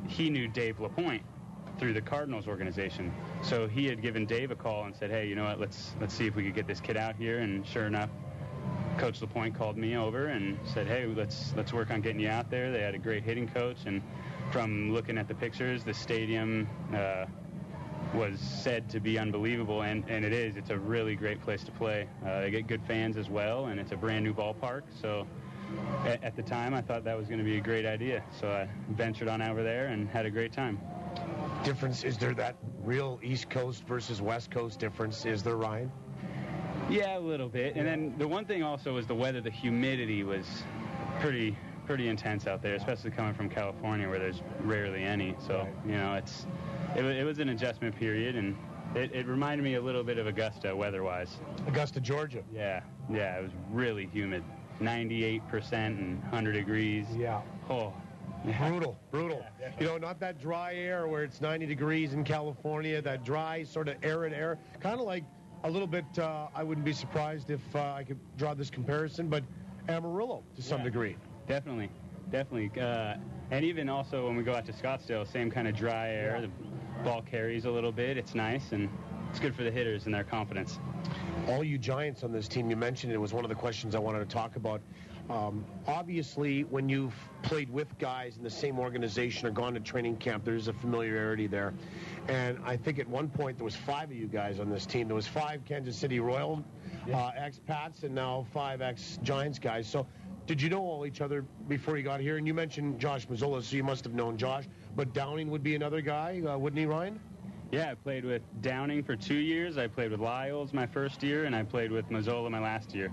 he knew Dave LaPointe through the Cardinals organization. So he had given Dave a call and said, hey, you know what, let's see if we could get this kid out here. And sure enough, Coach LaPointe called me over and said, hey, let's work on getting you out there. They had a great hitting coach, and from looking at the pictures, the stadium was said to be unbelievable, and it is. It's a really great place to play. They get good fans as well, and it's a brand new ballpark. So at the time, I thought that was going to be a great idea. So I ventured on over there and had a great time. Difference, is there that real East Coast versus West Coast difference? Is there, Ryan? Yeah, a little bit. And then the one thing also was the weather. The humidity was pretty intense out there, especially coming from California where there's rarely any. So, you know, it was an adjustment period, and it reminded me a little bit of Augusta weather-wise. Augusta, Georgia. Yeah, it was really humid. 98% and 100 degrees. Yeah. Oh. Brutal. Yeah, you know, not that dry air where it's 90 degrees in California, that dry sort of arid air. Kind of like a little bit, I wouldn't be surprised if I could draw this comparison, but Amarillo to some degree. Definitely. And even also when we go out to Scottsdale, same kind of dry air. The ball carries a little bit. It's nice, and it's good for the hitters and their confidence. All you Giants on this team, you mentioned it was one of the questions I wanted to talk about. Obviously, when you've played with guys in the same organization or gone to training camp, there's a familiarity there. And I think at one point there was 5 of you guys on this team. There was 5 Kansas City Royal ex-Pats and now 5 ex-Giants guys. So did you know all each other before you got here? And you mentioned Josh Mazzola, so you must have known Josh. But Downing would be another guy, wouldn't he, Ryan? Yeah, I played with Downing for 2 years. I played with Lyles my first year, and I played with Mazzola my last year.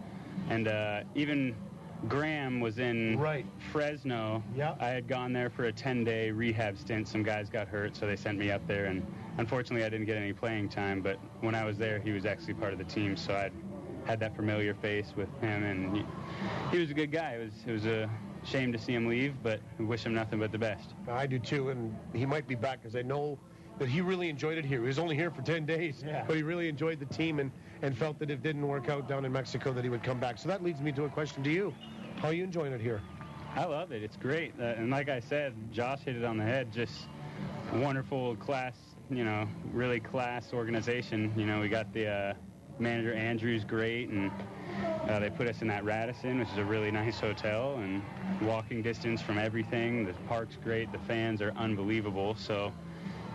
And even Graham was in Fresno. Yep. I had gone there for a 10-day rehab stint. Some guys got hurt, so they sent me up there. And unfortunately, I didn't get any playing time. But when I was there, he was actually part of the team, so I had that familiar face with him. And he was a good guy. It was a shame to see him leave, but I wish him nothing but the best. I do, too, and he might be back because I know that he really enjoyed it here. He was only here for 10 days, but he really enjoyed the team and felt that if it didn't work out down in Mexico that he would come back. So that leads me to a question to you. How are you enjoying it here? I love it. It's great. And like I said, Josh hit it on the head. Just wonderful class, really class organization. We got the manager, Andrew's great, and they put us in that Radisson, which is a really nice hotel, and walking distance from everything. The park's great. The fans are unbelievable. So,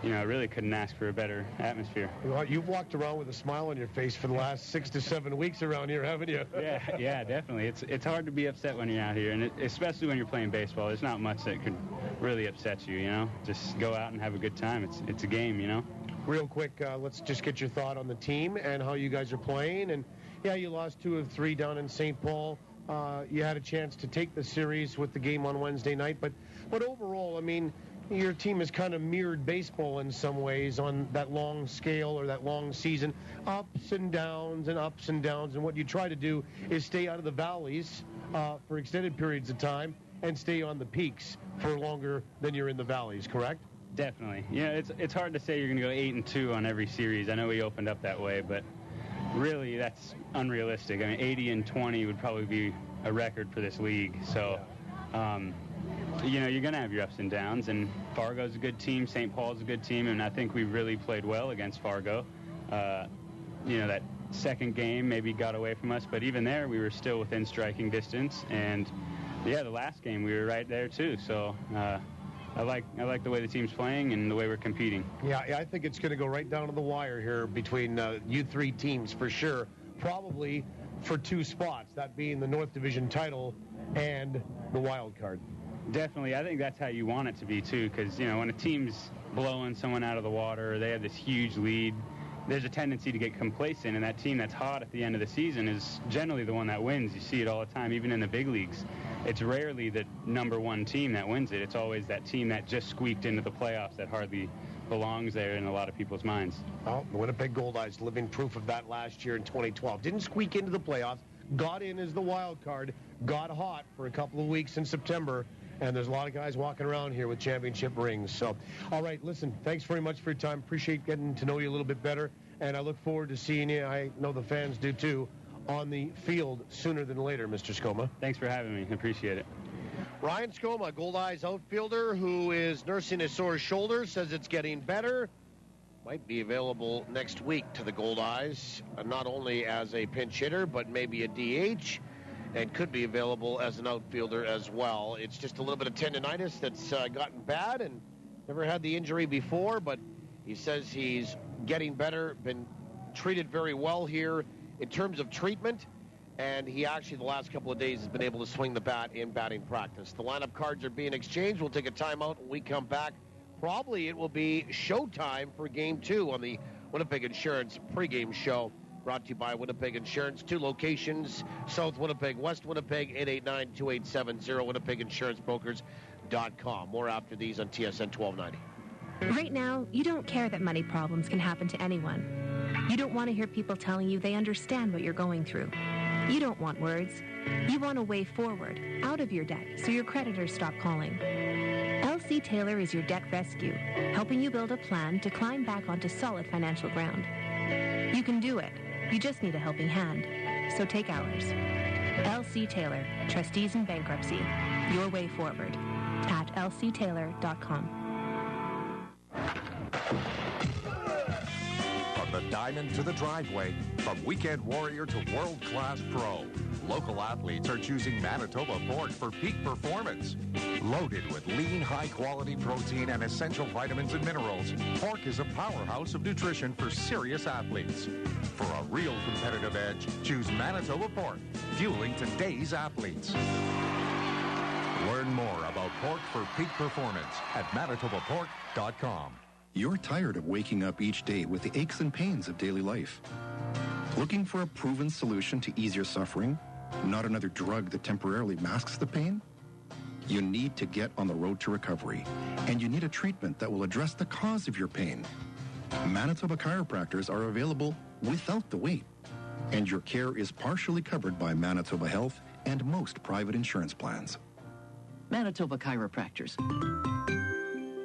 I really couldn't ask for a better atmosphere. Well, you've walked around with a smile on your face for the last 6 to 7 weeks around here, haven't you? Yeah, definitely. It's hard to be upset when you're out here, and especially when you're playing baseball. There's not much that could really upset you, Just go out and have a good time. It's a game, Real quick, let's just get your thought on the team and how you guys are playing. And, you lost 2 of 3 down in St. Paul. You had a chance to take the series with the game on Wednesday night. But overall, your team has kind of mirrored baseball in some ways on that long scale or that long season. Ups and downs and ups and downs. And what you try to do is stay out of the valleys for extended periods of time and stay on the peaks for longer than you're in the valleys, correct? Definitely. It's hard to say you're going to go 8-2 on every series. I know we opened up that way, but really that's unrealistic. 80-20 would probably be a record for this league. So, you're going to have your ups and downs, and Fargo's a good team, St. Paul's a good team, and I think we really played well against Fargo. That second game maybe got away from us, but even there we were still within striking distance, and the last game we were right there too. So I like the way the team's playing and the way we're competing. Yeah, I think it's going to go right down to the wire here between you 3 teams for sure, probably for 2 spots, that being the North Division title and the wild card. Definitely. I think that's how you want it to be, too, because, when a team's blowing someone out of the water, they have this huge lead, there's a tendency to get complacent, and that team that's hot at the end of the season is generally the one that wins. You see it all the time, even in the big leagues. It's rarely the number 1 team that wins it. It's always that team that just squeaked into the playoffs that hardly belongs there in a lot of people's minds. Well, the Winnipeg Goldeyes living proof of that last year in 2012. Didn't squeak into the playoffs, got in as the wild card, got hot for a couple of weeks in September, and there's a lot of guys walking around here with championship rings. So, all right, listen, thanks very much for your time. Appreciate getting to know you a little bit better, and I look forward to seeing you, I know the fans do too, on the field sooner than later, Mr. Skoma. Thanks for having me. Appreciate it. Ryan Skoma, Goldeyes outfielder, who is nursing a sore shoulder, says it's getting better. Might be available next week to the Goldeyes, not only as a pinch hitter, but maybe a DH, and could be available as an outfielder as well. It's just a little bit of tendonitis that's gotten bad, and never had the injury before, but he says he's getting better, been treated very well here in terms of treatment, and he actually the last couple of days has been able to swing the bat in batting practice. The lineup cards are being exchanged. We'll take a timeout when we come back. Probably it will be showtime for Game 2 on the Winnipeg Insurance pregame show, brought to you by Winnipeg Insurance. 2 locations, South Winnipeg, West Winnipeg, 889-2870, WinnipegInsuranceBrokers.com. More after these on TSN 1290. Right now, you don't care that money problems can happen to anyone. You don't want to hear people telling you they understand what you're going through. You don't want words. You want a way forward, out of your debt, so your creditors stop calling. LC Taylor is your debt rescue, helping you build a plan to climb back onto solid financial ground. You can do it. You just need a helping hand. So take ours. LC Taylor, Trustees in Bankruptcy. Your way forward. At lctaylor.com. From the diamond to the driveway, from weekend warrior to world-class pro, local athletes are choosing Manitoba pork for peak performance. Loaded with lean, high-quality protein and essential vitamins and minerals, pork is a powerhouse of nutrition for serious athletes. For a real competitive edge, choose Manitoba pork, fueling today's athletes. Learn more about pork for peak performance at manitobapork.com. You're tired of waking up each day with the aches and pains of daily life. Looking for a proven solution to ease your suffering? Not another drug that temporarily masks the pain? You need to get on the road to recovery, and you need a treatment that will address the cause of your pain. Manitoba chiropractors are available without the wait, and your care is partially covered by Manitoba Health and most private insurance plans. Manitoba Chiropractors.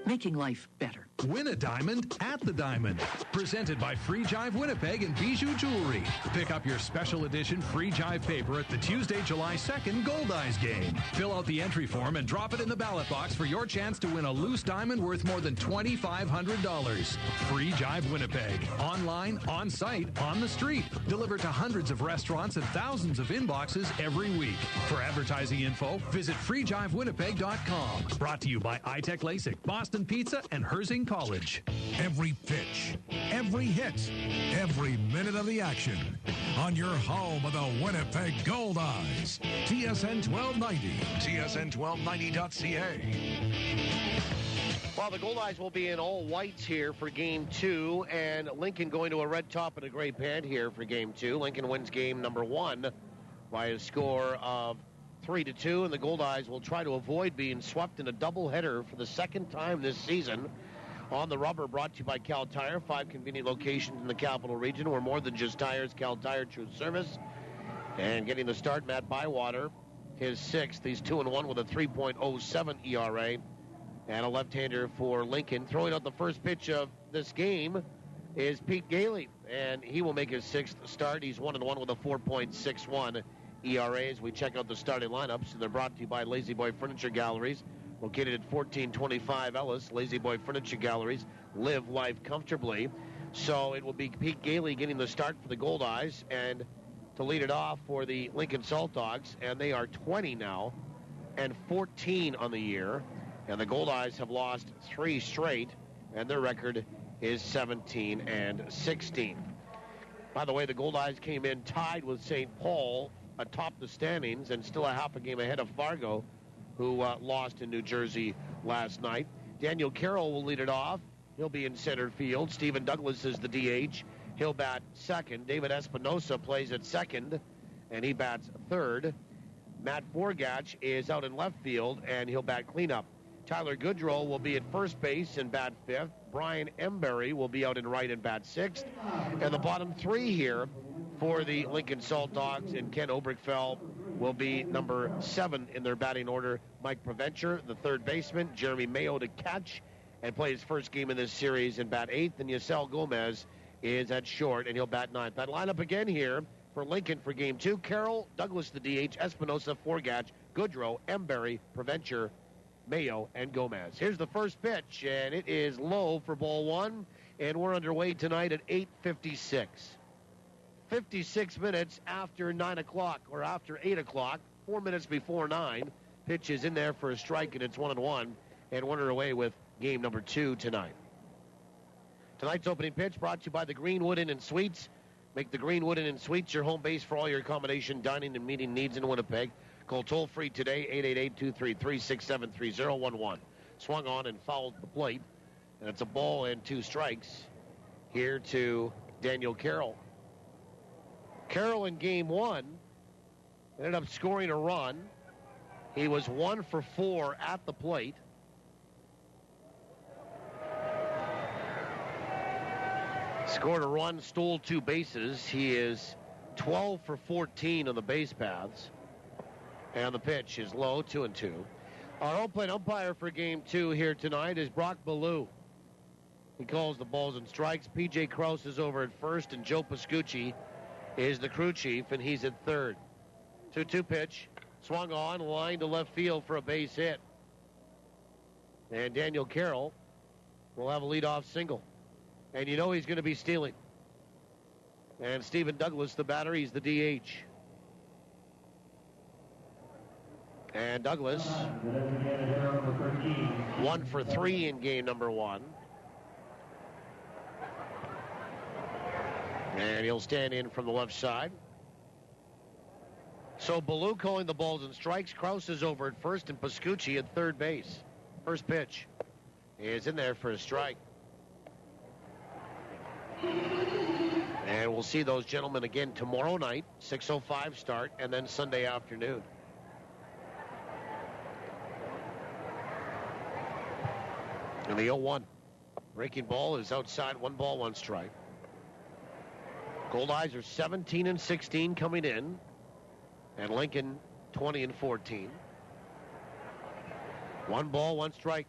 Making life better. Win a diamond at the Diamond. Presented by Free Jive Winnipeg and Bijou Jewelry. Pick up your special edition Free Jive paper at the Tuesday, July 2nd Goldeyes game. Fill out the entry form and drop it in the ballot box for your chance to win a loose diamond worth more than $2,500. Free Jive Winnipeg. Online, on site, on the street. Delivered to hundreds of restaurants and thousands of inboxes every week. For advertising info, visit freejivewinnipeg.com. Brought to you by iTech LASIK, Boston Pizza, and Herzing College. Every pitch, every hit, every minute of the action on your home of the Winnipeg Goldeyes. TSN 1290, TSN1290.ca. Well, the Goldeyes will be in all whites here for Game 2, and Lincoln going to a red top and a gray pant here for Game 2. Lincoln wins game number 1 by a score of 3-2, and the Goldeyes will try to avoid being swept in a doubleheader for the second time this season. On the Rubber, brought to you by Cal Tire. 5 convenient locations in the capital region. We're more than just tires. Cal Tire, true service. And getting the start, Matt Bywater, his 6th. He's 2-1 with a 3.07 ERA. And a left-hander for Lincoln. Throwing out the first pitch of this game is Pete Gailey. And he will make his 6th start. He's 1-1 with a 4.61 ERA as we check out the starting lineups. And they're brought to you by Lazy Boy Furniture Galleries. Located at 1425 Ellis, Lazy Boy Furniture Galleries. Live life comfortably. So it will be Pete Gailey getting the start for the Goldeyes, and to lead it off for the Lincoln Saltdogs, and they are 20 now and 14 on the year, and the Goldeyes have lost 3 straight, and their record is 17-16. By the way, the Goldeyes came in tied with St. Paul atop the standings and still a half a game ahead of Fargo, who lost in New Jersey last night. Daniel Carroll will lead it off. He'll be in center field. Stephen Douglas is the DH. He'll bat second. David Espinosa plays at second, and he bats third. Matt Forgatch is out in left field, and he'll bat cleanup. Tyler Goodrow will be at first base and bat fifth. Brian Embury will be out in right and bat sixth. And the bottom 3 here for the Lincoln Saltdogs, and Ken Oberkfell will be number 7 in their batting order. Mike Preventure, the third baseman. Jeremy Mayo to catch and play his first game in this series and bat 8th. And Yasel Gomez is at short, and he'll bat 9th. That lineup again here for Lincoln for Game 2. Carroll, Douglas the DH, Espinosa, Forgatch, Goodrow, Embury, Preventure, Mayo, and Gomez. Here's the first pitch, and it is low for ball one, and we're underway tonight at 8:56. 56 minutes after 9 o'clock, or after 8 o'clock, 4 minutes before 9. Pitch is in there for a strike, and it's 1-1, and we're underway with game number 2 tonight. Tonight's opening pitch brought to you by the Greenwood Inn and Suites. Make the Greenwood Inn and Suites your home base for all your accommodation, dining, and meeting needs in Winnipeg. Call toll-free today, 888-233-673011. Swung on and fouled the plate, and it's a ball and 2 strikes here to Daniel Carroll. Carroll in game 1 ended up scoring a run. He was 1 for 4 at the plate. Scored a run, stole 2 bases. He is 12 for 14 on the base paths. And the pitch is low, 2-2. Our home-plate umpire for game 2 here tonight is Brock Ballou. He calls the balls and strikes. P.J. Krause is over at first, and Joe Pascucci is the crew chief, and he's at third. 2-2 pitch. Swung on, line to left field for a base hit. And Daniel Carroll will have a leadoff single. And you know he's going to be stealing. And Stephen Douglas, the batter, he's the DH. And Douglas, 1 for 3 in game number 1. And he'll stand in from the left side. So Ballou calling the balls and strikes. Krause is over at first, and Pascucci at third base. First pitch is in there for a strike. And we'll see those gentlemen again tomorrow night, 6:05 start, and then Sunday afternoon. And the 0-1. Breaking ball is outside, 1 ball, 1 strike. Goldeyes are 17-16 coming in, and Lincoln 20-14. 1 ball, 1 strike.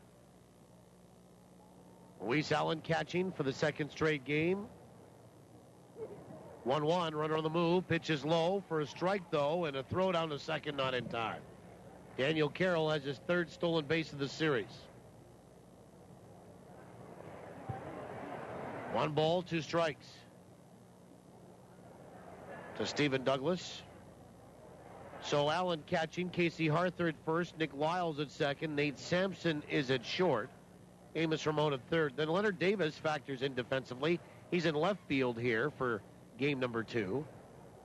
Luis Allen catching for the second straight game. 1-1, runner on the move. Pitch is low for a strike, though, and a throw down to second, not in time. Daniel Carroll has his 3rd stolen base of the series. 1 ball, 2 strikes. To Stephen Douglas. So Allen catching, Casey Haerther at first, Nick Lyles at second, Nate Sampson is at short, Amos Ramon at third. Then Leonard Davis factors in defensively. He's in left field here for game number 2.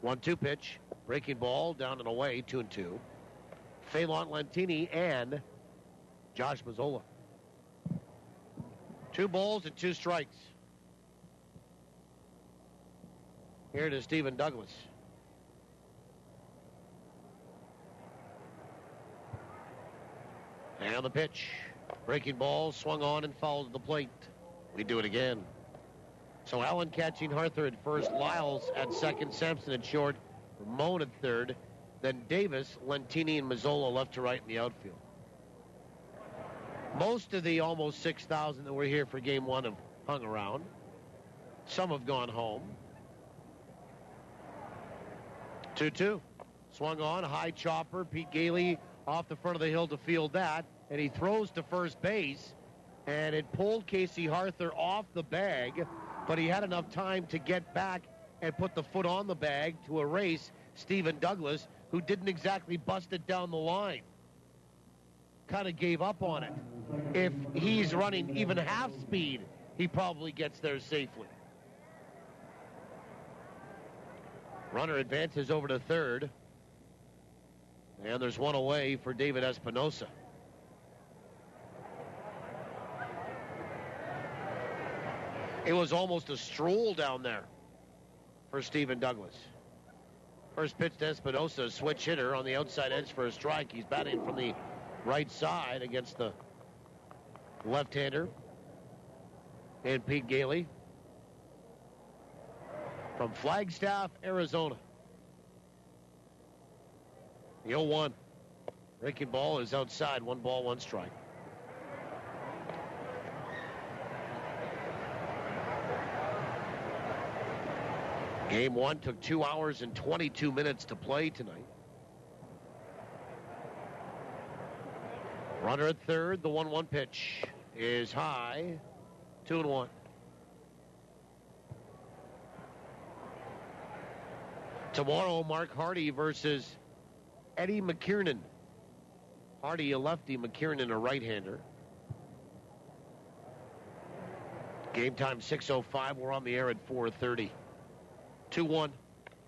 1-2 pitch, breaking ball, down and away, 2-2. Fehlandt Lentini and Josh Mazzola. 2 balls and 2 strikes. Here to Stephen Douglas. And the pitch. Breaking ball, swung on and fouled the plate. We do it again. So Allen catching, Haerther at first, Lyles at second, Sampson at short, Ramon at third, then Davis, Lentini, and Mazzola left to right in the outfield. Most of the almost 6,000 that were here for game 1 have hung around. Some have gone home. 2-2. Swung on, high chopper. Pete Gailey off the front of the hill to field that. And he throws to first base. And it pulled Casey Haerther off the bag. But he had enough time to get back and put the foot on the bag to erase Stephen Douglas, who didn't exactly bust it down the line. Kind of gave up on it. If he's running even half speed, he probably gets there safely. Runner advances over to third. And there's one away for David Espinosa. It was almost a stroll down there for Stephen Douglas. First pitch to Espinosa, switch hitter on the outside edge for a strike. He's batting from the right side against the left-hander. And Pete Gailey from Flagstaff, Arizona. The 0-1. Breaking ball is outside. 1 ball, 1 strike. Game 1 took 2 hours and 22 minutes to play tonight. Runner at third. The 1-1 pitch is high. 2-1. Tomorrow, Mark Hardy versus Eddie McKiernan. Hardy a lefty, McKiernan a right-hander. Game time 6:05. We're on the air at 4:30. 2-1.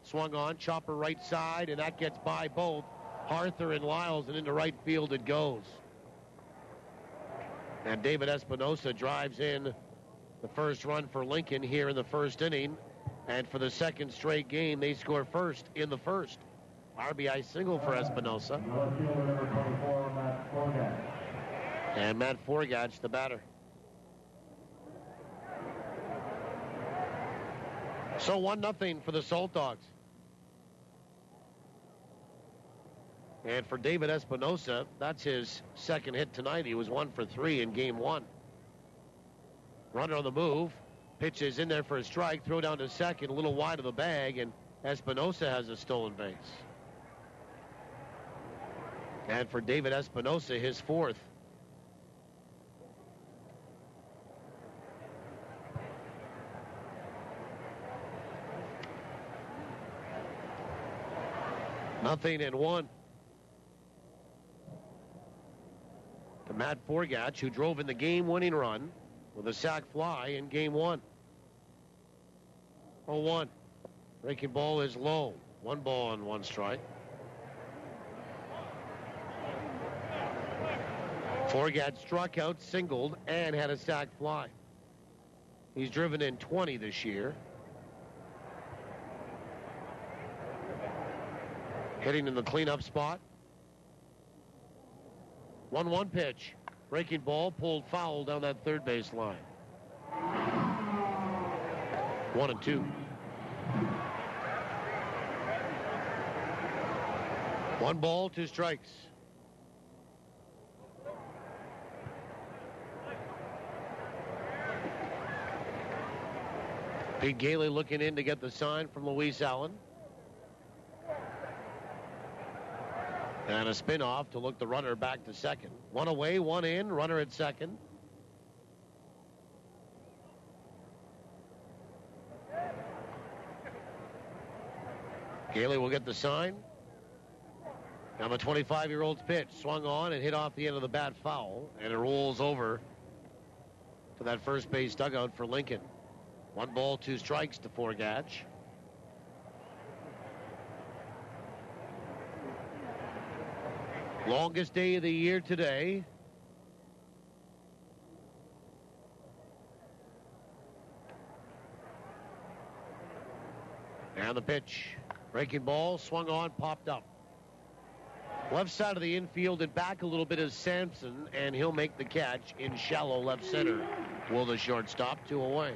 Swung on, chopper right side, and that gets by both Haerther and Lyles, and into right field it goes. And David Espinosa drives in the first run for Lincoln here in the first inning. And for the second straight game, they score first in the first. RBI single for Espinosa. And Matt Forgatch, the batter. So 1-0 for the Saltdogs. And for David Espinosa, that's his second hit tonight. He was 1 for 3 in game 1. Runner on the move. Pitch is in there for a strike. Throw down to second, a little wide of the bag, and Espinosa has a stolen base. And for David Espinosa, his fourth. Nothing and 1. To Matt Forgatch, who drove in the game-winning run with a sac fly in game 1. 0-1. Breaking ball is low. 1 ball and 1 strike. Forgatch struck out, singled, and had a sac fly. He's driven in 20 this year. Hitting in the cleanup spot. 1-1 pitch. Breaking ball pulled foul down that third base line. 1-2. 1 ball, 2 strikes. Pete Gailey looking in to get the sign from Luis Allen. And a spin-off to look the runner back to second. 1 away, 1 in, runner at second. Gailey will get the sign. Now the 25-year-old's pitch swung on and hit off the end of the bat foul, and it rolls over to that first base dugout for Lincoln. 1 ball, 2 strikes to Forgatch. Longest day of the year today. And the pitch. Breaking ball, swung on, popped up. Left side of the infield and back a little bit is Sampson, and he'll make the catch in shallow left center. Will the shortstop, 2 away.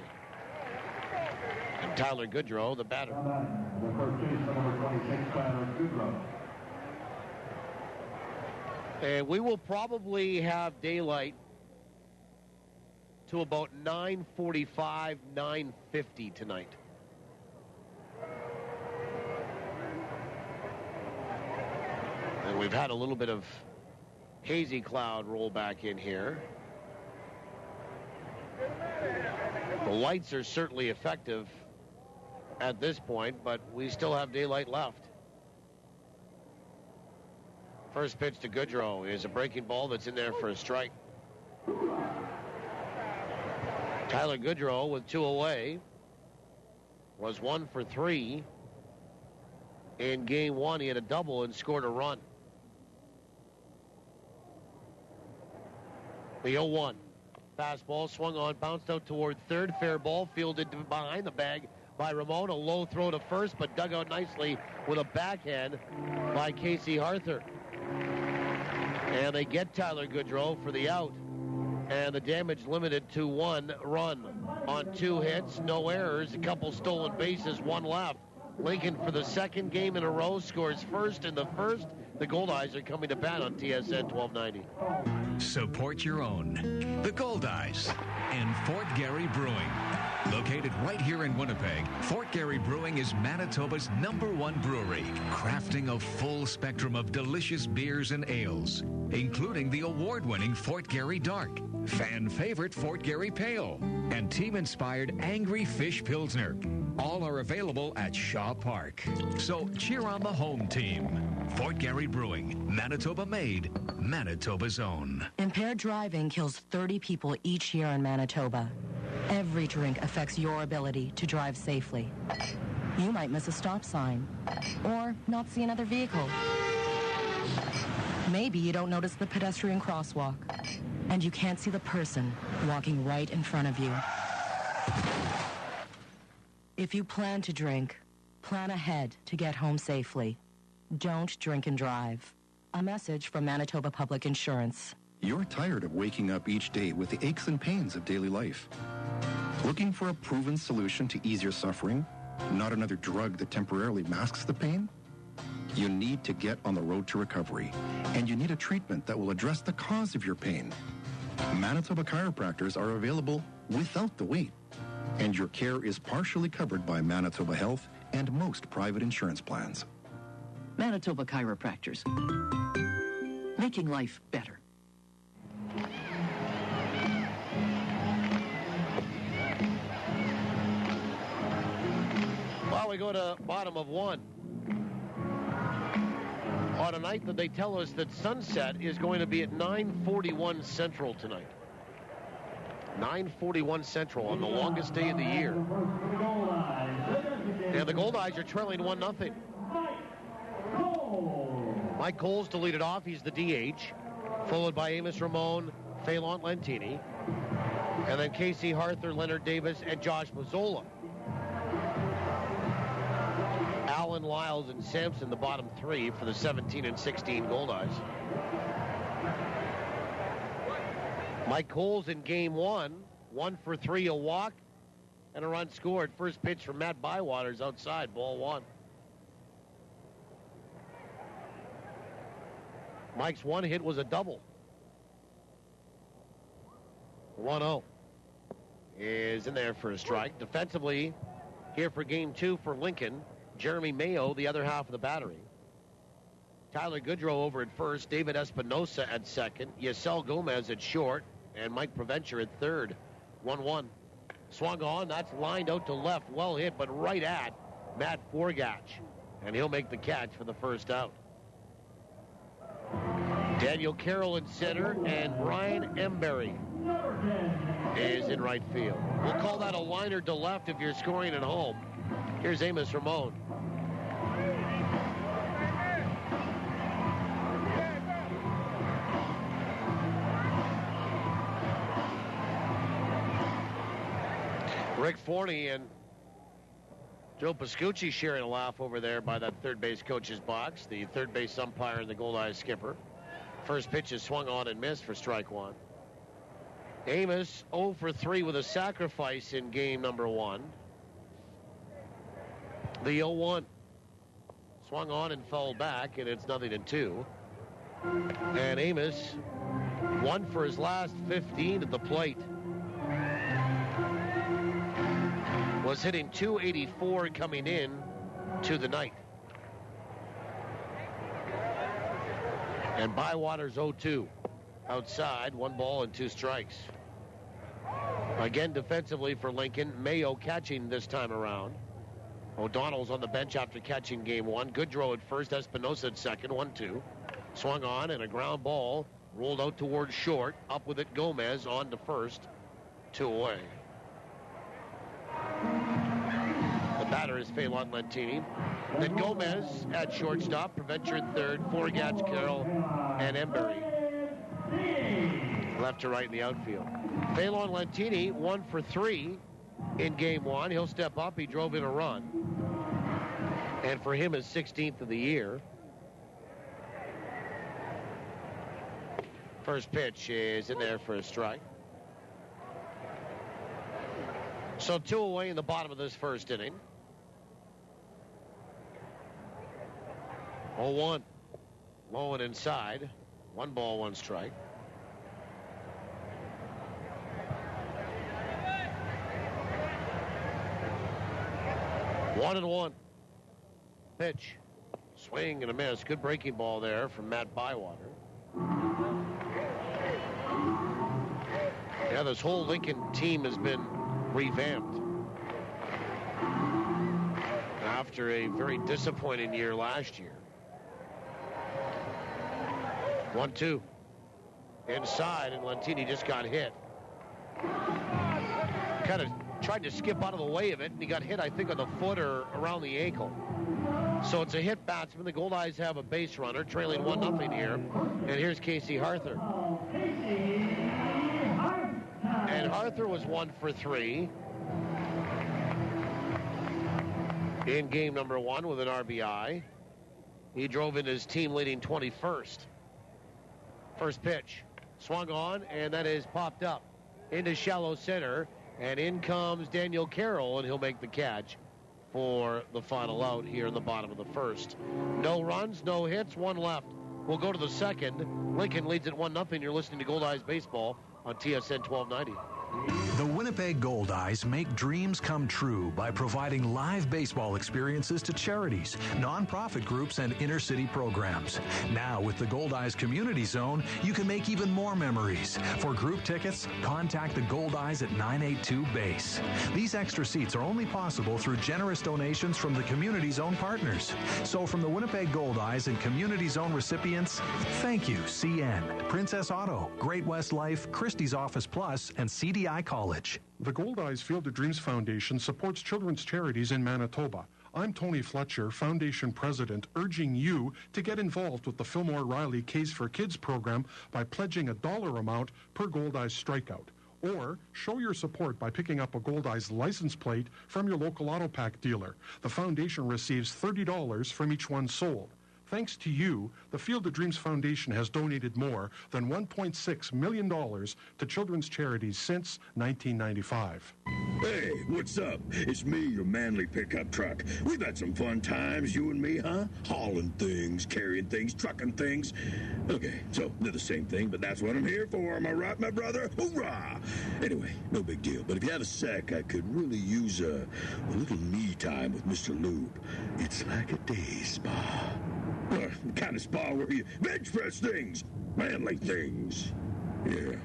And Tyler Goodrow, the batter. The first baseman, number 26, Tyler Goodrow. And we will probably have daylight to about 9:45, 9:50 tonight. And we've had a little bit of hazy cloud roll back in here. The lights are certainly effective at this point, but we still have daylight left. First pitch to Goodrow is a breaking ball that's in there for a strike. Tyler Goodrow with 2 away was 1 for 3 in game 1. He had a double and scored a run. The 0-1. Fastball swung on, bounced out toward third. Fair ball fielded behind the bag by Ramon. A low throw to first, but dug out nicely with a backhand by Casey Haerther. And they get Tyler Goodrow for the out. And the damage limited to 1 run on 2 hits, no errors, a couple stolen bases, 1 left. Lincoln, for the second game in a row, scores first in the first. The Goldeyes are coming to bat on TSN 1290. Support your own. The Goldeyes and Fort Garry Brewing. Located right here in Winnipeg, Fort Garry Brewing is Manitoba's #1 brewery, crafting a full spectrum of delicious beers and ales, including the award-winning Fort Garry Dark, fan favorite Fort Garry Pale, and team-inspired Angry Fish Pilsner. All are available at Shaw Park. So cheer on the home team. Fort Garry Brewing, Manitoba made, Manitoba's own. Impaired driving kills 30 people each year in Manitoba. Every drink affects your ability to drive safely. You might miss a stop sign or not see another vehicle. Maybe you don't notice the pedestrian crosswalk and you can't see the person walking right in front of you. If you plan to drink, plan ahead to get home safely. Don't drink and drive. A message from Manitoba Public Insurance. You're tired of waking up each day with the aches and pains of daily life. Looking for a proven solution to ease your suffering? Not another drug that temporarily masks the pain? You need to get on the road to recovery, and you need a treatment that will address the cause of your pain. Manitoba chiropractors are available without the wait, and your care is partially covered by Manitoba Health and most private insurance plans. Manitoba Chiropractors. Making life better. Well, we go to bottom of one. On a night that they tell us that sunset is going to be at 9:41 Central tonight. 9:41 Central on the longest day of the year. And the Goldeyes are trailing 1-0. Mike Cole's to lead it off. He's the DH. Followed by Amos Ramon, Fehlandt Lentini. And then Casey Haerther, Leonard Davis, and Josh Mazzola. Allen, Lyles, and Sampson, the bottom three for the 17 and 16 Goldeyes. Mike Cole's in game one. 1 for 3, a walk, and a run scored. First pitch from Matt Bywater's outside, ball 1. Mike's one hit was a double. 1-0 is in there for a strike. Defensively, here for game 2 for Lincoln, Jeremy Mayo, the other half of the battery. Tyler Goodrow over at first, David Espinosa at second, Yasel Gomez at short, and Mike Provencher at third. 1-1. Swung on, that's lined out to left, well hit, but right at Matt Forgatch. And he'll make the catch for the first out. Daniel Carroll in center, and Brian Embury is in right field. We'll call that a liner to left if you're scoring at home. Here's Amos Ramon. Rick Forney and Joe Pascucci sharing a laugh over there by that third base coach's box. The third base umpire and the Goldeyes skipper. First pitch is swung on and missed for strike 1. Amos 0 for 3 with a sacrifice in game number 1. The 0-1 swung on and fouled back, and it's 0-2. And Amos 1 for his last 15 at the plate. Was hitting .284 coming in to the night. And Bywater's 0-2. Outside, 1 ball and 2 strikes. Again, defensively for Lincoln, Mayo catching this time around. O'Donnell's on the bench after catching game 1. Goodrow at first, Espinosa at second, 1-2. Swung on and a ground ball rolled out towards short. Up with it, Gomez on to first, 2 away. The batter is Fehlandt Lentini. Then Gomez at shortstop, Provencher at third, Forgatch, Carroll, and Embury left to right in the outfield. Fehlandt Lentini 1 for 3 in game 1. He'll step up. He drove in a run. And for him, his 16th of the year. First pitch is in there for a strike. So 2 away in the bottom of this first inning. 0-1. Low and inside. 1 ball, 1 strike. 1-1. Pitch. Swing and a miss. Good breaking ball there from Matt Bywater. Yeah, this whole Lincoln team has been revamped after a very disappointing year last year. 1-2. Inside, and Lentini just got hit. Kind of tried to skip out of the way of it, and he got hit, I think, on the foot or around the ankle. So it's a hit batsman. The Goldeyes have a base runner, trailing 1-0 here. And here's Casey Haerther. And Haerther was 1 for 3 in game number 1 with an RBI. He drove in his team-leading 21st. First pitch. Swung on, and that is popped up into shallow center. And in comes Daniel Carroll, and he'll make the catch for the final out here in the bottom of the first. No runs, no hits, 1 left. We'll go to the second. Lincoln leads at 1-0. You're listening to Goldeyes Baseball on TSN 1290. The Winnipeg Goldeyes make dreams come true by providing live baseball experiences to charities, nonprofit groups, and inner-city programs. Now, with the Goldeyes Community Zone, you can make even more memories. For group tickets, contact the Goldeyes at 982 Base. These extra seats are only possible through generous donations from the Community Zone partners. So from the Winnipeg Goldeyes and Community Zone recipients, thank you, CN, Princess Auto, Great West Life, Christie's Office Plus, and CDI College. The Goldeyes Field of Dreams Foundation supports children's charities in Manitoba. I'm Tony Fletcher, Foundation President, urging you to get involved with the Fillmore Riley Case for Kids program by pledging a dollar amount per Goldeyes strikeout. Or show your support by picking up a Goldeyes license plate from your local auto pack dealer. The foundation receives $30 from each one sold. Thanks to you, the Field of Dreams Foundation has donated more than $1.6 million to children's charities since 1995. Hey, what's up? It's me, your manly pickup truck. We've had some fun times, you and me, huh? Hauling things, carrying things, trucking things. Okay, so they're the same thing, but that's what I'm here for. Am I right, my brother? Hoorah! Anyway, no big deal. But if you have a sec, I could really use a little me time with Mr. Lube. It's like a day spa. The kind of spa where you bench press things, manly things. Yeah.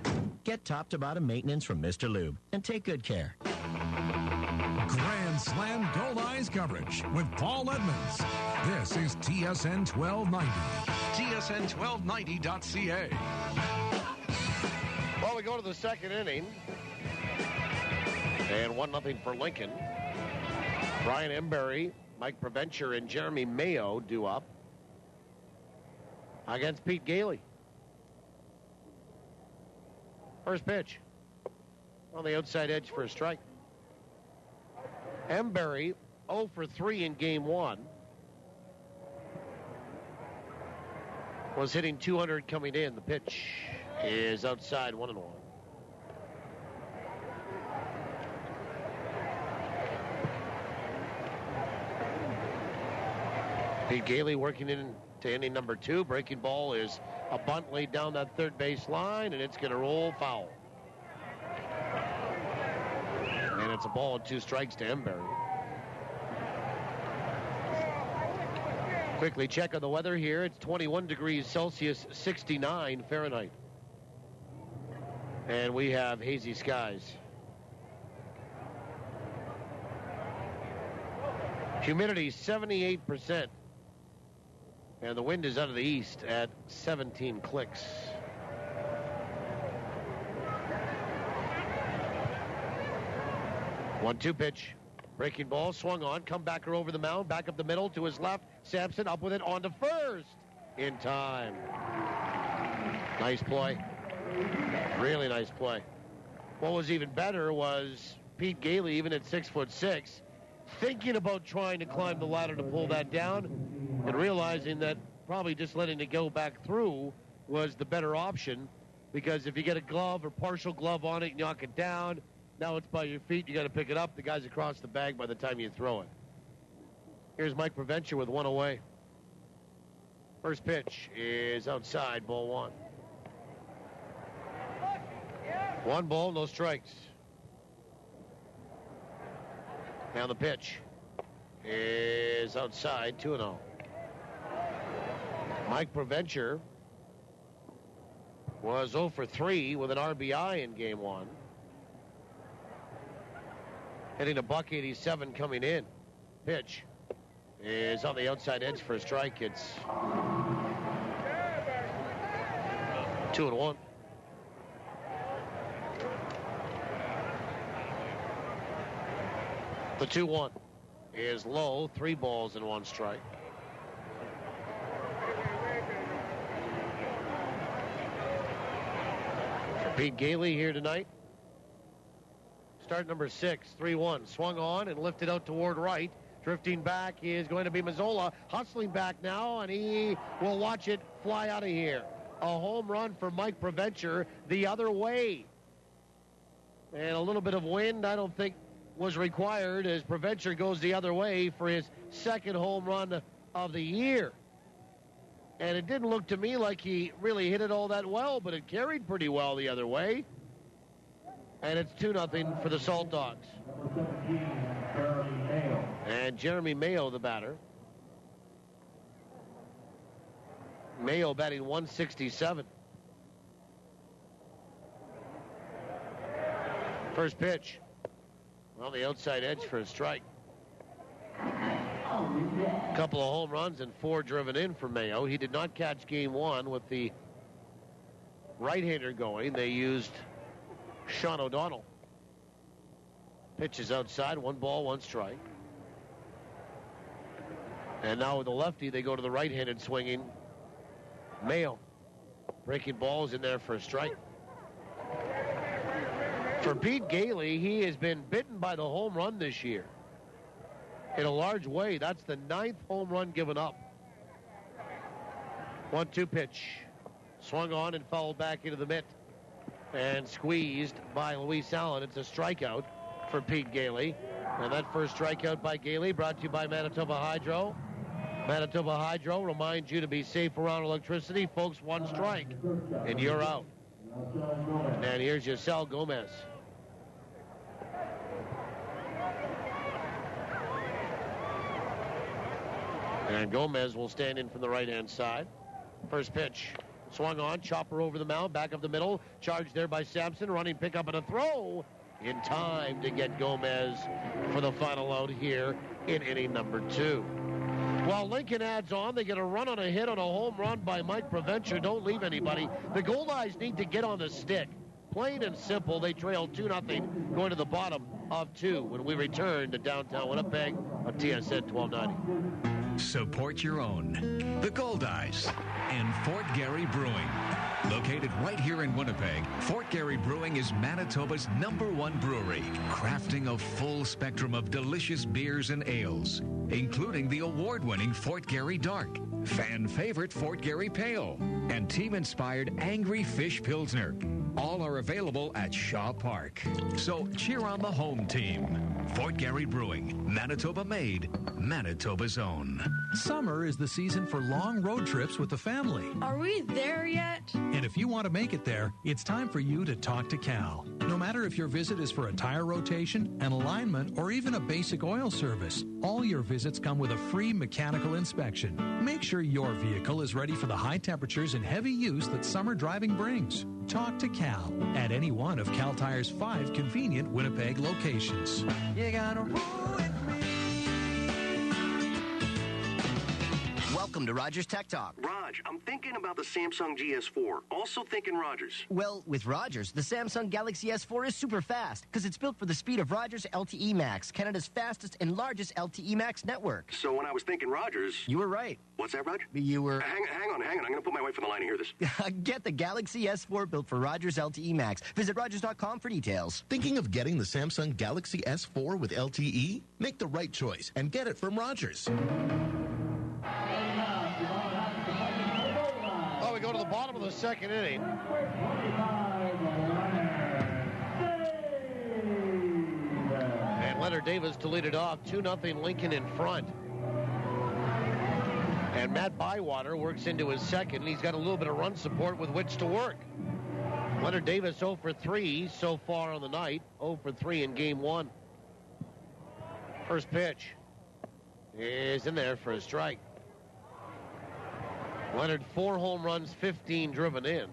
Get top to bottom maintenance from Mr. Lube and take good care. Grand Slam Goldeyes coverage with Paul Edmonds. This is TSN 1290. TSN1290.ca. Well, we go to the second inning. And 1-0 for Lincoln. Brian Embury, Mike Preventure, and Jeremy Mayo due up against Pete Gailey. First pitch on the outside edge for a strike. Embury 0 for 3 in game 1. Was hitting 200 coming in. The pitch is outside 1-1. Pete Gailey working into inning number 2. Breaking ball is a bunt laid down that third base line, and it's going to roll foul. And it's a ball and 2 strikes to Embury. Quickly check on the weather here. It's 21 degrees Celsius, 69 Fahrenheit. And we have hazy skies. Humidity 78%. And the wind is out of the east at 17 clicks. One-two pitch. Breaking ball, swung on, comebacker over the mound, back up the middle to his left. Sampson up with it on to first. In time. Nice play. Really nice play. What was even better was Pete Gailey, even at 6'6", thinking about trying to climb the ladder to pull that down, and realizing that probably just letting it go back through was the better option, because if you get a glove or partial glove on it, you knock it down, now it's by your feet, you got to pick it up, the guy's across the bag by the time you throw it. Here's Mike Preventure with one away. First pitch is outside, ball one. One ball, no strikes. Now the pitch. is outside, 2-0. Mike Provencher was 0 for 3 with an RBI in game one. Hitting a .187 coming in. Pitch is on the outside edge for a strike. It's 2-1. The 2-1 is low, 3 balls and 1 strike. For Pete Gailey here tonight. Start number 6, 3-1. Swung on and lifted out toward right. Drifting back is going to be Mazzola. Hustling back now, and he will watch it fly out of here. A home run for Mike Provencher the other way. And a little bit of wind, I don't think, was required as Provencher goes the other way for his second home run of the year. And it didn't look to me like he really hit it all that well, but it carried pretty well the other way. And it's 2-0 for the Saltdogs. And Jeremy Mayo, the batter. Mayo batting .167. First pitch. On the outside edge for a strike. A couple of home runs and 4 driven in for Mayo. He did not catch game one with the right-hander going. They used Sean O'Donnell. Pitch is outside, 1 ball, 1 strike. And now with the lefty, they go to the right-handed swinging Mayo. Breaking balls in there for a strike. For Pete Gailey, he has been bitten by the home run this year. In a large way, that's the 9th home run given up. 1-2 pitch. Swung on and fouled back into the mitt. And squeezed by Luis Allen. It's a strikeout for Pete Gailey. And that first strikeout by Gailey brought to you by Manitoba Hydro. Manitoba Hydro reminds you to be safe around electricity. Folks, 1 strike, and you're out. And here's Yasel Gomez. And Gomez will stand in from the right-hand side. First pitch. Swung on, chopper over the mound, back up the middle. Charged there by Sampson, running pickup and a throw. In time to get Gomez for the final out here in inning number 2. While Lincoln adds on, they get a run on a hit on a home run by Mike Provencher. Don't leave anybody. The Goldeyes need to get on the stick. Plain and simple, they trail 2-0 going to the bottom of 2 when we return to downtown Winnipeg on TSN 1290. Support your own. The Goldeyes and Fort Garry Brewing. Located right here in Winnipeg, Fort Garry Brewing is Manitoba's #1 brewery, crafting a full spectrum of delicious beers and ales, including the award-winning Fort Garry Dark, fan favorite Fort Garry Pale, and team-inspired Angry Fish Pilsner. All are available at Shaw Park. So cheer on the home team. Fort Garry Brewing, Manitoba made, Manitoba's own. Summer is the season for long road trips with the family. Are we there yet? And if you want to make it there, it's time for you to talk to Cal. No matter if your visit is for a tire rotation, an alignment, or even a basic oil service, all your visits come with a free mechanical inspection. Make sure your vehicle is ready for the high temperatures and heavy use that summer driving brings. Talk to Cal at any one of Cal Tire's 5 convenient Winnipeg locations. You gotta roll with me. Welcome to Rogers Tech Talk. Raj, I'm thinking about the Samsung GS4. Also thinking Rogers. Well, with Rogers, the Samsung Galaxy S4 is super fast because it's built for the speed of Rogers LTE Max, Canada's fastest and largest LTE Max network. So when I was thinking Rogers... You were right. What's that, Raj? You were... Hang on. I'm going to put my wife on the line and hear this. Get the Galaxy S4 built for Rogers LTE Max. Visit Rogers.com for details. Thinking of getting the Samsung Galaxy S4 with LTE? Make the right choice and get it from Rogers. Oh, we go to the bottom of the second inning. And Leonard Davis to lead it off. 2-0 Lincoln in front. And Matt Bywater works into his second. He's got a little bit of run support with which to work. Leonard Davis 0 for 3 so far on the night. 0 for 3 in game one. First pitch. is in there for a strike. Leonard, 4 home runs, 15 driven in.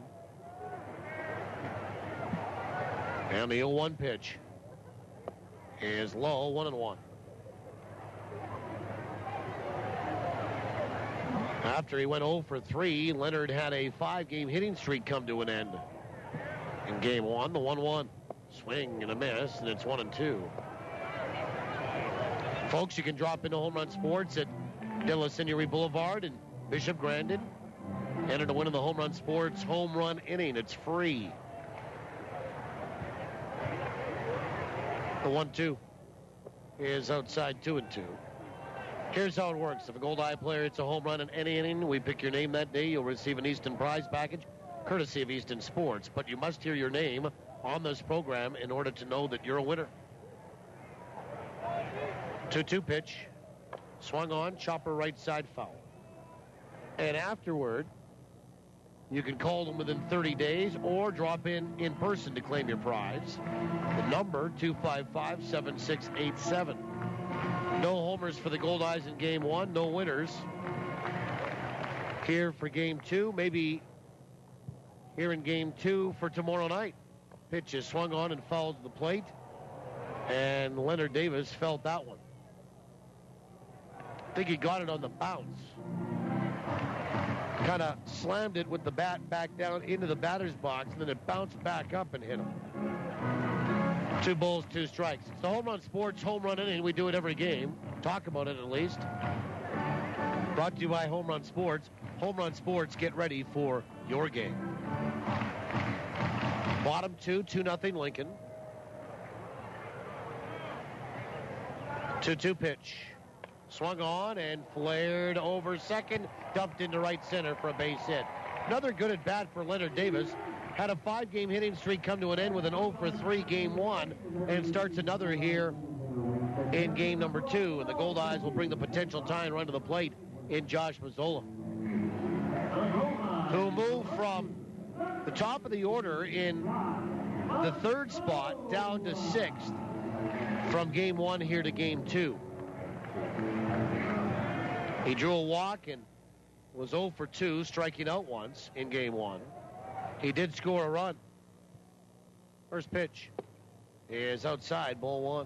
And the 0-1 pitch is low, 1-1. After he went 0 for 3, Leonard had a 5-game hitting streak come to an end. In game 1, the 1-1. Swing and a miss, and it's 1-2. Folks, you can drop into Home Run Sports at De La Seigneurie Boulevard in Bishop Grandin. Enter to win in the Home Run Sports home run inning. It's free. The 1-2 is outside, 2-2. Here's how it works. If a Goldeye player hits a home run in any inning, we pick your name that day. You'll receive an Easton prize package, courtesy of Easton Sports. But you must hear your name on this program in order to know that you're a winner. 2-2 pitch. Swung on, chopper right side foul. And afterward, you can call them within 30 days or drop in person to claim your prize. The number, 255-7687. No homers for the Goldeyes in game 1, no winners. Here for game 2, maybe here in game 2 for tomorrow night. Pitch is swung on and fouled to the plate, and Leonard Davis felt that one. I think he got it on the bounce. Kind of slammed it with the bat back down into the batter's box, and then it bounced back up and hit him. 2 balls, 2 strikes. It's the Home Run Sports home run inning. We do it every game. Talk about it at least. Brought to you by Home Run Sports. Home Run Sports, get ready for your game. Bottom 2, 2-0 Lincoln. 2-2 pitch. Swung on and flared over second. Dumped into right center for a base hit. Another good at bat for Leonard Davis. Had a 5-game hitting streak come to an end with an 0 for 3 game 1, and starts another here in game number 2. And the Goldeyes will bring the potential tie and run to the plate in Josh Mazzola, who moved from the top of the order in the 3rd spot down to 6th from game 1 here to game 2. He drew a walk and was 0 for 2, striking out once in game 1. He did score a run. First pitch is outside, ball 1.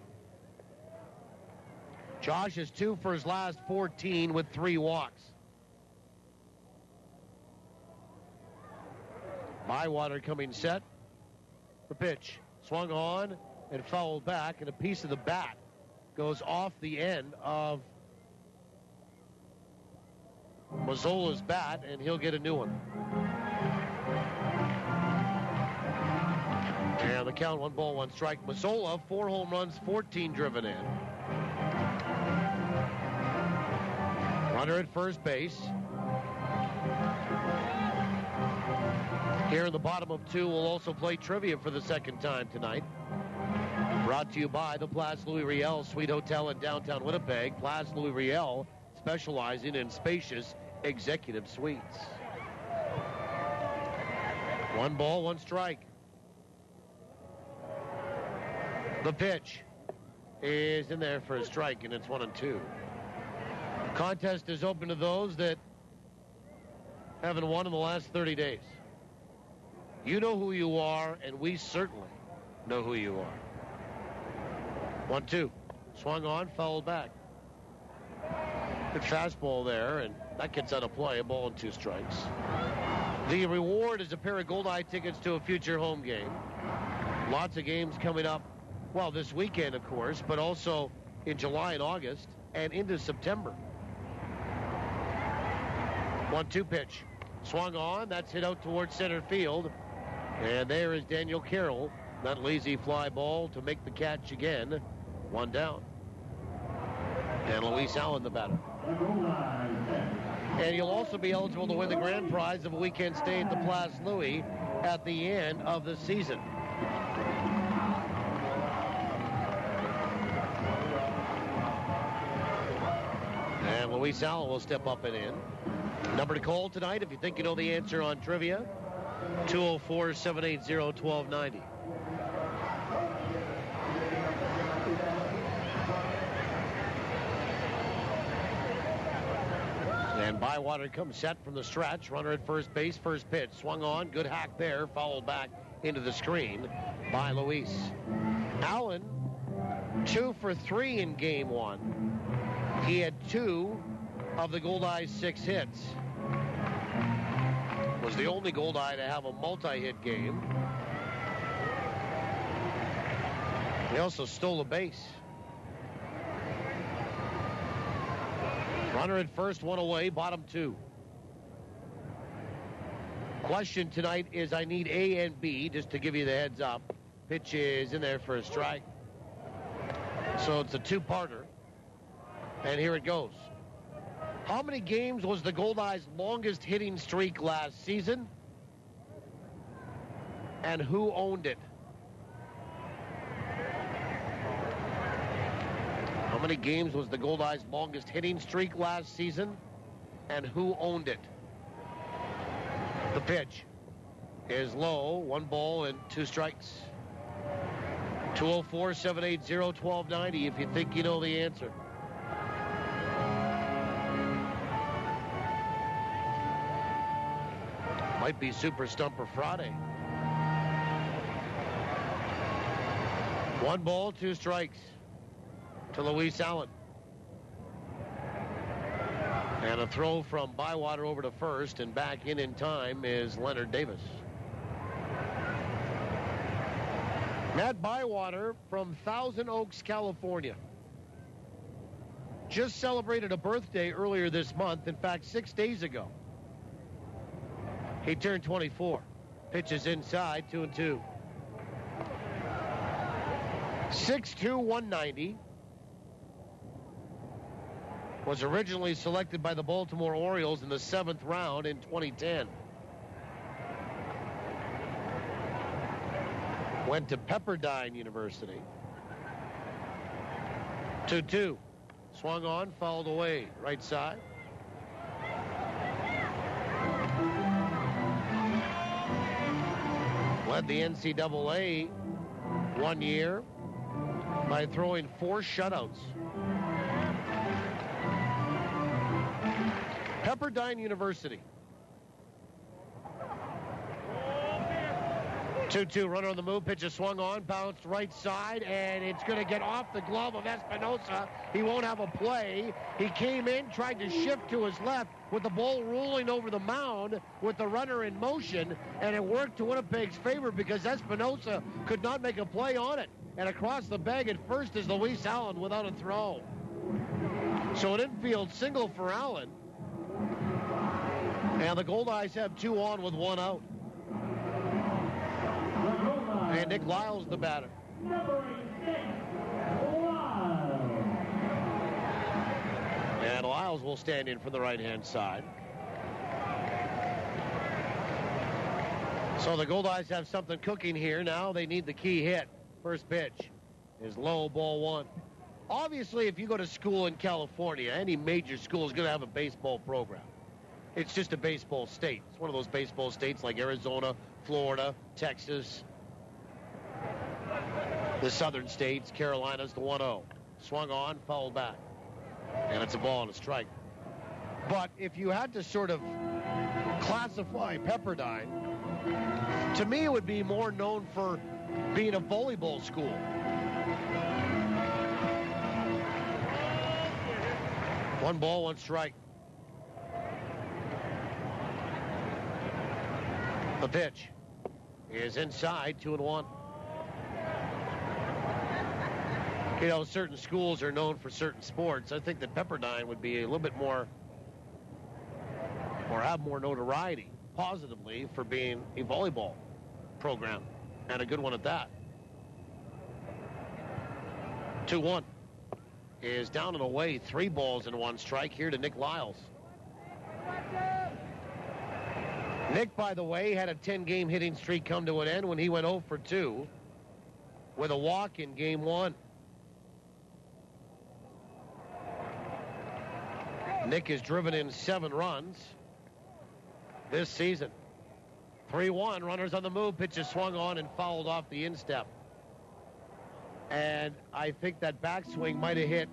Josh is 2 for his last 14 with 3 walks. Bywater coming set. The pitch swung on and fouled back, and a piece of the bat goes off the end of Mazzola's bat, and he'll get a new one. And the count, 1 ball, 1 strike. Mazzola, 4 home runs, 14 driven in. Runner at first base. Here in the bottom of 2, we'll also play trivia for the 2nd time tonight. Brought to you by the Place Louis Riel Suite Hotel in downtown Winnipeg. Place Louis Riel, specializing in spacious executive suites. 1 ball, 1 strike. The pitch is in there for a strike, and it's 1-2. Contest is open to those that haven't won in the last 30 days. You know who you are, and we certainly know who you are. 1-2. Swung on, fouled back. Good fastball there, and that gets out of play. A ball and 2 strikes. The reward is a pair of Goldeye tickets to a future home game. Lots of games coming up, well, this weekend, of course, but also in July and August and into September. 1-2 pitch. Swung on. That's hit out towards center field. And there is Daniel Carroll. That lazy fly ball to make the catch again. 1 down. And Luis Allen, the batter. And you'll also be eligible to win the grand prize of a weekend stay at the Place Louis at the end of the season. And Luis Allen will step up and in. Number to call tonight if you think you know the answer on trivia, 204-780-1290. And Bywater comes set from the stretch. Runner at first base, first pitch. Swung on, good hack there. Fouled back into the screen by Luis. Allen, 2 for 3 in game 1. He had 2 of the Goldeyes' 6 hits. Was the only Goldeye to have a multi-hit game. He also stole a base. Runner at first, 1 away, bottom 2. Question tonight is I need A and B, just to give you the heads up. Pitch is in there for a strike. So it's a 2-parter. And here it goes. How many games was the Goldeyes' longest hitting streak last season? And who owned it? How many games was the Goldeyes' longest hitting streak last season? And who owned it? The pitch is low. 1 ball and 2 strikes. 204-780-1290 if you think you know the answer. Might be Super Stumper Friday. 1 ball, 2 strikes to Luis Allen. And a throw from Bywater over to first, and back in time is Leonard Davis. Matt Bywater from Thousand Oaks, California. Just celebrated a birthday earlier this month. In fact, 6 days ago. He turned 24. Pitches inside, 2-2. 6'2", 190. Was originally selected by the Baltimore Orioles in the 7th round in 2010. Went to Pepperdine University. 2-2. Swung on, fouled away. Right side. Led the NCAA 1 year by throwing 4 shutouts. Pepperdine University. 2-2, runner on the move, pitch is swung on, bounced right side, and it's going to get off the glove of Espinosa. He won't have a play. He came in, tried to shift to his left with the ball rolling over the mound with the runner in motion, and it worked to Winnipeg's favor because Espinosa could not make a play on it. And across the bag at first is Luis Allen without a throw. So an infield single for Allen. And the Goldeyes have 2 on with 1 out. And Nick Lyles the batter. And Lyles will stand in from the right-hand side. So the Goldeyes have something cooking here. Now they need the key hit. First pitch is low, ball 1. Obviously, if you go to school in California, any major school is going to have a baseball program. It's just a baseball state. It's one of those baseball states like Arizona, Florida, Texas, the southern states, Carolinas, the 1-0. Swung on, fouled back. And it's a ball and a strike. But if you had to sort of classify Pepperdine, to me it would be more known for being a volleyball school. One ball, 1 strike. The pitch is inside, 2-1. You know, certain schools are known for certain sports. I think that Pepperdine would be a little bit more, or have more notoriety, positively, for being a volleyball program, and a good one at that. 2-1 is down and away, 3 balls and 1 strike here to Nick Lyles. Nick, by the way, had a 10-game hitting streak come to an end when he went 0 for 2 with a walk in game 1. Nick has driven in 7 runs this season. 3-1, runners on the move, pitch is swung on and fouled off the instep. And I think that backswing might have hit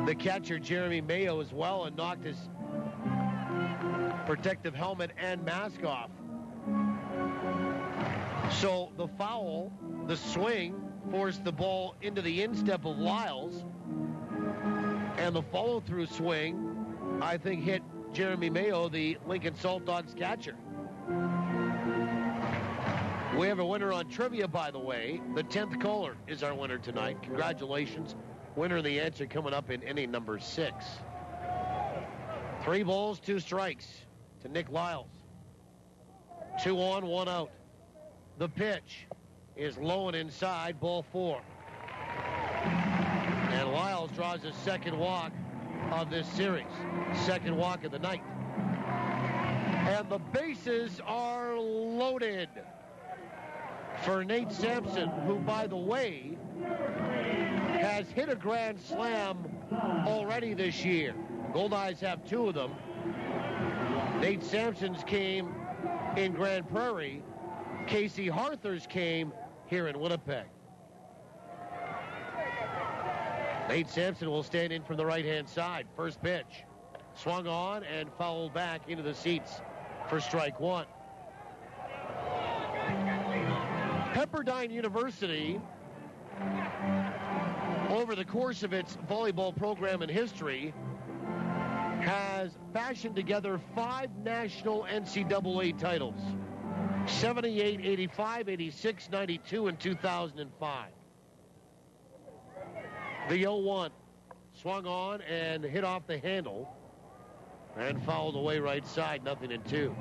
the catcher, Jeremy Mayo, as well, and knocked his protective helmet and mask off. So the foul, the swing, forced the ball into the instep of Lyles. And the follow-through swing, I think, hit Jeremy Mayo, the Lincoln Saltdogs catcher. We have a winner on trivia, by the way. The 10th caller is our winner tonight. Congratulations. Winner of the answer coming up in inning number 6. 3 balls, 2 strikes to Nick Lyles. 2 on, 1 out. The pitch is low and inside, ball 4. And Lyles draws his second walk of this series. Second walk of the night. And the bases are loaded for Nate Sampson, who, by the way, has hit a grand slam already this year. Goldeyes have 2 of them. Nate Sampson's came in Grand Prairie. Casey Haerther's came here in Winnipeg. Nate Sampson will stand in from the right-hand side. First pitch. Swung on and fouled back into the seats for strike 1. Pepperdine University, over the course of its volleyball program and history, has fashioned together 5 national NCAA titles. 78, 85, 86, 92, and 2005. The 0-1 swung on and hit off the handle and fouled away right side, 0-2.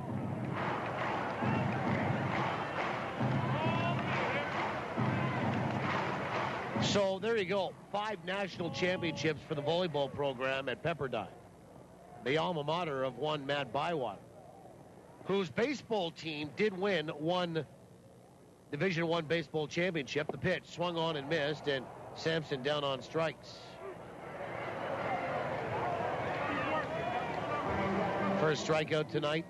So there you go, 5 national championships for the volleyball program at Pepperdine. The alma mater of one Matt Bywater, whose baseball team did win one Division I baseball championship. The pitch swung on and missed, and Sampson down on strikes. First strikeout tonight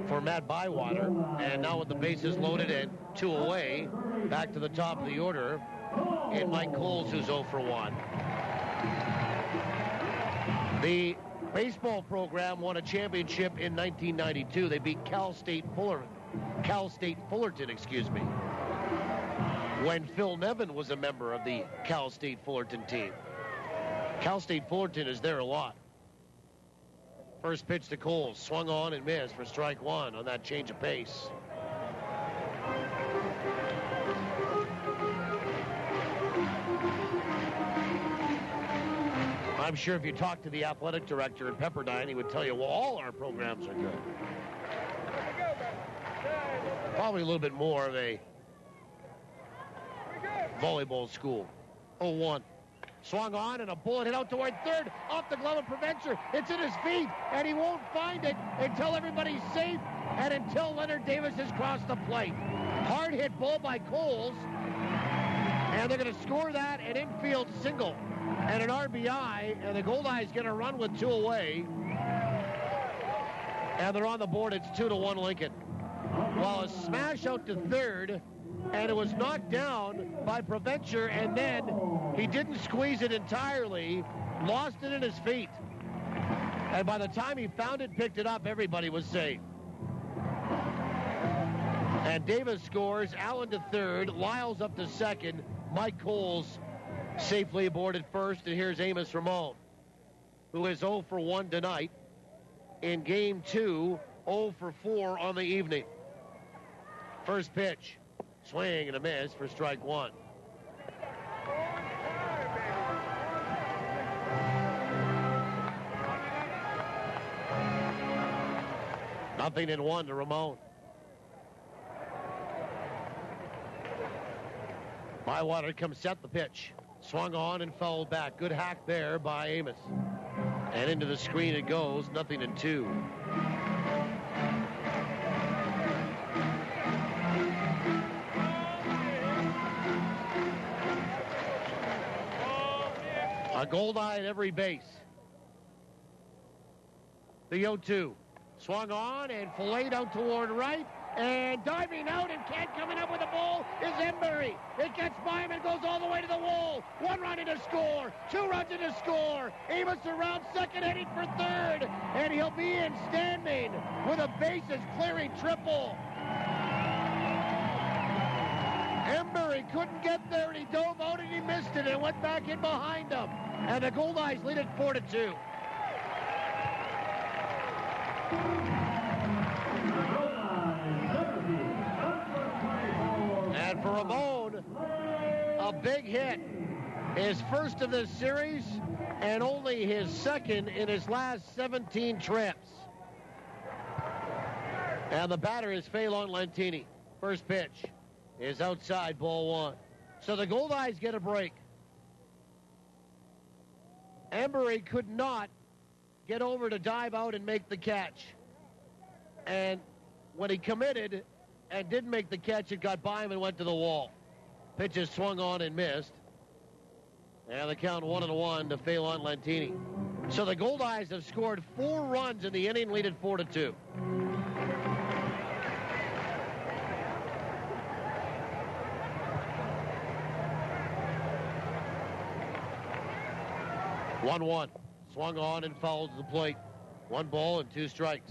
for Matt Bywater, and now with the bases loaded and 2 away, back to the top of the order, and Mike Coles, who's 0 for 1. The baseball program won a championship in 1992. They beat Cal State Fullerton, when Phil Nevin was a member of the Cal State Fullerton team. Cal State Fullerton is there a lot. First pitch to Coles, swung on and missed for strike 1 on that change of pace. I'm sure if you talk to the athletic director at Pepperdine, he would tell you, well, all our programs are good. Probably a little bit more of a volleyball school. 0-1. Swung on and a bullet hit out toward third. Off the glove of Provencher. It's in his feet, and he won't find it until everybody's safe and until Leonard Davis has crossed the plate. Hard hit ball by Coles, and they're going to score that an infield single and an RBI, and the Goldeyes get a run with 2 away. And they're on the board. It's 2-1 Lincoln. While a smash out to third, and it was knocked down by Provencher, and then he didn't squeeze it entirely, lost it in his feet. And by the time he found it, picked it up, everybody was safe. And Davis scores, Allen to third, Lyles up to second, Mike Coles safely aboard at first, and here's Amos Ramon, who is 0 for 1 tonight. In game 2, 0 for 4 on the evening. First pitch, swing and a miss for strike 1. Nothing in 1 to Ramon. Bywater comes set the pitch. Swung on and fouled back. Good hack there by Amos. And into the screen it goes. 0-2. A Goldeye at every base. The 0-2. Swung on and filleted out toward right. And diving out and can't coming up with the ball is Embury. It gets by him and goes all the way to the wall. One run in to score. Two runs in to score. Amos around second, heading for third. And he'll be in standing with a bases-clearing triple. Embury couldn't get there, and he dove out and he missed it and went back in behind him. And the Goldeyes lead it 4-2. And for Ramon, a big hit. His first of this series and only his second in his last 17 trips. And the batter is Fehlandt Lentini. First pitch is outside, ball one. So the Goldeyes get a break. Embury could not get over to dive out and make the catch. And when he committed and didn't make the catch, it got by him and went to the wall. Pitches swung on and missed. And the count 1-1 to Fehlandt Lentini. So the Goldeyes have scored 4 runs in the inning, lead it 4-2. One. Swung on and fouled to the plate. 1 ball and 2 strikes.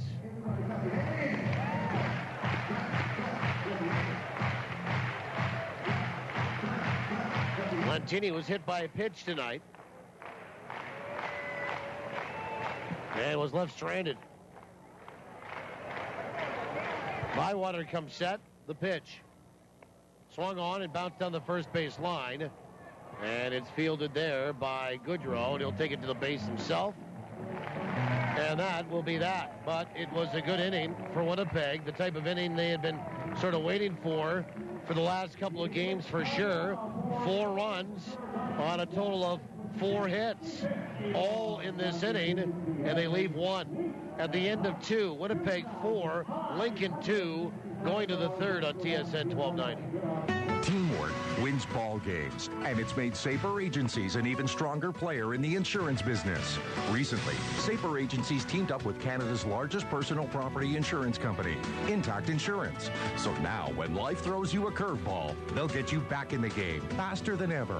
Lentini was hit by a pitch tonight and was left stranded. Bywater comes set. The pitch. Swung on and bounced down the first base line. And it's fielded there by Goodrow, and he'll take it to the base himself. And that will be that. But it was a good inning for Winnipeg, the type of inning they had been sort of waiting for the last couple of games for sure. 4 runs on a total of 4 hits, all in this inning, and they leave 1 at the end of 2. Winnipeg 4, Lincoln 2, going to the third on TSN 1290. Teamwork wins ball games, and it's made Safer Agencies an even stronger player in the insurance business. Recently, Safer Agencies teamed up with Canada's largest personal property insurance company, Intact Insurance. So now, when life throws you a curveball, they'll get you back in the game faster than ever.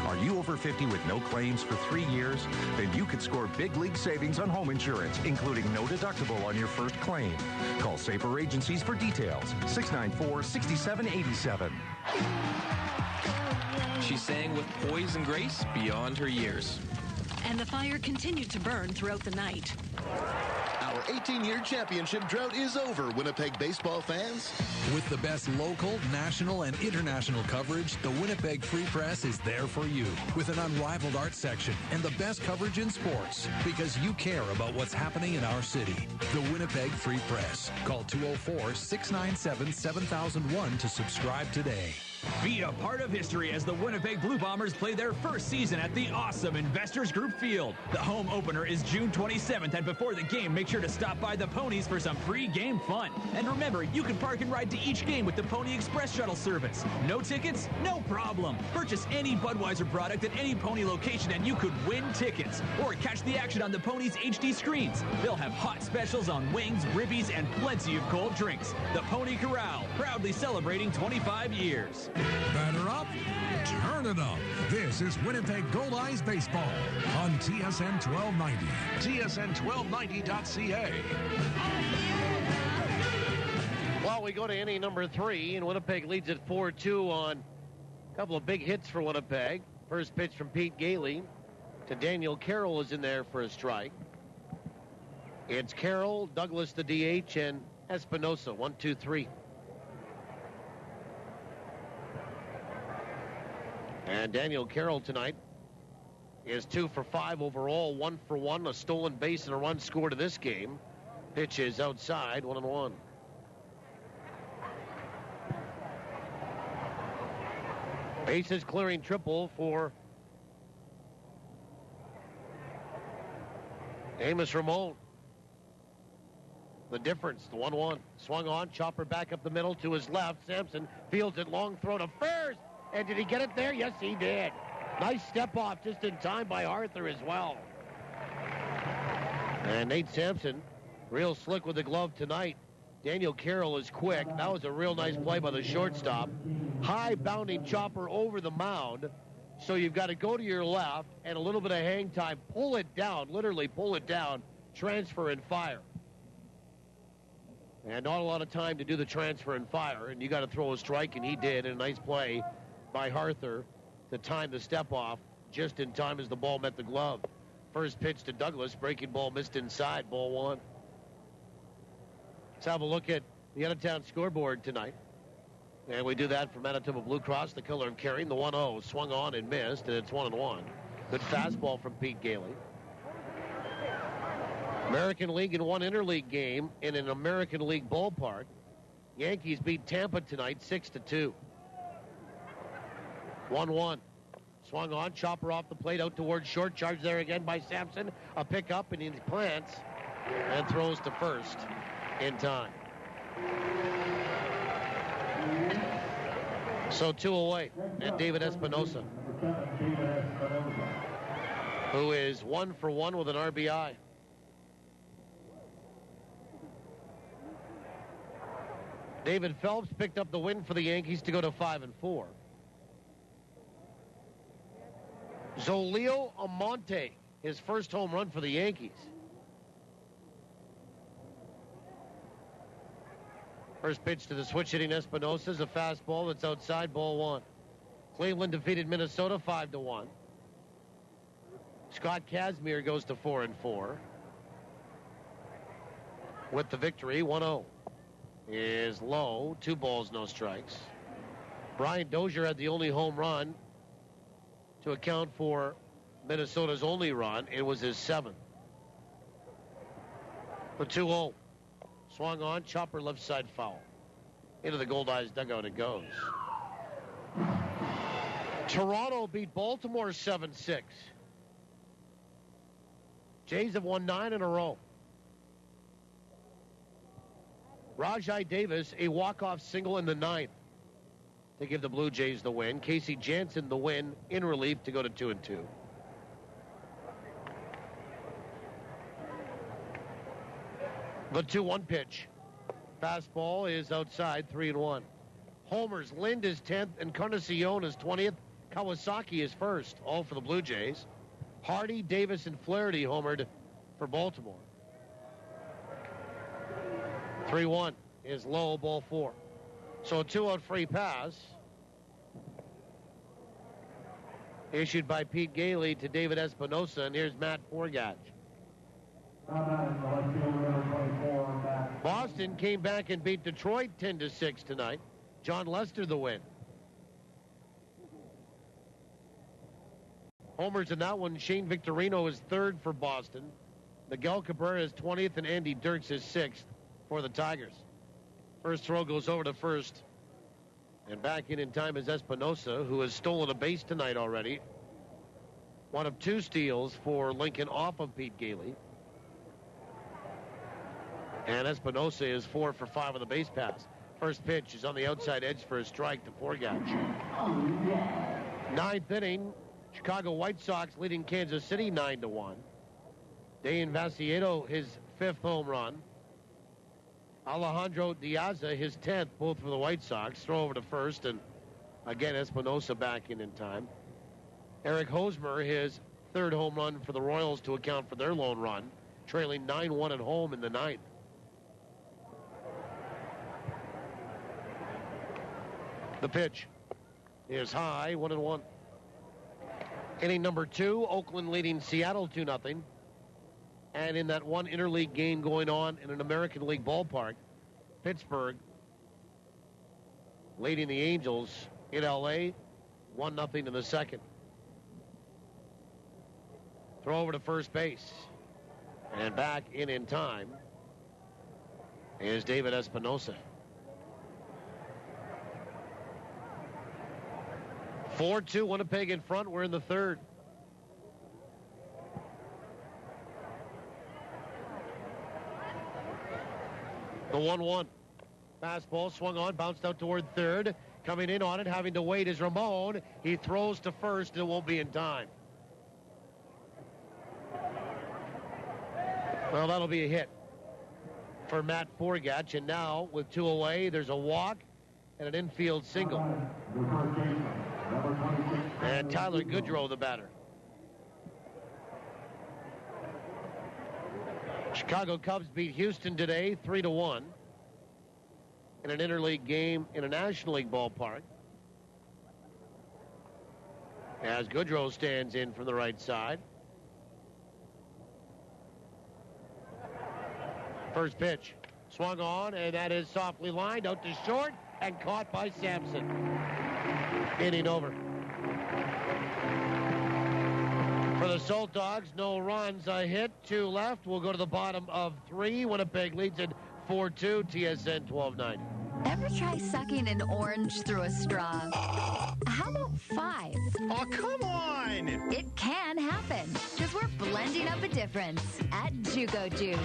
Are you over 50 with no claims for 3 years? Then you could score big league savings on home insurance, including no deductible on your first claim. Call Safer Agencies for details. 694-6787. She sang with poise and grace beyond her years. And the fire continued to burn throughout the night. Our 18-year championship drought is over, Winnipeg baseball fans. With the best local, national, and international coverage, the Winnipeg Free Press is there for you. With an unrivaled art section and the best coverage in sports, because you care about what's happening in our city. The Winnipeg Free Press. Call 204-697-7001 to subscribe today. Be a part of history as the Winnipeg Blue Bombers play their first season at the awesome Investors Group Field. The home opener is June 27th, and before the game, make sure to stop by the Ponies for some pre-game fun. And remember, you can park and ride to each game with the Pony Express shuttle service. No tickets? No problem. Purchase any Budweiser product at any Pony location and you could win tickets. Or catch the action on the Ponies HD screens. They'll have hot specials on wings, ribbies, and plenty of cold drinks. The Pony Corral, proudly celebrating 25 years. Batter up, turn it up. This is Winnipeg Goldeyes Baseball on TSN 1290. TSN1290.ca. Well, we go to inning number 3, and Winnipeg leads at 4-2 on a couple of big hits for Winnipeg. First pitch from Pete Gailey to Daniel Carroll is in there for a strike. It's Carroll, Douglas the DH, and Espinosa. 1-2-3. And Daniel Carroll tonight is 2 for 5 overall, 1 for 1, a stolen base and a run scored in this game. Pitch is outside, 1-1. Bases clearing triple for Amos Ramon. The difference, the 1-1. Swung on, chopper back up the middle to his left. Sampson fields it, long throw to first. And did he get it there? Yes, he did. Nice step off just in time by Haerther as well. And Nate Sampson, real slick with the glove tonight. Daniel Carroll is quick. That was a real nice play by the shortstop. High bounding chopper over the mound. So you've got to go to your left and a little bit of hang time, pull it down, literally pull it down, transfer and fire. And not a lot of time to do the transfer and fire, and you got to throw a strike, and he did, and a nice play by Haerther to time the step off just in time as the ball met the glove. First pitch to Douglas, breaking ball missed inside, ball one. Let's have a look at the out-of-town scoreboard tonight. And we do that for Manitoba Blue Cross, the color of caring. The 1-0 swung on and missed, and it's 1-1. Good fastball from Pete Gailey. American League and one interleague game in an American League ballpark. Yankees beat Tampa tonight 6-2. 1-1. Swung on, chopper off the plate, out towards short. Charge there again by Sampson. A pickup, and he plants and throws to first in time. So 2 away, and David Espinosa, who is 1 for 1 with an RBI. David Phelps picked up the win for the Yankees to go to 5-4. Zolio Amonte, his first home run for the Yankees. First pitch to the switch-hitting Espinosa is a fastball that's outside, ball one. Cleveland defeated Minnesota 5-1. Scott Kazmir goes to 4-4. With the victory, 1-0. Is low, 2 balls, no strikes. Brian Dozier had the only home run to account for Minnesota's only run. It was his 7th. The 2-0. Swung on, chopper left side foul. Into the Goldeyes dugout it goes. Toronto beat Baltimore 7-6. Jays have won 9 in a row. Rajai Davis, a walk-off single in the 9th to give the Blue Jays the win. Casey Janssen the win in relief to go to 2-2. The 2-1 pitch. Fastball is outside, 3-1. Homers, Lind is 10th, and Encarnacion is 20th. Kawasaki is first, all for the Blue Jays. Hardy, Davis, and Flaherty homered for Baltimore. 3-1 is low, ball 4. So a 2-out free pass issued by Pete Gailey to David Espinosa, and here's Matt Forgatch. Boston came back and beat Detroit 10-6 tonight. John Lester the win. Homers in that one. Shane Victorino is 3rd for Boston. Miguel Cabrera is 20th, and Andy Dirks is 6th for the Tigers. First throw goes over to first. And back in time is Espinosa, who has stolen a base tonight already. One of 2 steals for Lincoln off of Pete Gailey. And Espinosa is 4 for 5 on the base pass. First pitch is on the outside edge for a strike to Forgatch. 9th inning, Chicago White Sox leading Kansas City 9-1. Dayan Vassiedo, his 5th home run. Alejandro Diaza, his 10th, both for the White Sox. Throw over to first, and again, Espinosa back in time. Eric Hosmer, his 3rd home run for the Royals to account for their lone run, trailing 9-1 at home in the 9th. The pitch is high, 1-1. Inning number 2, Oakland leading Seattle 2-0. And in that one interleague game going on in an American League ballpark, Pittsburgh leading the Angels in L.A. 1-0 in the 2nd. Throw over to first base. And back in time is David Espinosa. 4-2 Winnipeg in front. We're in the 3rd. The 1-1. Fastball swung on, bounced out toward 3rd. Coming in on it, having to wait is Ramon. He throws to first, and it won't be in time. Well, that'll be a hit for Matt Forgatch. And now, with 2 away, there's a walk and an infield single. And Tyler Goodrow, the batter. Chicago Cubs beat Houston today 3-1 in an interleague game in a National League ballpark. As Goodrow stands in from the right side. First pitch. Swung on, and that is softly lined out to short and caught by Sampson. Inning over. For the Saltdogs, no runs. A hit, 2 left. We'll go to the bottom of 3. Winnipeg leads it 4-2. TSN 1290. Ever try sucking an orange through a straw? How about 5? Oh, come on! It can happen, because we're blending up a difference at Jugo Juice.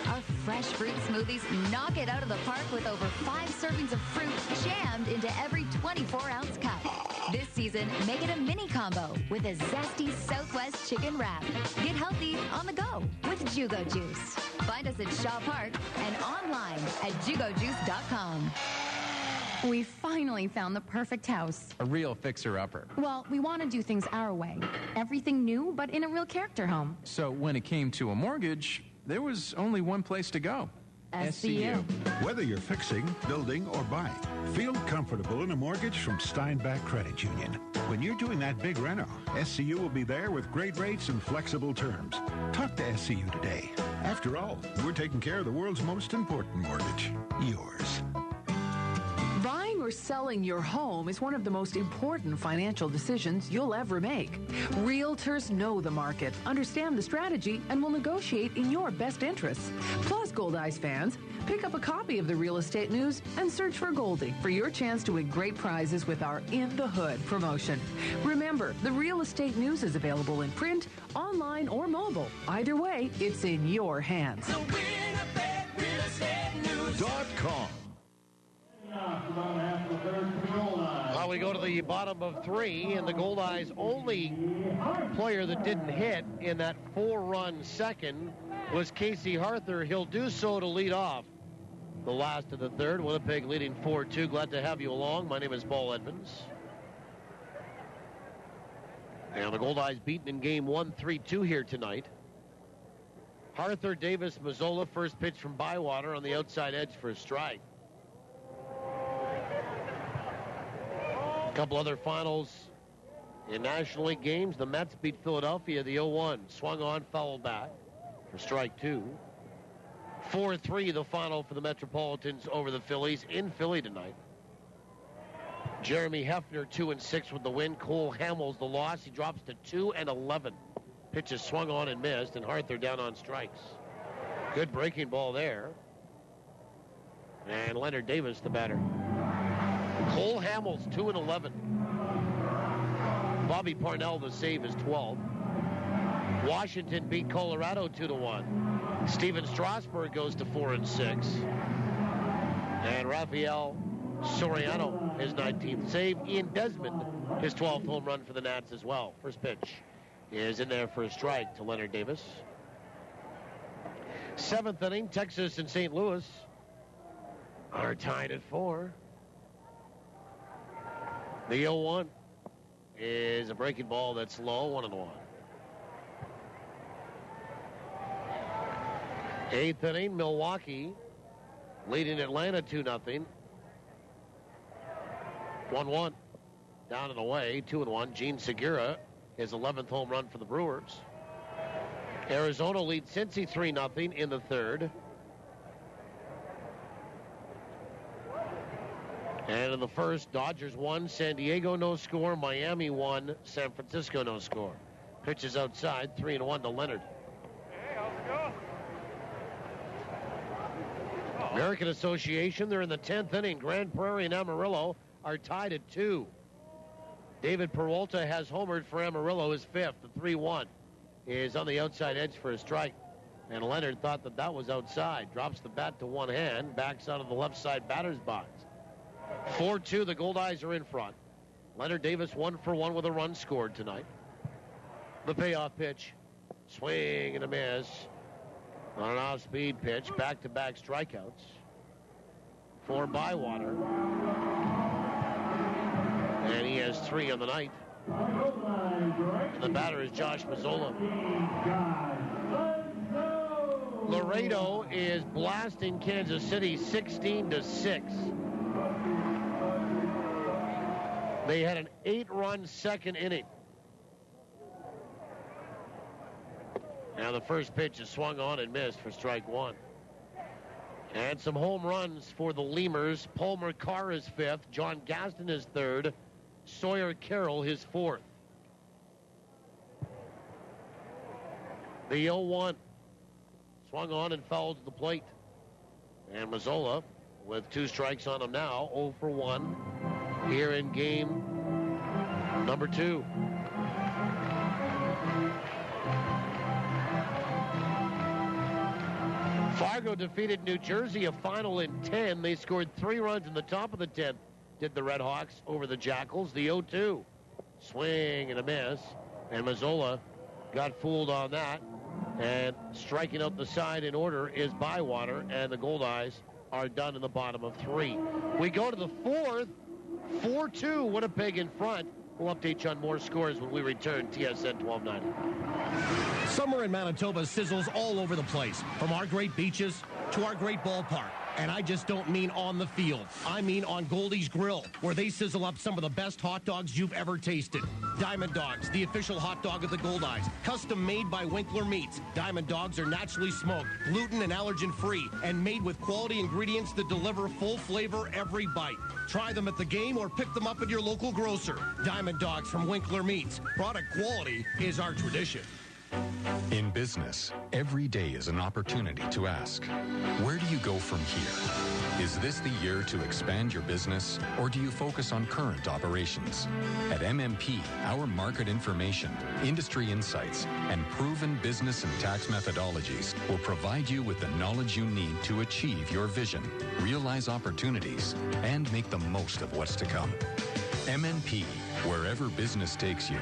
Our fresh fruit smoothies knock it out of the park with over 5 servings of fruit jammed into every 24-ounce cup. This season, make it a mini combo with a zesty Southwest chicken wrap. Get healthy on the go with Jugo Juice. Find us at Shaw Park and online at jugojuice.com. We finally found the perfect house. A real fixer-upper. Well, we want to do things our way. Everything new, but in a real character home. So when it came to a mortgage, there was only one place to go. SCU. Whether you're fixing, building, or buying, feel comfortable in a mortgage from Steinbach Credit Union. When you're doing that big reno, SCU will be there with great rates and flexible terms. Talk to SCU today. After all, we're taking care of the world's most important mortgage, yours. Buying or selling your home is one of the most important financial decisions you'll ever make. Realtors know the market, understand the strategy, and will negotiate in your best interests. Plus, Goldeyes fans, pick up a copy of the Real Estate News and search for Goldie for your chance to win great prizes with our In the Hood promotion. Remember, the Real Estate News is available in print, online, or mobile. Either way, it's in your hands. WinnipegRealEstateNews.com. We go to the bottom of 3, and the Goldeyes' only player that didn't hit in that 4-run second was Casey Haerther. He'll do so to lead off the last of the third. Winnipeg leading 4-2. Glad to have you along. My name is Paul Edmonds. And the Goldeyes beaten in game 1, 3-2 here tonight. Haerther, Davis, Mazzola, first pitch from Bywater on the outside edge for a strike. A couple other finals in National League games. The Mets beat Philadelphia, the 0-1. Swung on, fouled back for strike 2. 4-3 the final for the Metropolitans over the Phillies in Philly tonight. Jeremy Hefner 2-6 with the win. Cole Hamels the loss. He drops to 2-11. Pitches swung on and missed, and Haerther down on strikes. Good breaking ball there. And Leonard Davis the batter. Cole Hamels 2-11. Bobby Parnell the save is 12. Washington beat Colorado 2-1. Steven Strasburg goes to 4-6. And Rafael Soriano his 19th save. Ian Desmond his 12th home run for the Nats as well. First pitch is in there for a strike to Leonard Davis. 7th inning, Texas and St. Louis are tied at 4. The 0-1 is a breaking ball that's low, 1-1. 8th inning, Milwaukee leading Atlanta 2-0. 1-1. Down and away, 2-1. Gene Segura, his 11th home run for the Brewers. Arizona leads Cincy 3-0 in the 3rd. And in the 1st, Dodgers 1, San Diego no score, Miami 1, San Francisco no score. Pitches outside, 3-1 to Leonard. Hey, how's it going? American Association, they're in the 10th inning. Grand Prairie and Amarillo are tied at 2. David Peralta has homered for Amarillo, his 5th. The 3-1 is on the outside edge for a strike. And Leonard thought that was outside. Drops the bat to one hand, backs out of the left side batter's box. 4-2, the Goldeyes are in front. Leonard Davis 1-for-1 with a run scored tonight. The payoff pitch. Swing and a miss. On an off-speed pitch. Back-to-back strikeouts for Bywater. And he has 3 on the night. And the batter is Josh Mazzola. Laredo is blasting Kansas City 16-6. They had an 8-run second inning. Now the first pitch is swung on and missed for strike one. And some home runs for the Lemurs. Paul Mercar is fifth. John Gaston is third. Sawyer Carroll his fourth. The 0-1. Swung on and fouled to the plate. And Mazzola, with 2 strikes on him now, 0 for 1 here in game number 2. Fargo defeated New Jersey, a final in 10. They scored 3 runs in the top of the 10th, did the Red Hawks over the Jackals. The 0-2. Swing and a miss. And Mazzola got fooled on that. And striking out the side in order is Bywater, and the Goldeyes are done in the bottom of 3. We go to the 4th, 4-2, Winnipeg in front. We'll update you on more scores when we return. TSN 1290. Summer in Manitoba sizzles all over the place, from our great beaches to our great ballpark. And I just don't mean on the field. I mean on Goldeyes Grill, where they sizzle up some of the best hot dogs you've ever tasted. Diamond Dogs, the official hot dog of the Goldeyes, custom made by Winkler Meats. Diamond Dogs are naturally smoked, gluten and allergen-free, and made with quality ingredients that deliver full flavor every bite. Try them at the game or pick them up at your local grocer. Diamond Dogs from Winkler Meats. Product quality is our tradition. In business, every day is an opportunity to ask, where do you go from here? Is this the year to expand your business, or do you focus on current operations? At MMP, our market information, industry insights, and proven business and tax methodologies will provide you with the knowledge you need to achieve your vision, realize opportunities, and make the most of what's to come. MNP, wherever business takes you.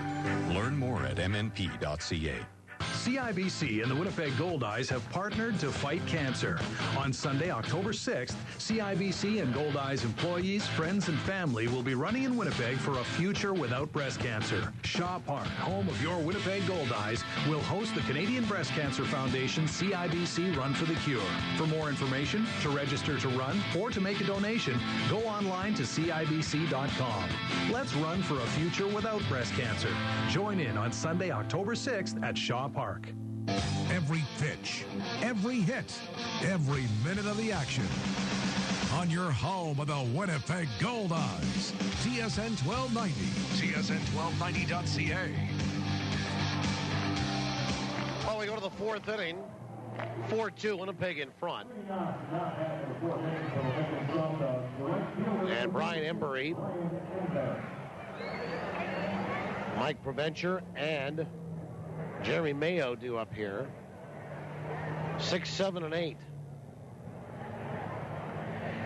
Learn more at mnp.ca. CIBC and the Winnipeg Goldeyes have partnered to fight cancer. On Sunday, October 6th, CIBC and Goldeyes employees, friends, and family will be running in Winnipeg for a future without breast cancer. Shaw Park, home of your Winnipeg Goldeyes, will host the Canadian Breast Cancer Foundation CIBC Run for the Cure. For more information, to register to run, or to make a donation, go online to CIBC.com. Let's run for a future without breast cancer. Join in on Sunday, October 6th at Shaw Park. Every pitch, every hit, every minute of the action. On your home of the Winnipeg Goldeyes. TSN 1290. TSN1290.ca. Well, we go to the 4th inning. 4-2, Winnipeg in front. And Brian Embury, Mike Provencher, and Jeremy Mayo due up here. 6, 7, and 8.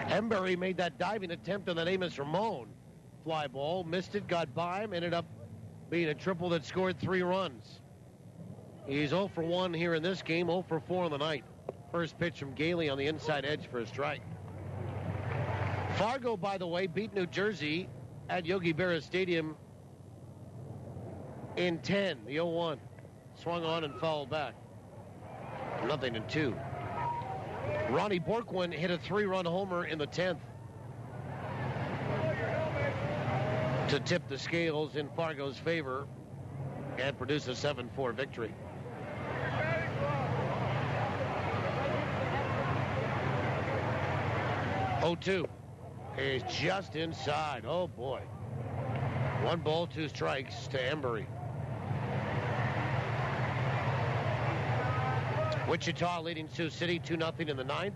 Embury made that diving attempt on the Amos Ramon fly ball. Missed it, got by him, ended up being a triple that scored 3 runs. He's 0 for 1 here in this game, 0 for 4 on the night. First pitch from Gailey on the inside edge for a strike. Fargo, by the way, beat New Jersey at Yogi Berra Stadium in 10, the 0-1. Swung on and fouled back. 0-2. Ronnie Borkwin hit a 3-run homer in the 10th to tip the scales in Fargo's favor and produce a 7-4 victory. Oh-2 is just inside. Oh boy. 1 ball, 2 strikes to Embury. Wichita leading Sioux City 2-0 in the 9th.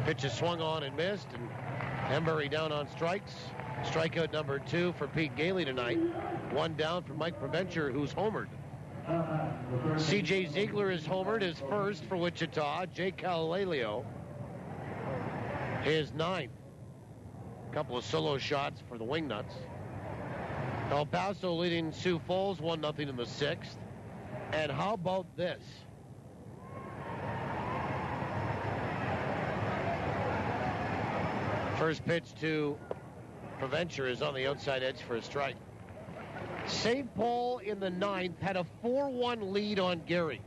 Pitch is swung on and missed, and Embury down on strikes. Strikeout number 2 for Pete Gailey tonight. 1 down for Mike Provencher, who's homered. C.J. Ziegler is homered, his first for Wichita. Jake Calaleo, his 9th. A couple of solo shots for the Wingnuts. El Paso leading Sioux Falls 1-0 in the 6th. And how about this? First pitch to Preventure is on the outside edge for a strike. St. Paul in the 9th had a 4-1 lead on Gary.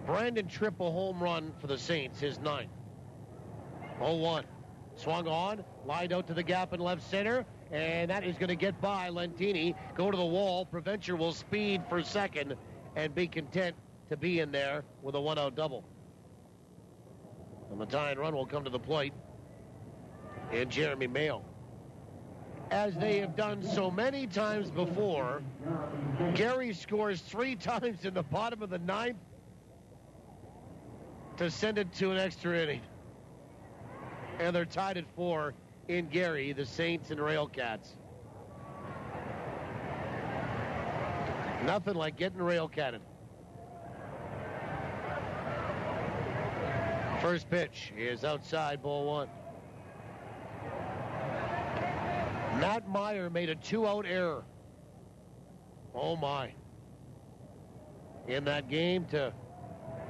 Brandon Tripp a home run for the Saints, his 9th. 0-1. Swung on, lined out to the gap in left center, and that is going to get by Lentini. Go to the wall. Preventure will speed for second and be content to be in there with a 1-out double. And the tying run will come to the plate in Jeremy Mayo. As they have done so many times before, Gary scores 3 times in the bottom of the 9th to send it to an extra inning. And they're tied at 4 in Gary, the Saints and Railcats. Nothing like getting railcatted. First pitch is outside, ball 1. Matt Meyer made a 2-out error. Oh, my. In that game to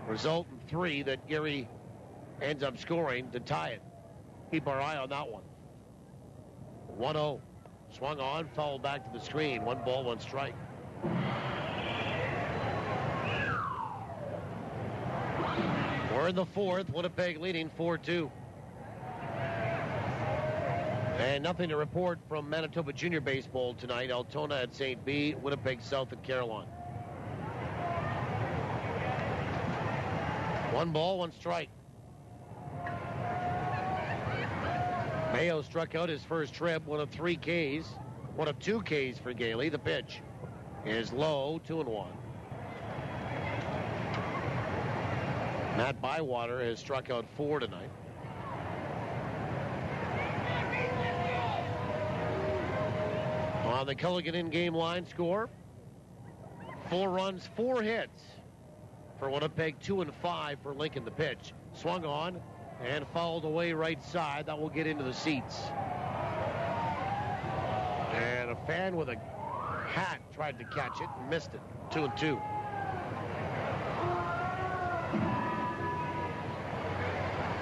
result in 3 that Gary ends up scoring to tie it. Keep our eye on that one. 1-0. Swung on, fouled back to the screen. 1 ball, 1 strike. We're in the 4th. Winnipeg leading 4-2. And nothing to report from Manitoba Junior Baseball tonight. Altona at St. B, Winnipeg South at Carolina. 1 ball, 1 strike. Mayo struck out his first trip, 1 of 3 Ks, 1 of 2 Ks for Gailey. The pitch is low, 2-1. Matt Bywater has struck out 4 tonight. On the Culligan in-game line score, 4 runs, 4 hits for Winnipeg, 2 and 5 for Lincoln. The pitch swung on and fouled away right side. That will get into the seats. And a fan with a hat tried to catch it and missed it. 2-2.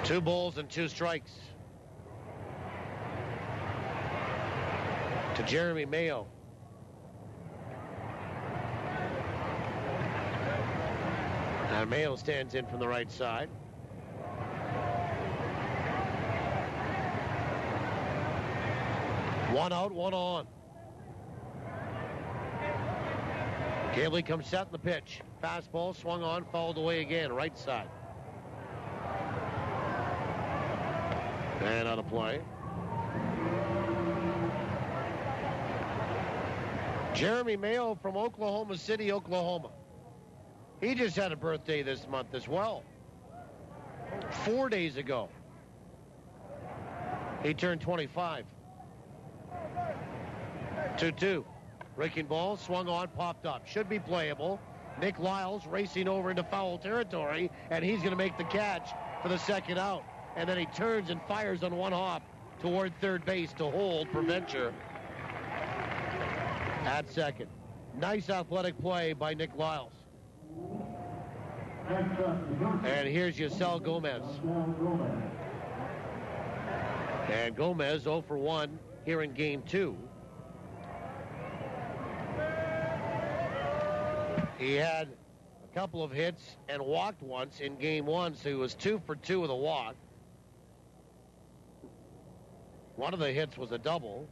Two balls and 2 strikes to Jeremy Mayo. And Mayo stands in from the right side. One out, 1 on. Gailey comes set in the pitch. Fastball swung on, fouled away again, right side. And on a play. Jeremy Mayo from Oklahoma City, Oklahoma. He just had a birthday this month as well. 4 days ago. He turned 25. 2-2. Breaking ball, swung on, popped up. Should be playable. Nick Lyles racing over into foul territory, and he's going to make the catch for the second out. And then he turns and fires on 1 hop toward third base to hold Preventure at second. Nice athletic play by Nick Lyles. And here's Yasel Gomez. And Gomez 0 for 1 here in game 2. He had a couple of hits and walked once in game 1, so he was 2 for 2 with a walk. One of the hits was a double.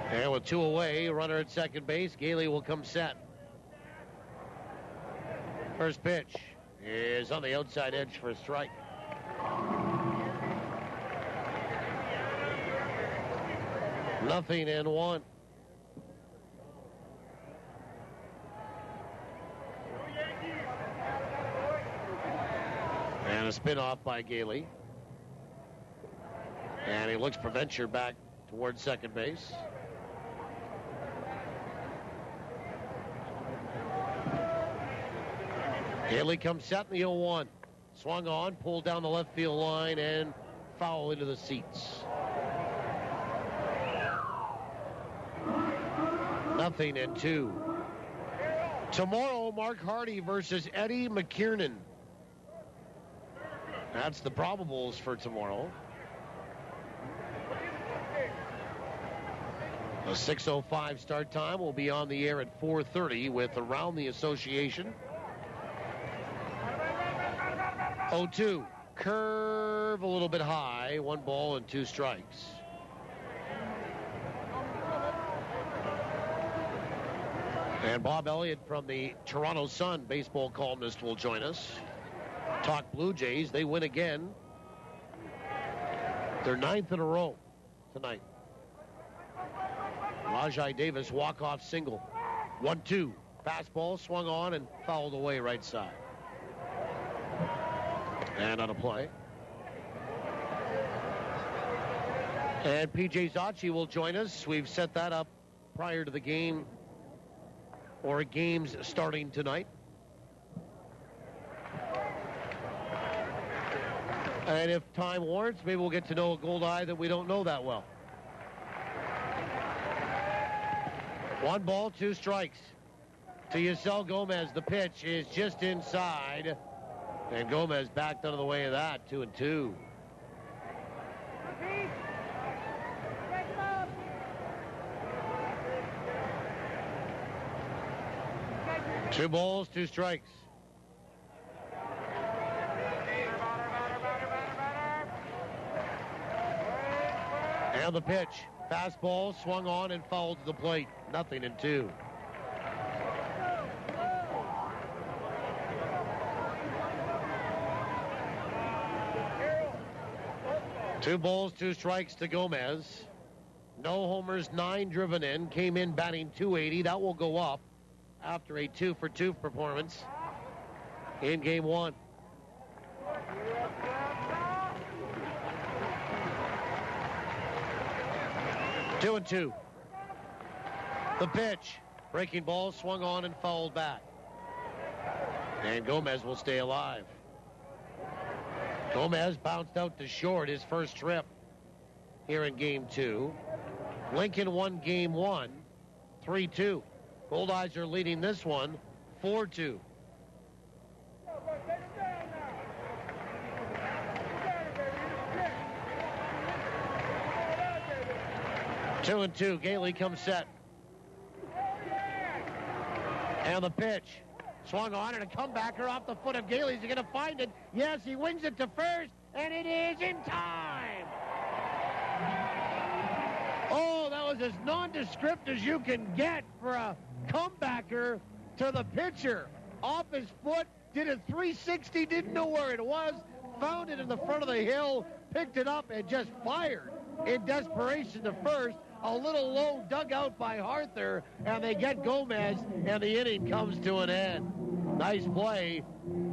And with 2 away, runner at second base, Gailey will come set. First pitch is on the outside edge for a strike. Nothing and 1. And a spin off by Gailey. And he looks Preventure back towards second base. Gailey comes set in the 0-1. Swung on, pulled down the left field line, and foul into the seats. Nothing and 2. Tomorrow, Mark Hardy versus Eddie McKiernan. That's the probables for tomorrow. A 6:05 start time. Will be on the air at 4:30 with Around the Association. 0-2. Curve a little bit high. 1 ball and 2 strikes. And Bob Elliott from the Toronto Sun, baseball columnist, will join us. Talk Blue Jays. They win again. They're 9th in a row tonight. Rajai Davis, walk-off single. 1-2. Fastball swung on and fouled away right side. And on a play. And P.J. Zacci will join us. We've set that up prior to the game, or games starting tonight. And if time warrants, maybe we'll get to know a Goldeye that we don't know that well. 1 ball, 2 strikes. To Yasel Gomez, the pitch is just inside. And Gomez backed out of the way of that, 2-2. Two balls, 2 strikes. And the pitch. Fastball swung on and fouled to the plate. 0-2. Two balls, 2 strikes to Gomez. No homers, 9 driven in. Came in batting .280. That will go up after a 2-for-2 performance in game 1. Two and 2. The pitch. Breaking ball swung on and fouled back. And Gomez will stay alive. Gomez bounced out to short his first trip here in game 2. Lincoln won game 1, 3-2. Goldeyes are leading this one, 4-2. Two and 2. Gailey comes set. And the pitch. Swung on and a comebacker off the foot of Gailey. Is he going to find it? Yes, he wings it to first, and it is in time. Oh, that was as nondescript as you can get for a comebacker to the pitcher. Off his foot, did a 360, didn't know where it was, found it in the front of the hill, picked it up, and just fired in desperation to first. A little low dug out by Haerther, and they get Gomez, and the inning comes to an end. Nice play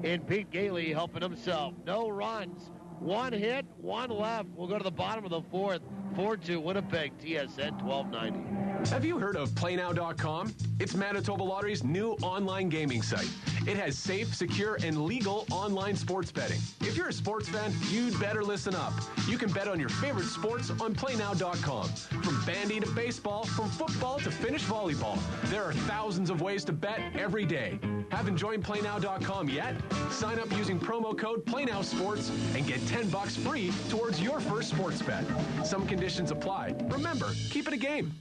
in Pete Gailey helping himself. No runs. 1 hit, 1 left. We'll go to the bottom of the 4th. 4-2 Winnipeg, TSN 1290. Have you heard of PlayNow.com? It's Manitoba Lottery's new online gaming site. It has safe, secure, and legal online sports betting. If you're a sports fan, you'd better listen up. You can bet on your favorite sports on PlayNow.com. From bandy to baseball, from football to Finnish volleyball. There are thousands of ways to bet every day. Haven't joined PlayNow.com yet? Sign up using promo code PlayNowSports and get $10 free towards your first sports bet. Some conditions apply. Remember, keep it a game.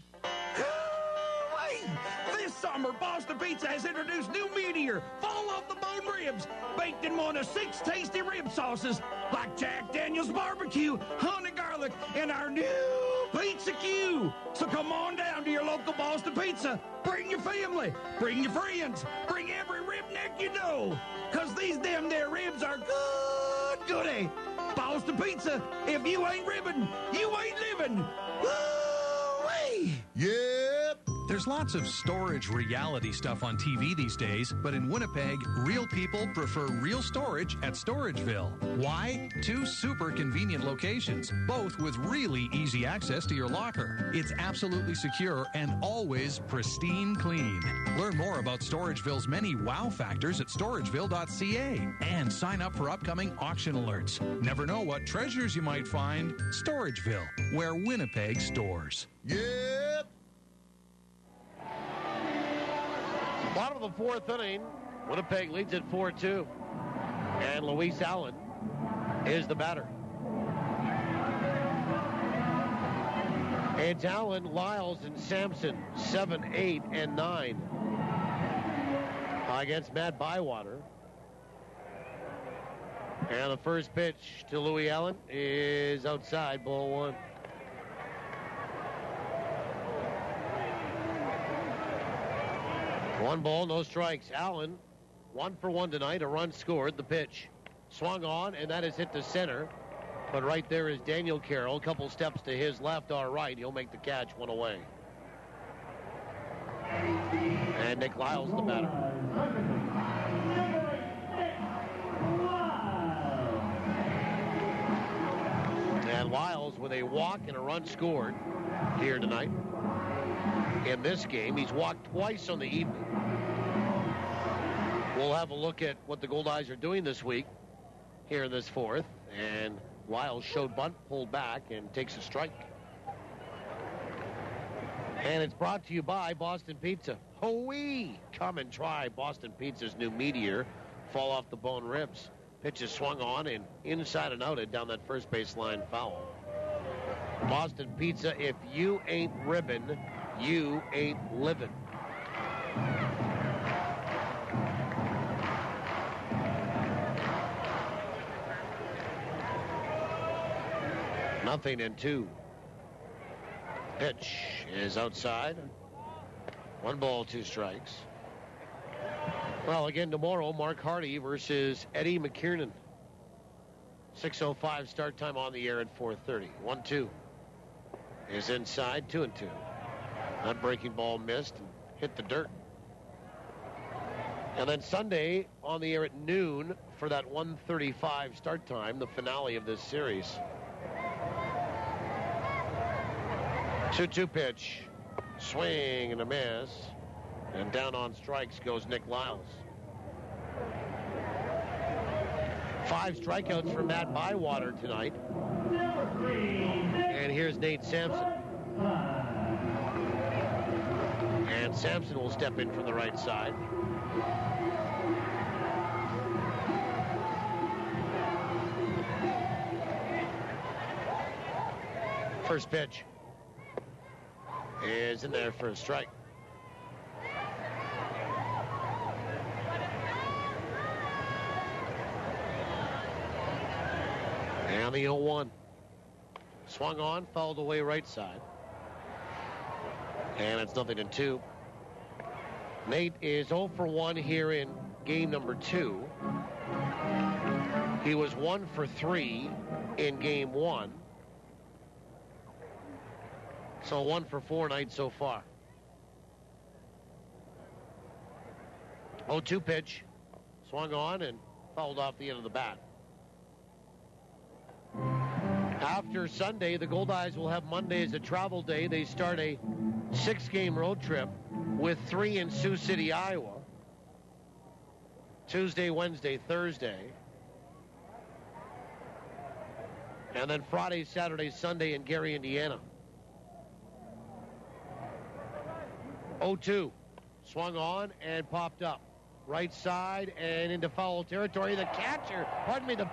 This summer, Boston Pizza has introduced new Meteor fall off the bone ribs, baked in one of 6 tasty rib sauces, like Jack Daniel's barbecue, honey garlic, and our new Pizza Q. So come on down to your local Boston Pizza. Bring your family, bring your friends, bring every ribneck you know, because these damn there ribs are good goody. Boston Pizza, if you ain't ribbing, you ain't living. Woo-wee! Yep. There's lots of storage reality stuff on TV these days, but in Winnipeg, real people prefer real storage at Storageville. Why? 2 super convenient locations, both with really easy access to your locker. It's absolutely secure and always pristine clean. Learn more about Storageville's many wow factors at storageville.ca and sign up for upcoming auction alerts. Never know what treasures you might find. Storageville, where Winnipeg stores. Yep. Bottom of the 4th inning, Winnipeg leads at 4-2. And Luis Allen is the batter. It's Allen, Lyles, and Sampson, 7, 8, and 9. Against Matt Bywater. And the first pitch to Louis Allen is outside, ball one. One ball, no strikes. Allen, 1 for 1 tonight, a run scored. The pitch swung on, and that is hit to center. But right there is Daniel Carroll. A couple steps to his left or right. He'll make the catch, one away. And Nick Lyles, the batter. And Lyles with a walk and a run scored here tonight. In this game, he's walked twice on the evening. We'll have a look at what the Goldeyes are doing this week here in this fourth. And Lyles showed bunt, pulled back, and takes a strike. And it's brought to you by Boston Pizza. Ho-wee! Come and try Boston Pizza's new Meteor. Fall off the bone ribs. Pitch is swung on and inside and outed down that first base line foul. Boston Pizza, if you ain't ribbon, you ain't living. Nothing in 2. Pitch is outside. 1 ball, 2 strikes. Well, again tomorrow, Mark Hardy versus Eddie McKiernan. 6:05 start time on the air at 4:30. 1-2 is inside, 2-2. That breaking ball missed and hit the dirt. And then Sunday on the air at noon for that 1:35 start time, the finale of this series. 2-2 pitch. Swing and a miss. And down on strikes goes Nick Lyles. 5 strikeouts for Matt Bywater tonight. And here's Nate Sampson. And Sampson will step in from the right side. First pitch is in there for a strike. And the 0-1. Swung on, fouled away right side. And it's nothing in 2. Nate is 0 for 1 here in game number 2. He was 1 for 3 in game 1. So 1 for 4 nights so far. 0-2 pitch. Swung on and fouled off the end of the bat. After Sunday, the Goldeyes will have Monday as a travel day. They start a 6-game road trip with 3 in Sioux City, Iowa. Tuesday, Wednesday, Thursday. And then Friday, Saturday, Sunday in Gary, Indiana. 0-2. Swung on and popped up. Right side and into foul territory. The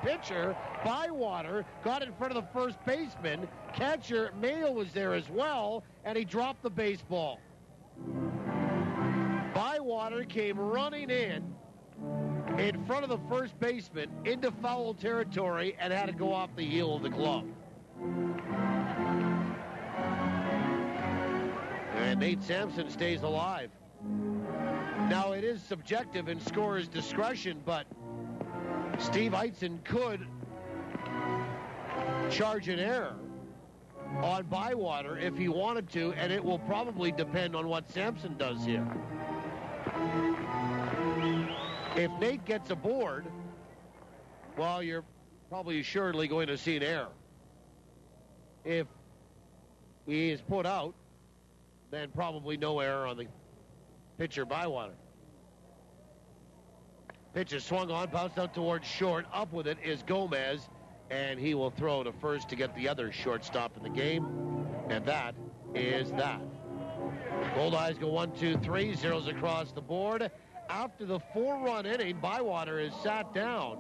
pitcher, Bywater, got in front of the first baseman. Catcher, Mayo, was there as well, and he dropped the baseball. Bywater came running in front of the first baseman into foul territory and had to go off the heel of the glove. And Nate Sampson stays alive. Now, it is subjective in scorer's discretion, but Steve Eitzen could charge an error on Bywater if he wanted to, and it will probably depend on what Sampson does here. If Nate gets aboard, well, you're probably assuredly going to see an error. If he is put out, then probably no error on the pitcher Bywater. Pitch is swung on, bounced out towards short. Up with it is Gomez, and he will throw to first to get the other shortstop in the game. And that is that. Goldeyes go 1-2-3, zeros across the board. After the 4-run inning, Bywater is sat down.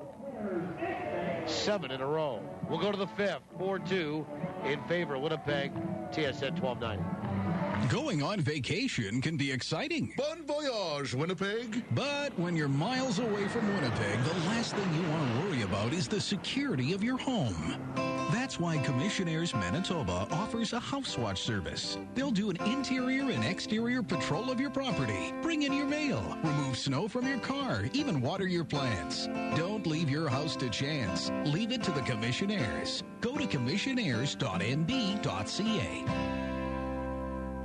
7 in a row. We'll go to the 5th, 4-2 in favor of Winnipeg, TSN 1290. Going on vacation can be exciting. Bon voyage, Winnipeg. But when you're miles away from Winnipeg, the last thing you want to worry about is the security of your home. That's why Commissionaires Manitoba offers a house watch service. They'll do an interior and exterior patrol of your property, bring in your mail, remove snow from your car, even water your plants. Don't leave your house to chance. Leave it to the Commissionaires. Go to commissionaires.nb.ca.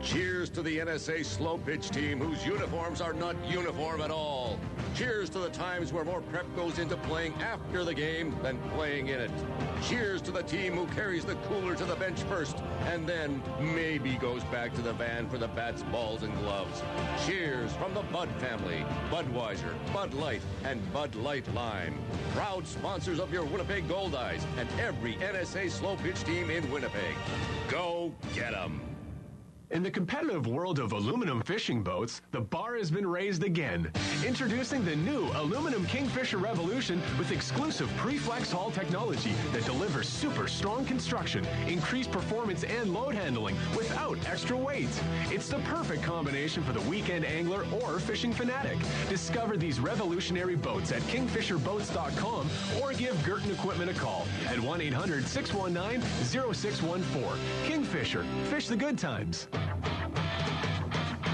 Cheers to the NSA slow pitch team whose uniforms are not uniform at all. Cheers to the times where more prep goes into playing after the game than playing in it. Cheers to the team who carries the cooler to the bench first and then maybe goes back to the van for the bats, balls, and gloves. Cheers from the Bud family, Budweiser, Bud Light, and Bud Light Lime. Proud sponsors of your Winnipeg Goldeyes and every NSA slow pitch team in Winnipeg. Go get 'em. In the competitive world of aluminum fishing boats, the bar has been raised again. Introducing the new aluminum Kingfisher Revolution with exclusive pre-flex hull technology that delivers super strong construction, increased performance, and load handling without extra weight. It's the perfect combination for the weekend angler or fishing fanatic. Discover these revolutionary boats at kingfisherboats.com or give Girton Equipment a call at 1-800-619-0614. Kingfisher, fish the good times.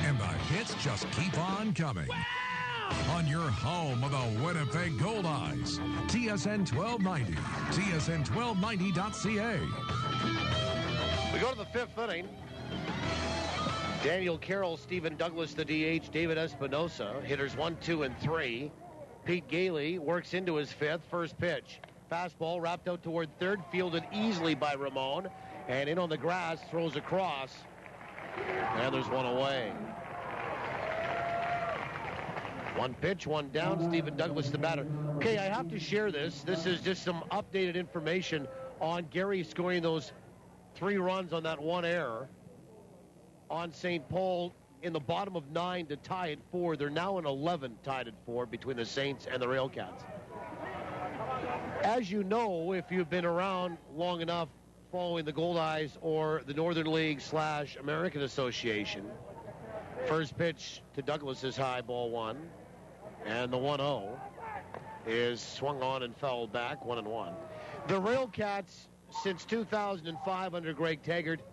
And the hits just keep on coming. Wow! On your home of the Winnipeg Goldeyes. TSN 1290. TSN1290.ca. We go to the 5th inning. Daniel Carroll, Stephen Douglas, the DH, David Espinosa, hitters 1, 2, and 3. Pete Gailey works into his 5th, first pitch. Fastball wrapped out toward third, fielded easily by Ramon. And in on the grass, throws across. And there's one away. One pitch, one down. Stephen Douglas, the batter. Okay, I have to share this. This is just some updated information on Gary scoring those 3 runs on that one error on St. Paul in the bottom of 9 to tie at 4. They're now in 11 tied at 4 between the Saints and the Railcats. As you know, if you've been around long enough following the Goldeyes or the Northern League / American Association, first pitch to Douglas is high, ball 1. And the 1-0 is swung on and fouled back, 1-1. The Railcats, since 2005 under Greg Taggart,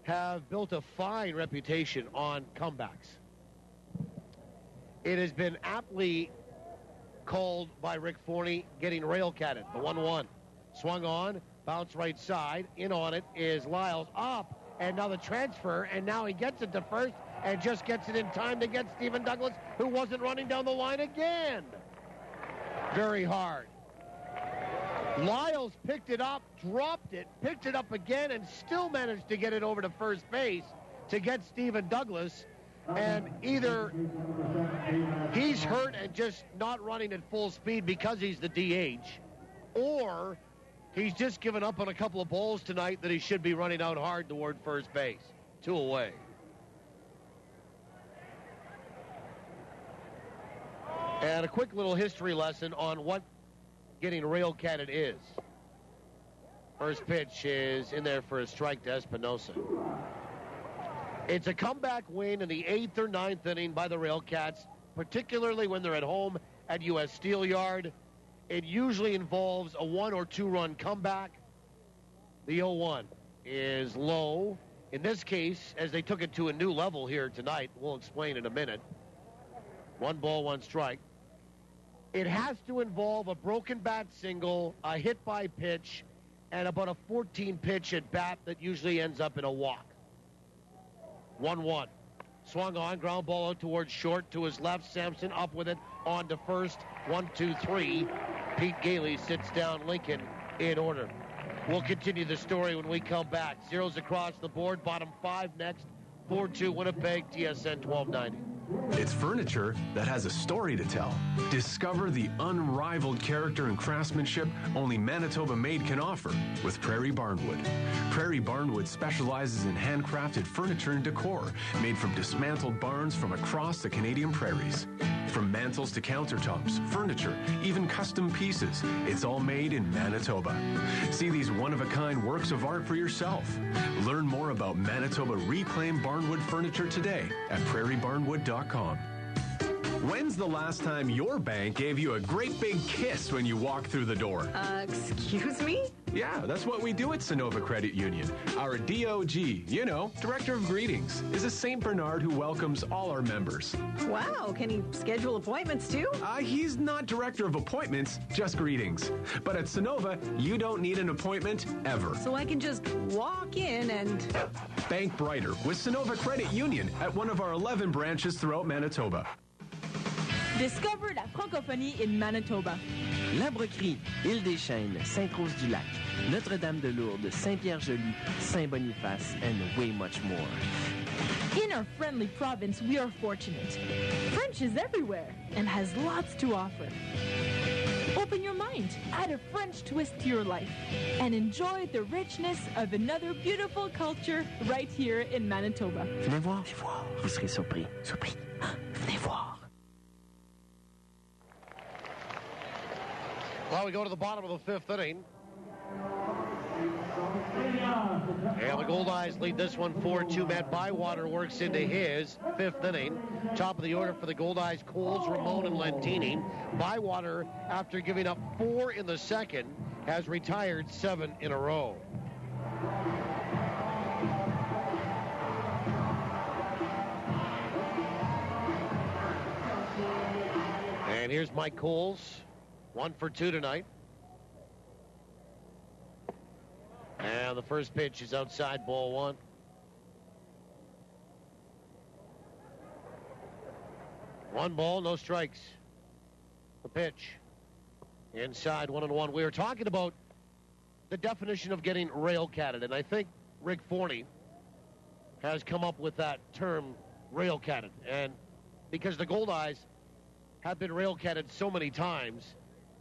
have built a fine reputation on comebacks. It has been aptly called by Rick Forney getting Railcatted. The 1-1 swung on, bounce right side. In on it is Lyles, up, and now the transfer, and now he gets it to first and just gets it in time to get Stephen Douglas, who wasn't running down the line again. Very hard. Lyles picked it up, dropped it, picked it up again, and still managed to get it over to first base to get Stephen Douglas. And either he's hurt and just not running at full speed because he's the DH, or he's just given up on a couple of balls tonight that he should be running out hard toward first base. 2 away. And a quick little history lesson on what getting rail-catted is. First pitch is in there for a strike to Espinosa. It's a comeback win in the 8th or 9th inning by the Railcats, particularly when they're at home at U.S. Steel Yard. It usually involves a 1 or 2 run comeback. The 0-1 is low. In this case, as they took it to a new level here tonight, we'll explain in a minute. 1 ball, 1 strike. It has to involve a broken bat single, a hit by pitch, and about a 14 pitch at bat that usually ends up in a walk. 1-1. Swung on, ground ball out towards short to his left. Sampson up with it, on to first. 1-2-3. Pete Gailey sits down Lincoln in order. We'll continue the story when we come back. Zeros across the board, bottom 5 next. 4-2 Winnipeg, TSN 1290. It's furniture that has a story to tell. Discover the unrivaled character and craftsmanship only Manitoba Made can offer with Prairie Barnwood. Prairie Barnwood specializes in handcrafted furniture and decor made from dismantled barns from across the Canadian prairies. From mantles to countertops, furniture, even custom pieces, it's all made in Manitoba. See these one-of-a-kind works of art for yourself. Learn more about Manitoba Reclaimed Barnwood furniture today at prairiebarnwood.com. When's the last time your bank gave you a great big kiss when you walked through the door? Excuse me? Yeah, that's what we do at Sonova Credit Union. Our DOG, Director of Greetings, is a St. Bernard who welcomes all our members. Wow, can he schedule appointments too? He's not Director of Appointments, just greetings. But at Sonova, you don't need an appointment ever. So I can just walk in and... Bank brighter with Sonova Credit Union at one of our 11 branches throughout Manitoba. Discover la francophonie in Manitoba. L'Arbrecrie, Île-des-Chênes, Sainte-Rose-du-Lac, Notre-Dame-de-Lourdes, Saint-Pierre-Joli, Saint-Boniface, and way much more. In our friendly province, we are fortunate. French is everywhere and has lots to offer. Open your mind, add a French twist to your life, and enjoy the richness of another beautiful culture right here in Manitoba. Venez voir, vous serez surpris. Surpris. Venez voir. Well, we go to the bottom of the fifth inning. And the Goldeyes lead this one 4-2. Matt Bywater works into his fifth inning. Top of the order for the Goldeyes, Coles, Ramon, and Lentini. Bywater, after giving up 4 in the second, has retired 7 in a row. And here's Mike Coles. 1 for 2 tonight. And the first pitch is outside, ball 1. One ball, no strikes. The pitch. Inside, 1-1. We were talking about the definition of getting rail-catted, and I think Rick Forney has come up with that term, rail-catted. And because the Goldeyes have been rail-catted so many times,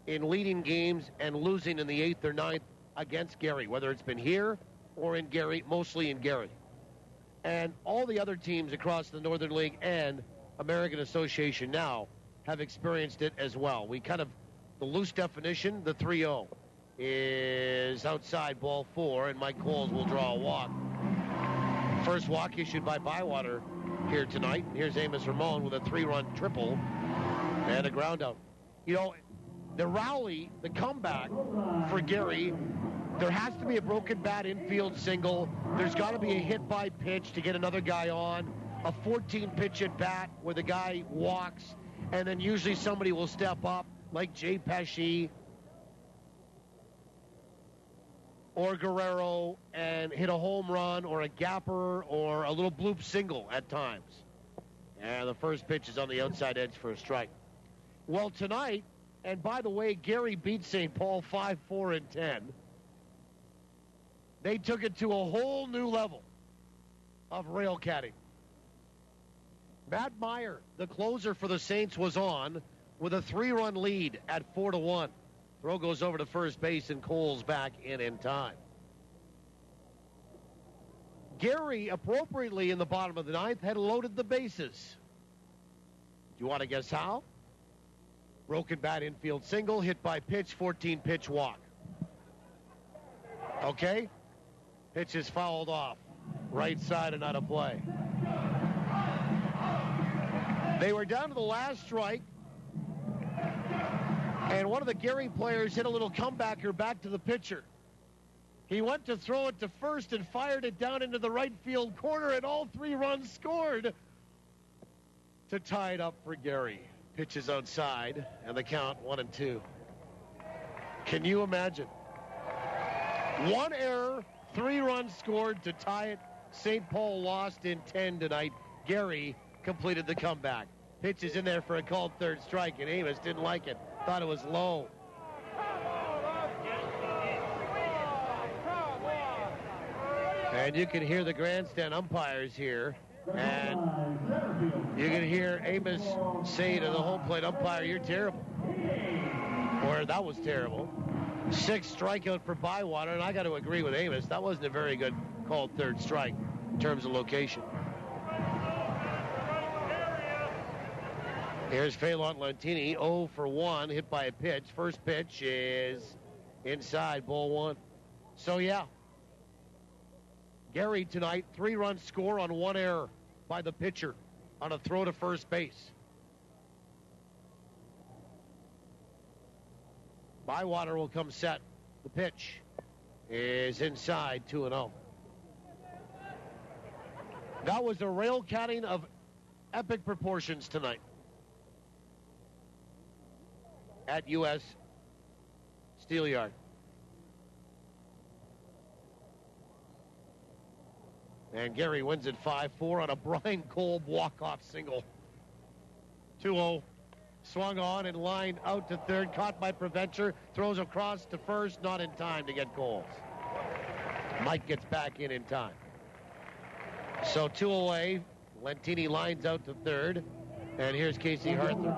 in leading games and losing in the 8th or 9th against Gary, whether it's been here or in Gary, mostly in Gary. And all the other teams across the Northern League and American Association now have experienced it as well. We kind of, the loose definition, the 3-0, is outside, ball 4, and Mike Coles will draw a walk. First walk issued by Bywater here tonight. Here's Amos Ramon with a 3-run triple and a ground out. The rally, the comeback for Gary, there has to be a broken bat infield single. There's got to be a hit by pitch to get another guy on. A 14-pitch at bat where the guy walks, and then usually somebody will step up, like Jay Pesci or Guerrero, and hit a home run or a gapper or a little bloop single at times. And the first pitch is on the outside edge for a strike. Well, tonight, and by the way, Gary beat St. Paul 5-4-10. They took it to a whole new level of rail catting. Matt Meyer, the closer for the Saints, was on with a 3-run lead at 4-1. Throw goes over to first base, and Coles back in time. Gary, appropriately in the bottom of the 9th, had loaded the bases. Do you want to guess how? Broken bat infield single, hit by pitch, 14-pitch walk. Okay? Pitch is fouled off. Right side and out of play. They were down to the last strike. And one of the Gary players hit a little comebacker back to the pitcher. He went to throw it to first and fired it down into the right field corner, and all 3 runs scored to tie it up for Gary. Pitches outside, and the count 1-2. Can you imagine? 1 error, 3 runs scored to tie it. St. Paul lost in 10 tonight. Gary completed the comeback. Pitch is in there for a called third strike, and Amos didn't like it. Thought it was low. And you can hear the grandstand umpires here. And you can hear Amos say to the home plate umpire, "You're terrible." Or, "That was terrible." 6th strikeout for Bywater, and I got to agree with Amos. That wasn't a very good called third strike in terms of location. Here's Fehlandt Lentini, 0 for 1, hit by a pitch. First pitch is inside, ball 1. So, yeah. Gary tonight, 3-run score on 1 error by the pitcher on a throw to first base. Bywater will come set. The pitch is inside, 2-0. That was a rail catting of epic proportions tonight at U.S. Steel Yard. And Gary wins it 5-4 on a Brian Kolb walk-off single. 2-0. Swung on and lined out to third. Caught by Preventure. Throws across to first. Not in time to get goals. Mike gets back in time. So 2 away. Lentini lines out to third. And here's Casey Haerther.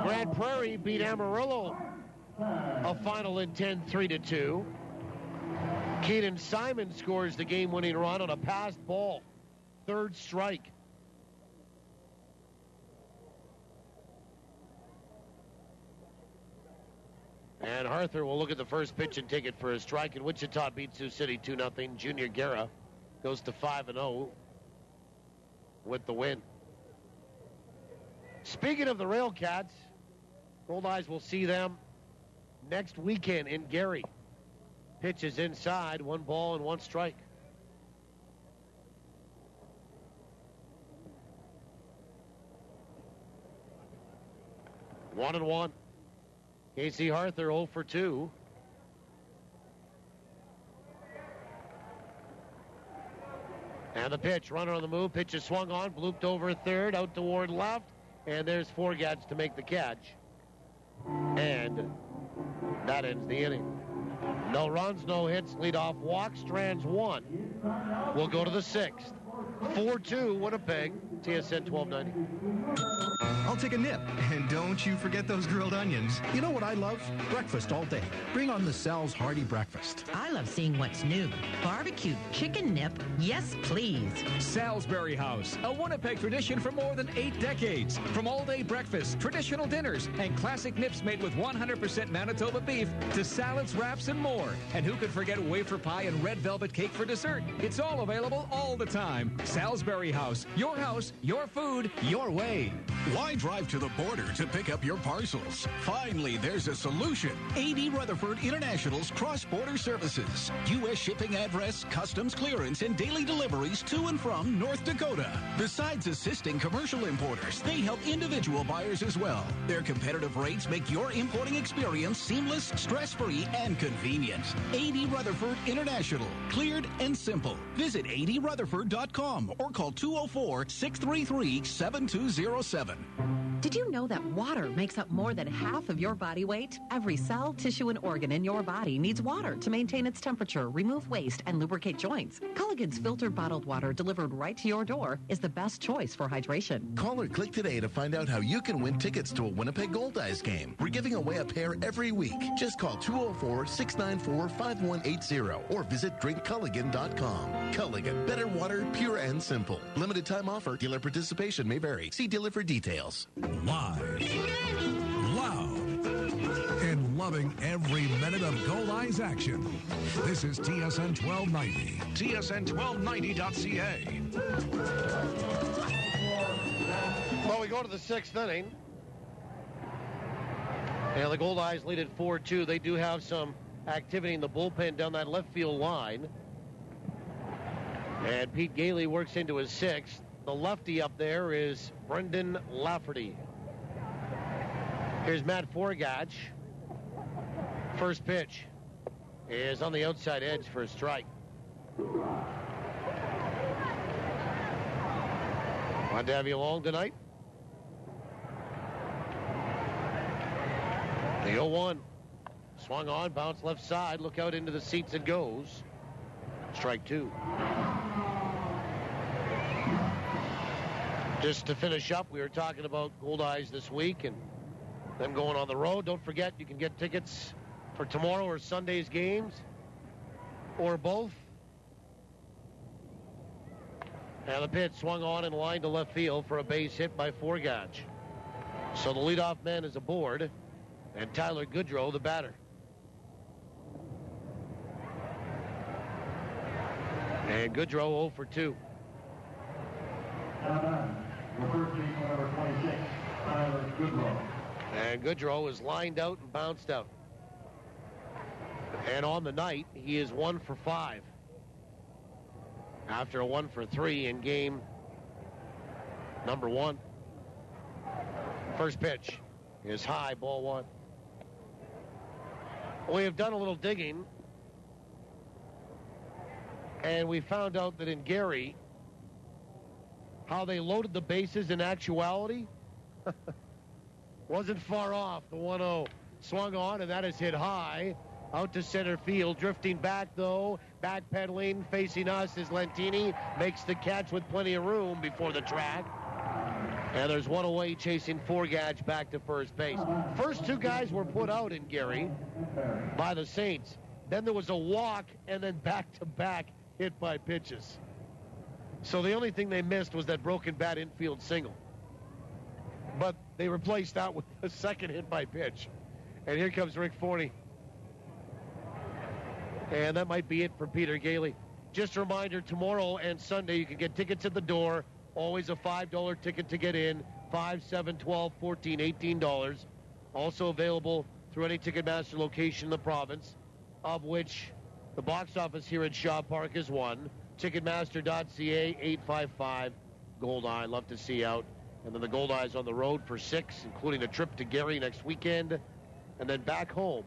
Grand Prairie beat Amarillo a final in 10, 3-2. Keaton Simon scores the game-winning run on a passed ball. Third strike. And Haerther will look at the first pitch and take it for a strike. And Wichita beats Sioux City 2-0. Junior Guerra goes to 5-0 with the win. Speaking of the Railcats, Goldeyes will see them next weekend in Gary. Pitch is inside, 1 ball and 1 strike. One and 1. Casey Haerther 0 for 2. And the pitch, runner on the move. Pitch is swung on, blooped over third, out toward left. And there's Forgatch to make the catch. And that ends the inning. No runs, no hits, leadoff walk. Strands 1. We'll go to the 6th. 4-2 Winnipeg, TSN 1290. I'll take a nip. And don't you forget those grilled onions. You know what I love? Breakfast all day. Bring on the Sal's Hearty Breakfast. I love seeing what's new. Barbecued chicken nip. Yes, please. Salisbury House, a Winnipeg tradition for more than 8 decades. From all-day breakfasts, traditional dinners, and classic nips made with 100% Manitoba beef to salads, wraps, and more. And who could forget wafer pie and red velvet cake for dessert? It's all available all the time. Salisbury House, your food, your way. Why drive to the border to pick up your parcels? Finally, there's a solution. AD Rutherford International's cross-border services. U.S. shipping address, customs clearance, and daily deliveries to and from North Dakota. Besides assisting commercial importers, they help individual buyers as well. Their competitive rates make your importing experience seamless, stress-free, and convenient. AD Rutherford International. Cleared and simple. Visit adrutherford.com or call 204-633-7207. Did you know that water makes up more than half of your body weight? Every cell, tissue, and organ in your body needs water to maintain its temperature, remove waste, and lubricate joints. Culligan's filtered bottled water delivered right to your door is the best choice for hydration. Call or click today to find out how you can win tickets to a Winnipeg Goldeyes game. We're giving away a pair every week. Just call 204-694-5180 or visit drinkculligan.com. Culligan, better water, pure and simple. Limited time offer. Dealer participation may vary. See dealer for details. Live, loud, and loving every minute of Goldeyes action. This is TSN 1290. TSN1290.ca. Well, we go to the 6th inning. And the Goldeyes lead at 4-2. They do have some activity in the bullpen down that left field line. And Pete Gailey works into his 6th. The lefty up there is Brendan Lafferty. Here's Matt Forgatch. First pitch is on the outside edge for a strike. Glad to have you along tonight. The 0-1. Swung on, bounce left side. Look out into the seats it goes. Strike 2. Just to finish up, we were talking about Goldeyes this week and them going on the road. Don't forget, you can get tickets for tomorrow or Sunday's games, or both, And the pitch swung on and lined to left field for a base hit by Forgatch. So the leadoff man is aboard, and Tyler Goodrow, the batter. And Goodrow 0 for 2. And Goodrow is lined out and bounced out. And on the night, he is 1 for 5. After a 1 for 3 in game number 1. First pitch is high, ball 1. We have done a little digging, and we found out that in Gary, how they loaded the bases in actuality wasn't far off. The 1-0 swung on, and that is hit high out to center field. Drifting back, though, backpedaling, facing us is Lentini. Makes the catch with plenty of room before the track. And there's one away chasing Forgatch back to first base. First 2 guys were put out in Gary by the Saints. Then there was a walk, and then back-to-back hit by pitches. So the only thing they missed was that broken bat infield single. But they replaced that with a second hit by pitch. And here comes Rick Forney. And that might be it for Peter Gailey. Just a reminder, tomorrow and Sunday you can get tickets at the door. Always a $5 ticket to get in. $5, $7, $12, $14, $18. Also available through any Ticketmaster location in the province, of which the box office here at Shaw Park is one. Ticketmaster.ca, 855 Goldeye. Love to see you out. And then the Goldeyes on the road for 6, including a trip to Gary next weekend. And then back home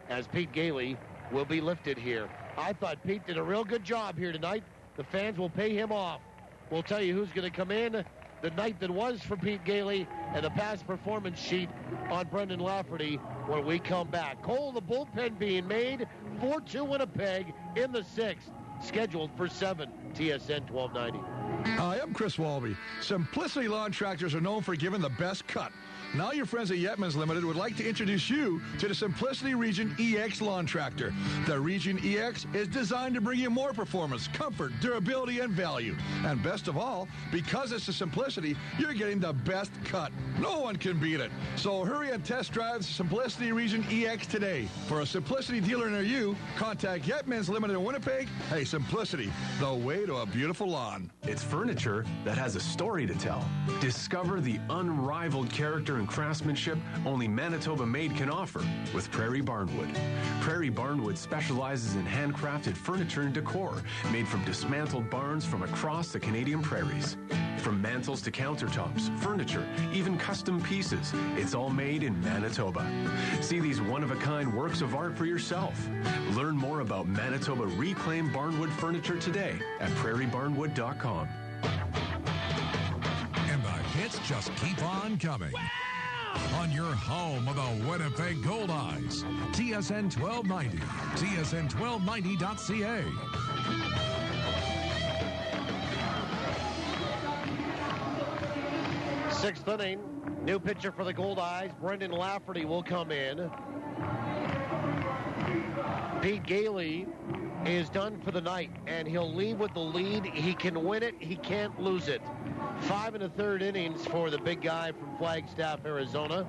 as Pete Gailey will be lifted here. I thought Pete did a real good job here tonight. The fans will pay him off. We'll tell you who's going to come in, the night that was for Pete Gailey, and the past performance sheet on Brendan Lafferty when we come back. Cole, the bullpen being made, 4-2 Winnipeg in the 6th. Scheduled for 7, TSN 1290. Hi, I'm Chris Walby. Simplicity Lawn Tractors are known for giving the best cut. Now your friends at Yetmans Limited would like to introduce you to the Simplicity Region EX lawn tractor. The Region EX is designed to bring you more performance, comfort, durability, and value. And best of all, because it's the Simplicity, you're getting the best cut. No one can beat it. So hurry and test drive the Simplicity Region EX today. For a Simplicity dealer near you, contact Yetmans Limited in Winnipeg. Hey, Simplicity, the way to a beautiful lawn. It's furniture that has a story to tell. Discover the unrivaled character and craftsmanship only Manitoba Made can offer with Prairie Barnwood. Prairie Barnwood specializes in handcrafted furniture and decor made from dismantled barns from across the Canadian prairies. From mantels to countertops, furniture, even custom pieces, it's all made in Manitoba. See these one-of-a-kind works of art for yourself. Learn more about Manitoba reclaimed barnwood furniture today at prairiebarnwood.com. And the hits just keep on coming. Wow! On your home of the Winnipeg Goldeyes. TSN 1290. TSN1290.ca. Sixth inning, new pitcher for the Goldeyes, Brendan Lafferty will come in. Pete Gailey is done for the night, and he'll leave with the lead. He can win it. He can't lose it. 5 1/3 innings for the big guy from Flagstaff, Arizona.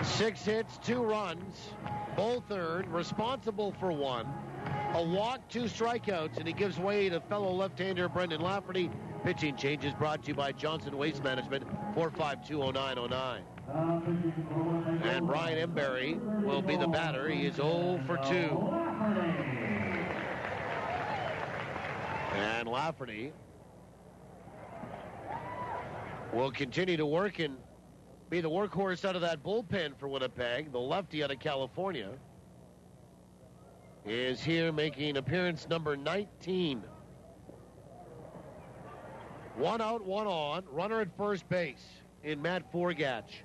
6 hits, 2 runs, both earned, responsible for 1. A walk, 2 strikeouts, and he gives way to fellow left-hander Brendan Lafferty. Pitching changes brought to you by Johnson Waste Management, 452-0909. And Brian Embury will be the batter. He is 0 for 2. And Lafferty will continue to work and be the workhorse out of that bullpen for Winnipeg. The lefty out of California is here making appearance number 19. 1 out, 1 on. Runner at first base in Matt Forgatch.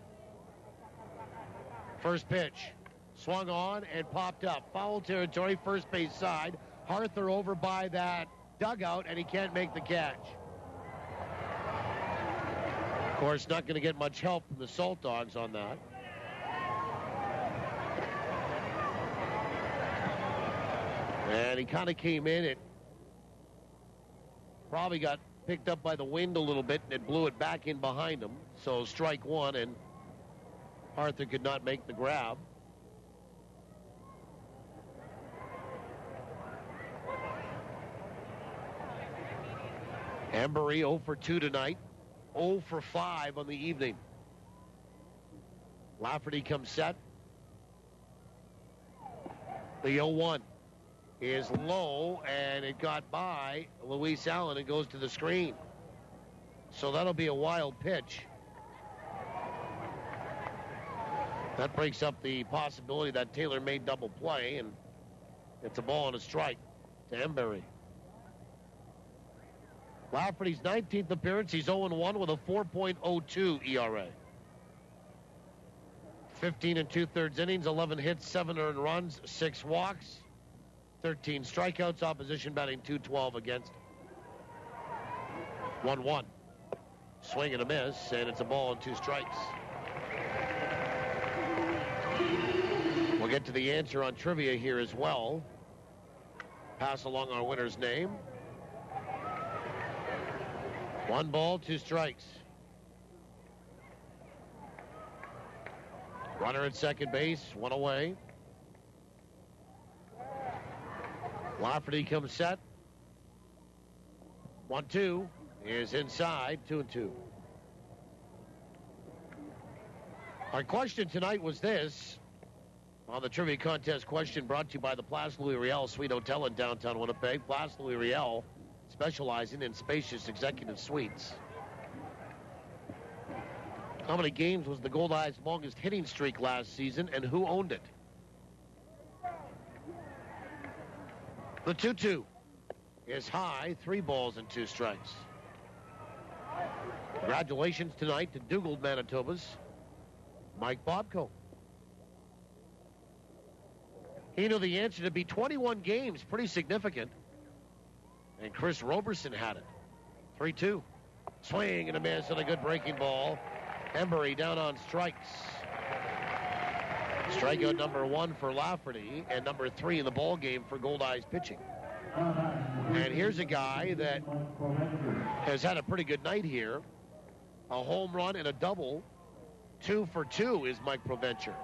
First pitch. Swung on and popped up. Foul territory, first base side. Haerther over by that dugout, and he can't make the catch. Of course, not going to get much help from the Saltdogs on that. And he kind of came in at Probably got picked up by the wind a little bit, and it blew it back in behind him. So strike one, and Haerther could not make the grab. Embury 0 for 2 tonight, 0 for 5 on the evening. Lafferty comes set. The 0-1 is low, and it got by Luis Allen and goes to the screen. So that'll be a wild pitch. That breaks up the possibility that Taylor made double play, and it's a ball and a strike to Embury. Lafferty's 19th appearance. He's 0-1 with a 4.02 ERA. 15 2/3 innings, 11 hits, 7 earned runs, 6 walks, 13 strikeouts. Opposition batting .212 against. 1-1. Swing and a miss, and it's a ball and 2 strikes. We'll get to the answer on trivia here as well. Pass along our winner's name. 1 ball, 2 strikes. Runner at second base, 1 away. Lafferty comes set. 1-2 is inside, 2-2. Our question tonight was this. On the trivia contest question brought to you by the Place Louis Riel Suite Hotel in downtown Winnipeg. Place Louis Riel, specializing in spacious executive suites. How many games was the Goldeyes' longest hitting streak last season, and who owned it? The 2-2 is high, 3 balls and 2 strikes. Congratulations tonight to Dugald, Manitoba's Mike Bobko. He knew the answer to be 21 games, pretty significant. And Chris Roberson had it. 3-2. Swing and a miss and a good breaking ball. Embury down on strikes. Strikeout number 1 for Lafferty and number 3 in the ball game for Goldeyes pitching. And here's a guy that has had a pretty good night here. A home run and a double. 2 for 2 is Mike Provencher.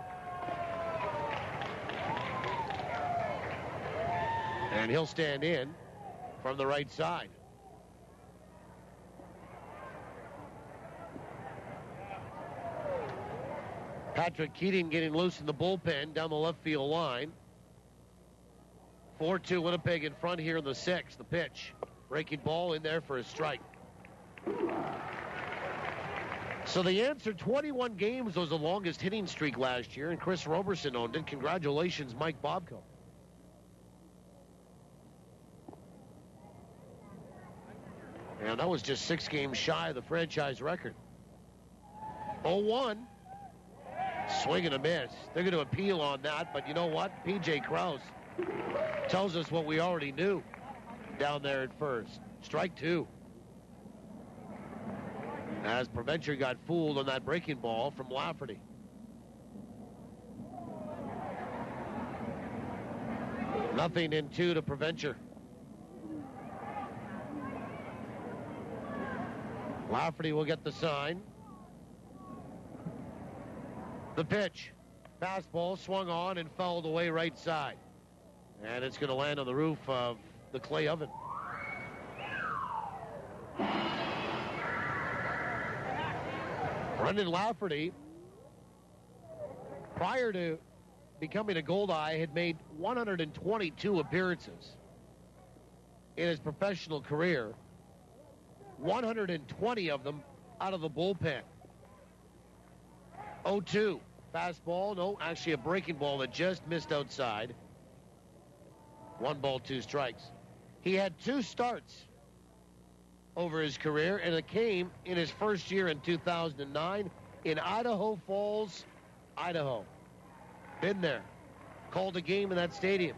And he'll stand in from the right side. Patrick Keating getting loose in the bullpen down the left field line. 4-2 Winnipeg in front here in the 6th. The pitch. Breaking ball in there for a strike. So the answer, 21 games was the longest hitting streak last year, and Chris Roberson owned it. Congratulations, Mike Bobko. And that was just 6 games shy of the franchise record. 0-1. Swing and a miss. They're going to appeal on that, but you know what? P.J. Krause tells us what we already knew down there at first. Strike 2. As Provencher got fooled on that breaking ball from Lafferty. Nothing in 2 to Provencher. Lafferty will get the sign. The pitch. Fastball swung on and fouled away right side. And it's going to land on the roof of the clay oven. Brendan Lafferty, prior to becoming a Goldeye, had made 122 appearances in his professional career. 120 of them out of the bullpen. 0-2. Fastball, no, actually a breaking ball that just missed outside. 1 ball, 2 strikes. He had 2 starts over his career, and it came in his first year in 2009 in Idaho Falls, Idaho. Been there. Called a game in that stadium.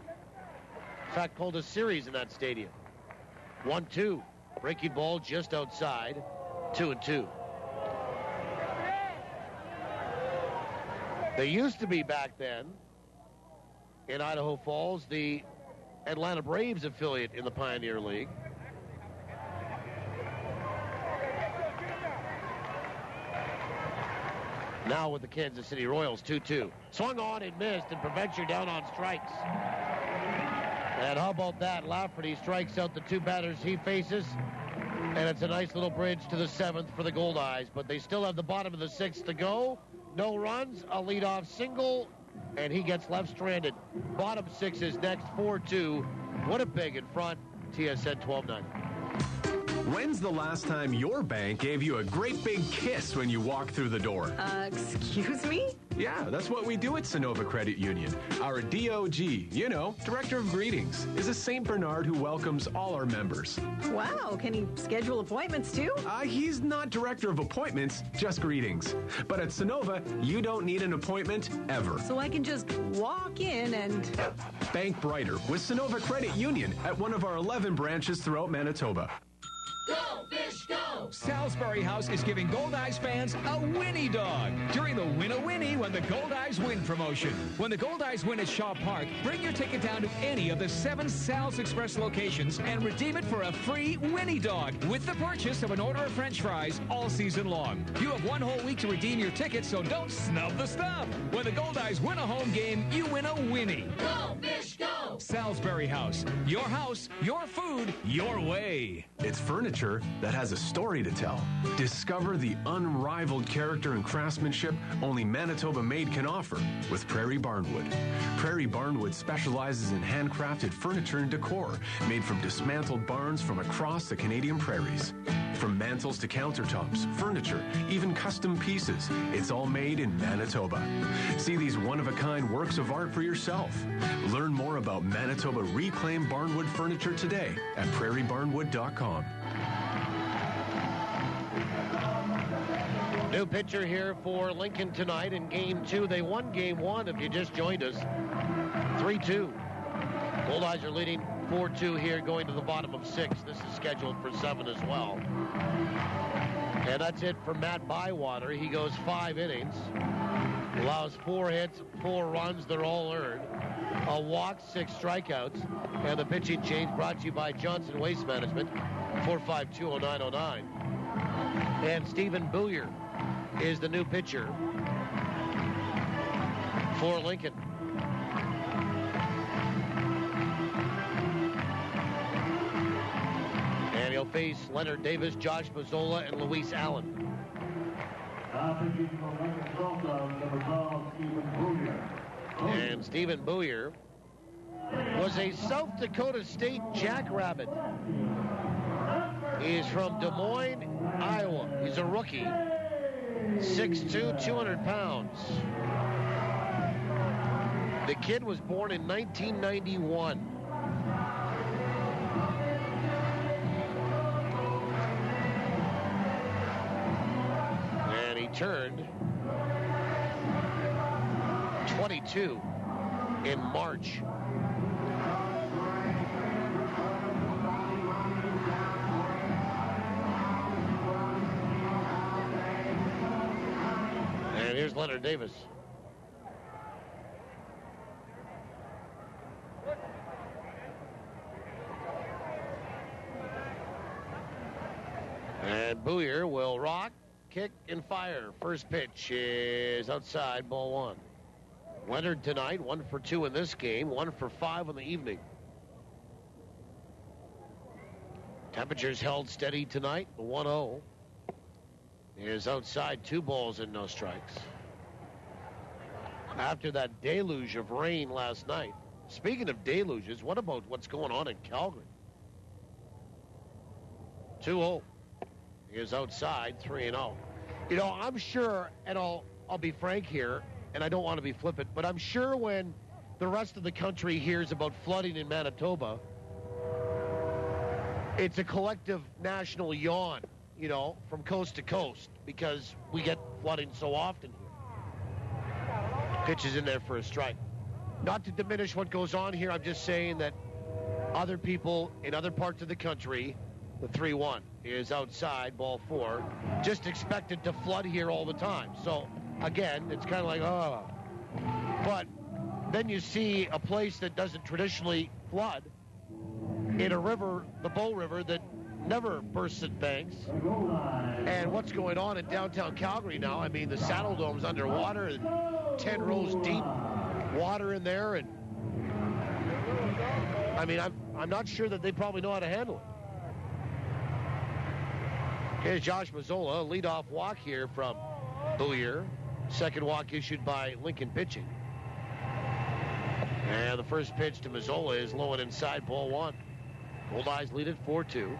In fact, called a series in that stadium. 1-2. Breaking ball just outside. 2-2. They used to be back then in Idaho Falls the Atlanta Braves affiliate in the Pioneer League. Now with the Kansas City Royals, 2-2. Swung on and missed, and Preventure down on strikes. And how about that? Lafferty strikes out the two batters he faces, and it's a nice little bridge to the 7th for the Goldeyes. But they still have the bottom of the 6th to go. No runs, a leadoff single, and he gets left stranded. Bottom 6 is next, 4-2. Winnipeg in front, TSN 12-9. When's the last time your bank gave you a great big kiss when you walk through the door? Excuse me? Yeah, that's what we do at Sonova Credit Union. Our DOG, Director of Greetings, is a St. Bernard who welcomes all our members. Wow, can he schedule appointments too? He's not Director of Appointments, just greetings. But at Sonova, you don't need an appointment ever. So I can just walk in and... Bank brighter with Sonova Credit Union at one of our 11 branches throughout Manitoba. Go, Fish, go! Salisbury House is giving Goldeyes fans a Winnie Dog during the Win-A-Winnie When the Goldeyes Win promotion. When the Goldeyes win at Shaw Park, bring your ticket down to any of the 7 Sal's Express locations and redeem it for a free Winnie Dog with the purchase of an order of French fries all season long. You have 1 whole week to redeem your ticket, so don't snub the stuff. When the Goldeyes win a home game, you win a Winnie. Go, Fish, go! Salisbury House, your food, your way. It's furniture that has a story to tell. Discover the unrivaled character and craftsmanship only Manitoba Made can offer with Prairie Barnwood. Prairie Barnwood specializes in handcrafted furniture and decor made from dismantled barns from across the Canadian prairies. From mantels to countertops, furniture, even custom pieces, it's all made in Manitoba. See these one-of-a-kind works of art for yourself. Learn more about Manitoba Reclaimed Barnwood furniture today at prairiebarnwood.com. New pitcher here for Lincoln tonight in Game 2. They won Game 1 if you just joined us. 3-2. Goldeyes are leading 4-2 here going to the bottom of 6. This is scheduled for 7 as well. And that's it for Matt Bywater. He goes 5 innings. Allows 4 hits, 4 runs. They're all earned. A walk, 6 strikeouts. And the pitching change brought to you by Johnson Waste Management. 4520909. And Stephen Booyer is the new pitcher for Lincoln. And he'll face Leonard Davis, Josh Mazzola, and Luis Allen. And Stephen Booyer was a South Dakota State Jackrabbit. He's from Des Moines, Iowa. He's a rookie. 6'2", 200 pounds. The kid was born in 1991. And he turned 22 in March. And here's Leonard Davis. And Booyer will rock, kick, and fire. First pitch is outside, ball 1. Leonard tonight, 1 for 2 in this game, 1 for 5 in the evening. Temperatures held steady tonight, 1-0. Is outside, 2 balls and no strikes. After that deluge of rain last night. Speaking of deluges, what about what's going on in Calgary? 2-0. Is outside, 3-0. You know, I'm sure, and I'll be frank here, and I don't want to be flippant, but I'm sure when the rest of the country hears about flooding in Manitoba, it's a collective national yawn, you know, from coast to coast, because we get flooding so often here. Pitch is in there for a strike. Not to diminish what goes on here, I'm just saying that other people in other parts of the country, the 3-1 is outside, ball 4, just expected to flood here all the time. So, again, it's kind of like, oh. But then you see a place that doesn't traditionally flood in a river, the Bow River, that never bursts at banks. And what's going on in downtown Calgary now? I mean, the Saddledome's underwater, and 10 rows deep, water in there, and I mean, I'm not sure that they probably know how to handle it. Here's Josh Mazzola, leadoff walk here from Booyer. Second walk issued by Lincoln pitching. And the first pitch to Mazzola is low and inside, ball one. Goldeyes lead it 4-2.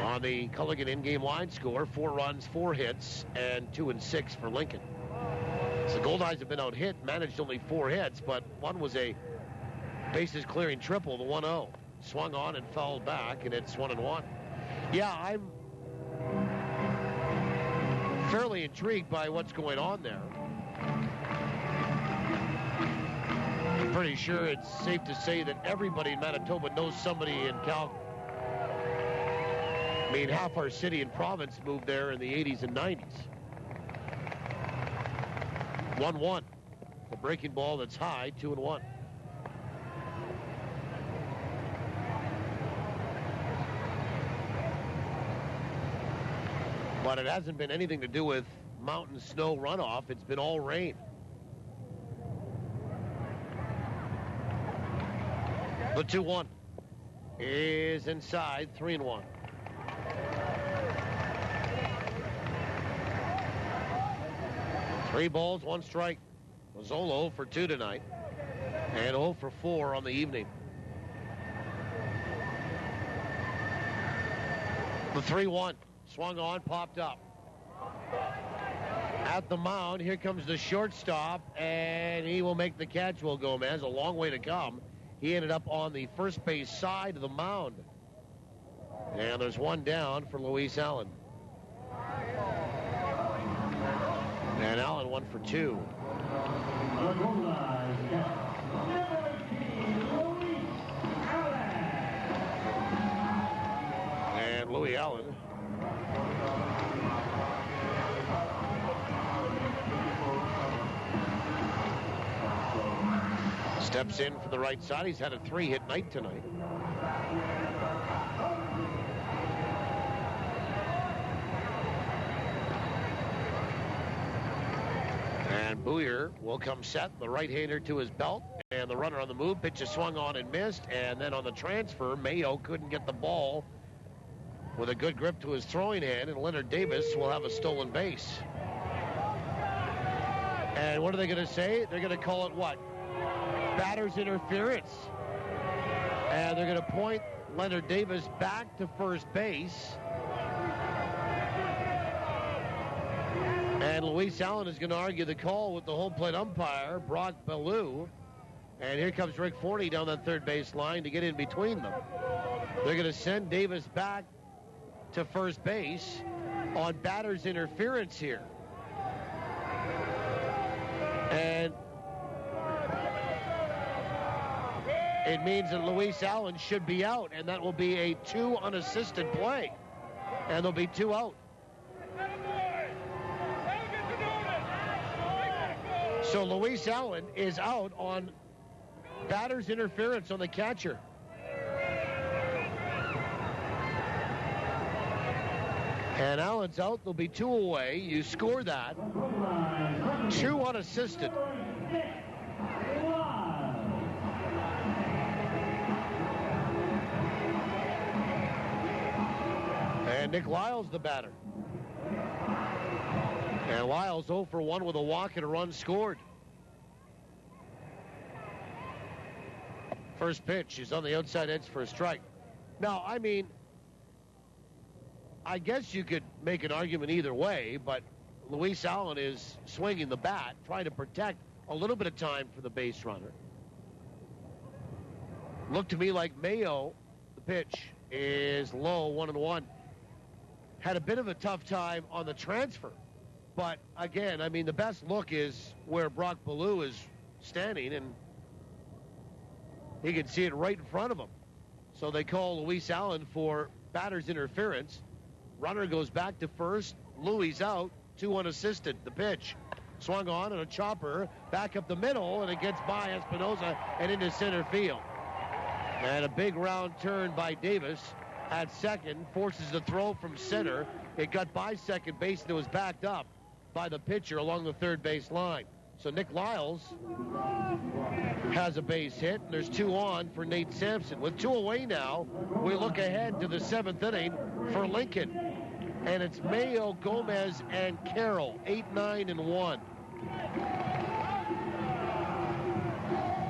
On the Culligan in-game line score, 4 runs, 4 hits, and 2 and 6 for Lincoln. So the Goldeyes have been out hit, managed only 4 hits, but one was a bases clearing triple, the 1-0. Swung on and fouled back, and it's 1-1. Yeah, I'm fairly intrigued by what's going on there. I'm pretty sure it's safe to say that everybody in Manitoba knows somebody in Calgary. I mean, half our city and province moved there in the 80s and 90s. 1-1. The breaking ball that's high, 2-1. But it hasn't been anything to do with mountain snow runoff. It's been all rain. The 2-1 is inside, 3-1. Three balls, 1 strike. Mazzola 0 for 2 tonight, and 0 for 4 on the evening. The 3-1 swung on, popped up. At the mound, here comes the shortstop, and he will make the catch. Will Gomez, a long way to come. He ended up on the first base side of the mound. And there's one down for Luis Allen. And Allen 1 for 2. And Louis Allen steps in for the right side. He's had a 3-hit night tonight. And Booyer will come set, the right-hander to his belt, and the runner on the move. Pitch is swung on and missed, and then on the transfer, Mayo couldn't get the ball with a good grip to his throwing hand, and Leonard Davis will have a stolen base. And what are they going to say? They're going to call it what? Batter's interference. And they're going to point Leonard Davis back to first base. And Luis Allen is going to argue the call with the home plate umpire, Brock Ballou. And here comes Rick Forney down that third base line to get in between them. They're going to send Davis back to first base on batter's interference here. And it means that Luis Allen should be out, and that will be a 2 unassisted play. And there'll be 2 out. So Luis Allen is out on batter's interference on the catcher. And Allen's out. There'll be 2 away. You score that. 2 unassisted. And Nick Lyles the batter. And Lyles 0 for 1 with a walk and a run scored. First pitch is on the outside edge for a strike. Now, I mean, I guess you could make an argument either way, but Luis Allen is swinging the bat, trying to protect a little bit of time for the base runner. Looked to me like Mayo, the pitch is low, 1-1. Had a bit of a tough time on the transfer. But, again, I mean, the best look is where Brock Ballou is standing, and he can see it right in front of him. So they call Luis Allen for batter's interference. Runner goes back to first. Louis out, 2 unassisted. The pitch swung on and a chopper back up the middle, and it gets by Espinosa and into center field. And a big round turn by Davis at second, forces the throw from center. It got by second base, and it was backed up by the pitcher along the third base line. So Nick Lyles has a base hit, and there's 2 on for Nate Sampson. With 2 away now, we look ahead to the 7th inning for Lincoln. And it's Mayo, Gomez, and Carroll, 8, 9, and 1.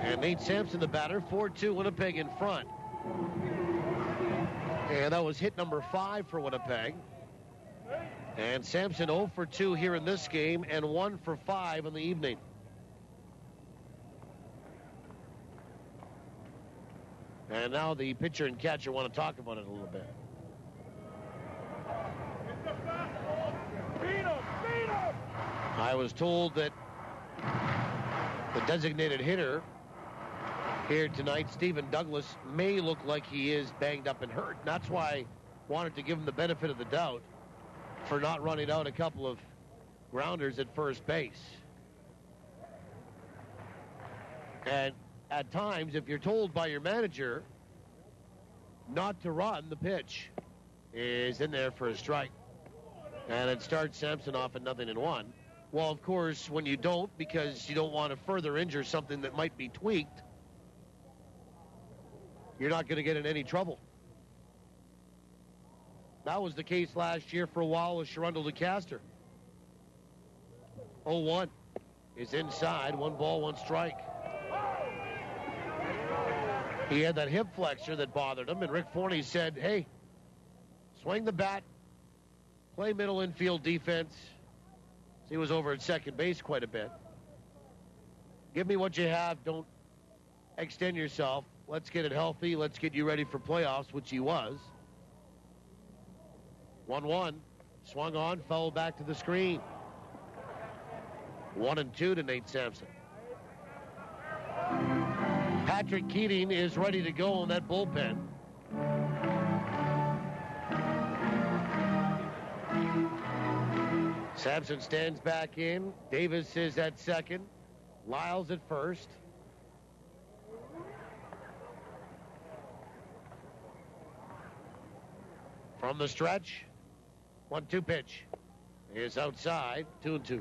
And Nate Sampson, the batter, 4-2 Winnipeg in front. And that was hit number 5 for Winnipeg. And Sampson 0 for 2 here in this game and 1 for 5 in the evening. And now the pitcher and catcher want to talk about it a little bit. I was told that the designated hitter here tonight, Stephen Douglas, may look like he is banged up and hurt. And that's why I wanted to give him the benefit of the doubt for not running out a couple of grounders at first base. And at times, if you're told by your manager not to run, the pitch is in there for a strike. And it starts Sampson off at 0-1. Well, of course, when you don't, because you don't want to further injure something that might be tweaked, you're not going to get in any trouble. That was the case last year for a while with Sherundle DeCaster. 0-1 is inside, 1 ball, 1 strike. He had that hip flexor that bothered him, and Rick Forney said, hey, swing the bat, play middle infield defense. He was over at second base quite a bit. Give me what you have. Don't extend yourself. Let's get it healthy. Let's get you ready for playoffs, which he was. 1-1. Swung on, fouled back to the screen. 1-2 to Nate Sampson. Patrick Keating is ready to go on that bullpen. Sampson stands back in. Davis is at second. Lyles at first. From the stretch, 1-2 pitch is outside, 2-2.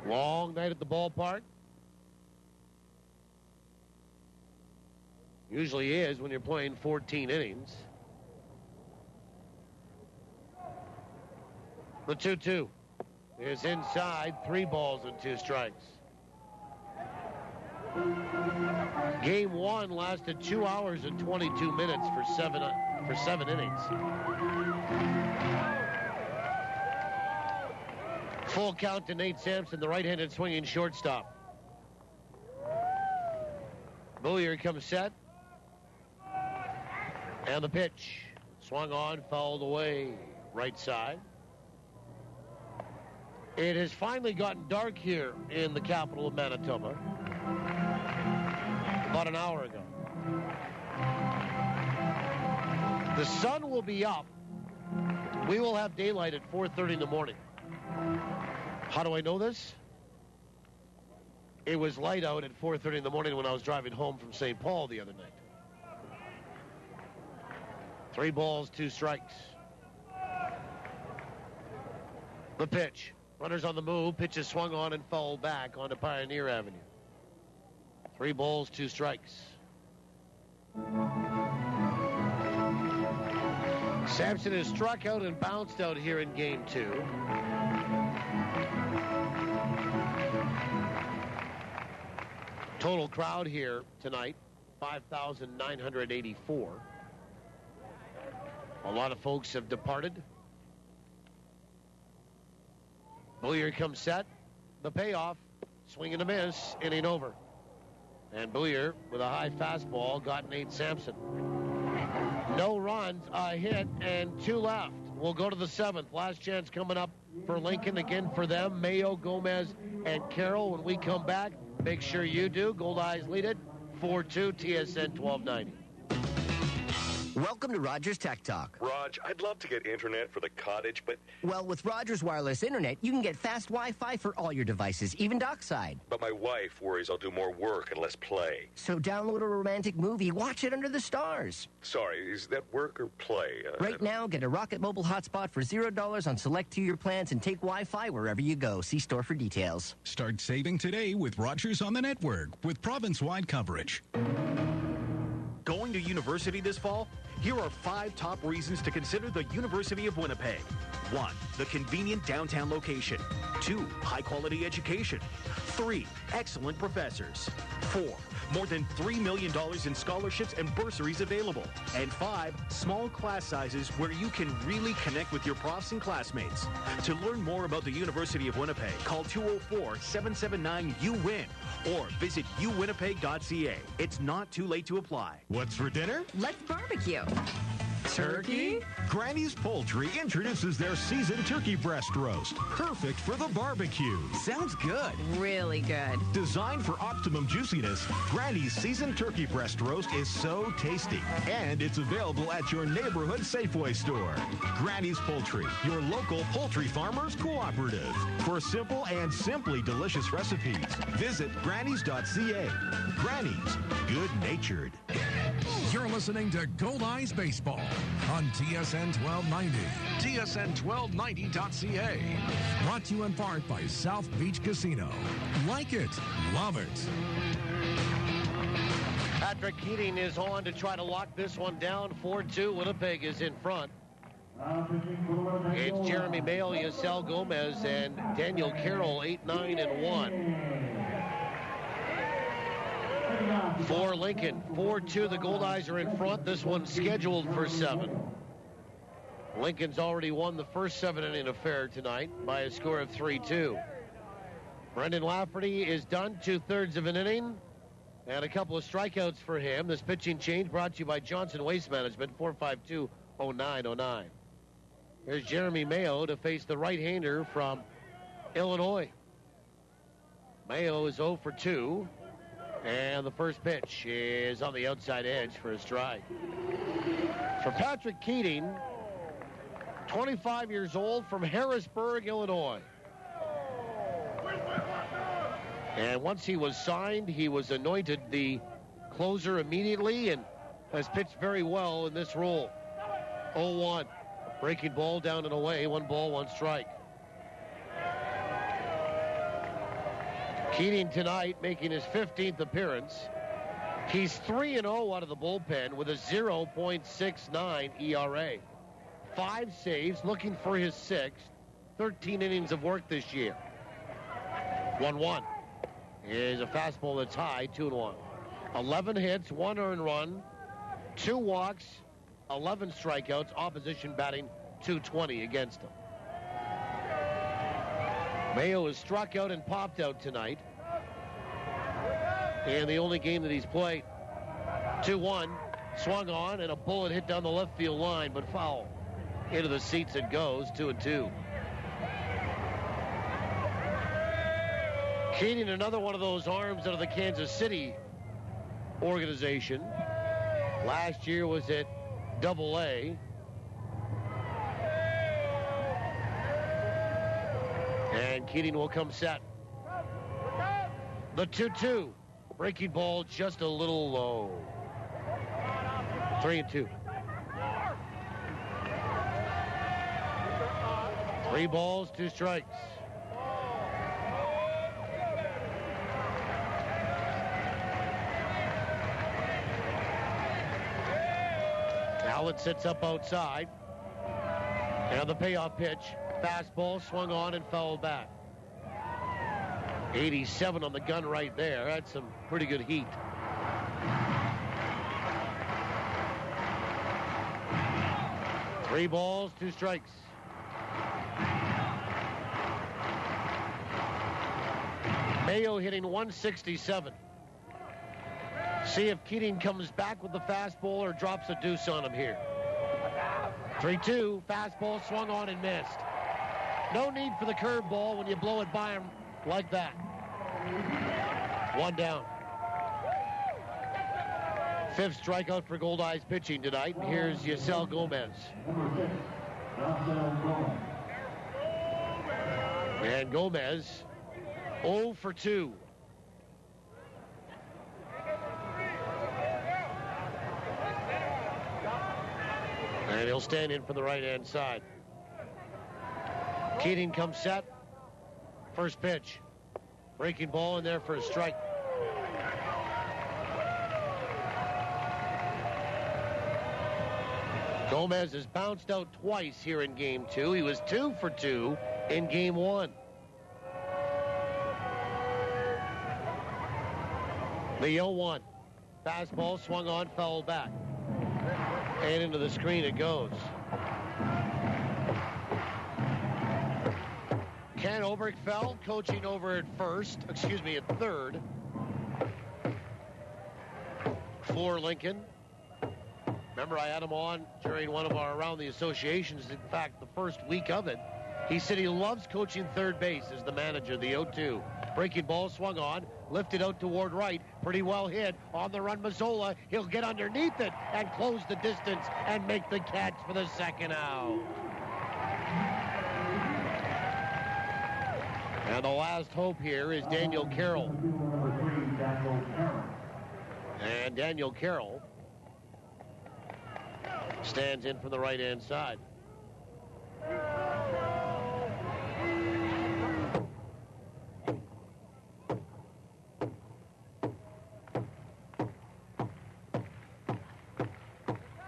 Long night at the ballpark. Usually is when you're playing 14 innings. The 2-2 is inside, 3 balls and 2 strikes. Game 1 lasted 2 hours and 22 minutes for 7 innings. Full count to Nate Sampson, the right-handed swinging shortstop. Boulier comes set. And the pitch. Swung on, fouled away, right side. It has finally gotten dark here in the capital of Manitoba. About an hour ago. The sun will be up. We will have daylight at 4:30 in the morning. How do I know this? It was light out at 4:30 in the morning when I was driving home from St. Paul the other night. 3 balls, 2 strikes. The pitch. Runners on the move. Pitch is swung on and fouled back onto Pioneer Avenue. 3 balls, 2 strikes. Sampson is struck out and bounced out here in game 2. Total crowd here tonight, 5,984. A lot of folks have departed. Boulier comes set. The payoff, swing and a miss, inning over. And Boulier, with a high fastball, got Nate Sampson. No runs, a hit, and 2 left. We'll go to the 7th. Last chance coming up for Lincoln. Again for them, Mayo, Gomez, and Carroll. When we come back, make sure you do. Goldeyes lead it, 4-2, TSN 1290. Welcome to Rogers Tech Talk. Raj, I'd love to get internet for the cottage, but... Well, with Rogers Wireless Internet, you can get fast Wi-Fi for all your devices, even dockside. But my wife worries I'll do more work and less play. So download a romantic movie, watch it under the stars. Sorry, is that work or play? Right now, get a Rocket Mobile hotspot for $0 on select two-year plans and take Wi-Fi wherever you go. See store for details. Start saving today with Rogers on the network with province-wide coverage. Going to university this fall? Here are 5 top reasons to consider the University of Winnipeg. 1, the convenient downtown location. 2, high-quality education. 3, excellent professors. 4, more than $3 million in scholarships and bursaries available. And 5, small class sizes where you can really connect with your profs and classmates. To learn more about the University of Winnipeg, call 204-779-UWIN or visit uwinnipeg.ca. It's not too late to apply. What's for dinner? Let's barbecue. Turkey? Granny's Poultry introduces their seasoned turkey breast roast. Perfect for the barbecue. Sounds good. Really good. Designed for optimum juiciness, Granny's seasoned turkey breast roast is so tasty. And it's available at your neighborhood Safeway store. Granny's Poultry, your local poultry farmers cooperative. For simple and simply delicious recipes, visit grannys.ca. Granny's, good-natured. You're listening to Goldeyes Baseball on TSN 1290. TSN1290.ca. Brought to you in part by South Beach Casino. Like it, love it. Patrick Keating is on to try to lock this one down. 4-2. Winnipeg is in front. It's Jeremy Mayo, Yasel Gomez, and Daniel Carroll, 8-9-1. For Lincoln, 4-2, the Goldeyes are in front. This one's scheduled for 7. Lincoln's already won the first 7-inning affair tonight by a score of 3-2. Brendan Lafferty is done, 2/3 of an inning, and a couple of strikeouts for him. This pitching change brought to you by Johnson Waste Management, 452-0909. Here's Jeremy Mayo to face the right-hander from Illinois. Mayo is 0 for 2. And the first pitch is on the outside edge for a strike. For Patrick Keating, 25 years old, from Harrisburg, Illinois. And once he was signed, he was anointed the closer immediately and has pitched very well in this role. 0-1. Breaking ball down and away. 1 ball, 1 strike. Keating tonight making his 15th appearance. He's 3-0 out of the bullpen with a 0.69 ERA. 5 saves, looking for his 6th. 13 innings of work this year. 1-1 is a fastball that's high, 2-1. 11 hits, 1 earned run, 2 walks, 11 strikeouts. Opposition batting .220 against him. Mayo has struck out and popped out tonight. And the only game that he's played. 2-1, swung on, and a bullet hit down the left field line, but foul. Into the seats it goes, 2-2. Keating, another one of those arms out of the Kansas City organization. Last year was at Double-A. And Keating will come set. The 2-2. Breaking ball just a little low. 3-2. 3 balls, 2 strikes. Allen sits up outside. And the payoff pitch. Fastball swung on and fouled back. 87 on the gun right there. That's some pretty good heat. Three balls, 2 strikes. Mayo hitting 167. See if Keating comes back with the fastball or drops a deuce on him here. 3-2, fastball swung on and missed. No need for the curveball when you blow it by him like that. 1 down. Fifth strikeout for Goldeyes pitching tonight. And here's Yasel Gomez. And Gomez, 0 for 2. And he'll stand in for the right-hand side. Keating comes set. First pitch. Breaking ball in there for a strike. Gomez has bounced out twice here in Game 2. He was 2 for 2 in Game 1. The 0-1. Fastball swung on, fouled back. And into the screen it goes. Ken Obergfell coaching over at third for Lincoln. Remember, I had him on during one of our Around the Associations. In fact, the first week of it, he said he loves coaching third base as the manager, the 0-2. Breaking ball swung on, lifted out toward right, pretty well hit. On the run, Mazzola. He'll get underneath it and close the distance and make the catch for the second out. And the last hope here is Daniel Carroll. And Daniel Carroll stands in from the right-hand side.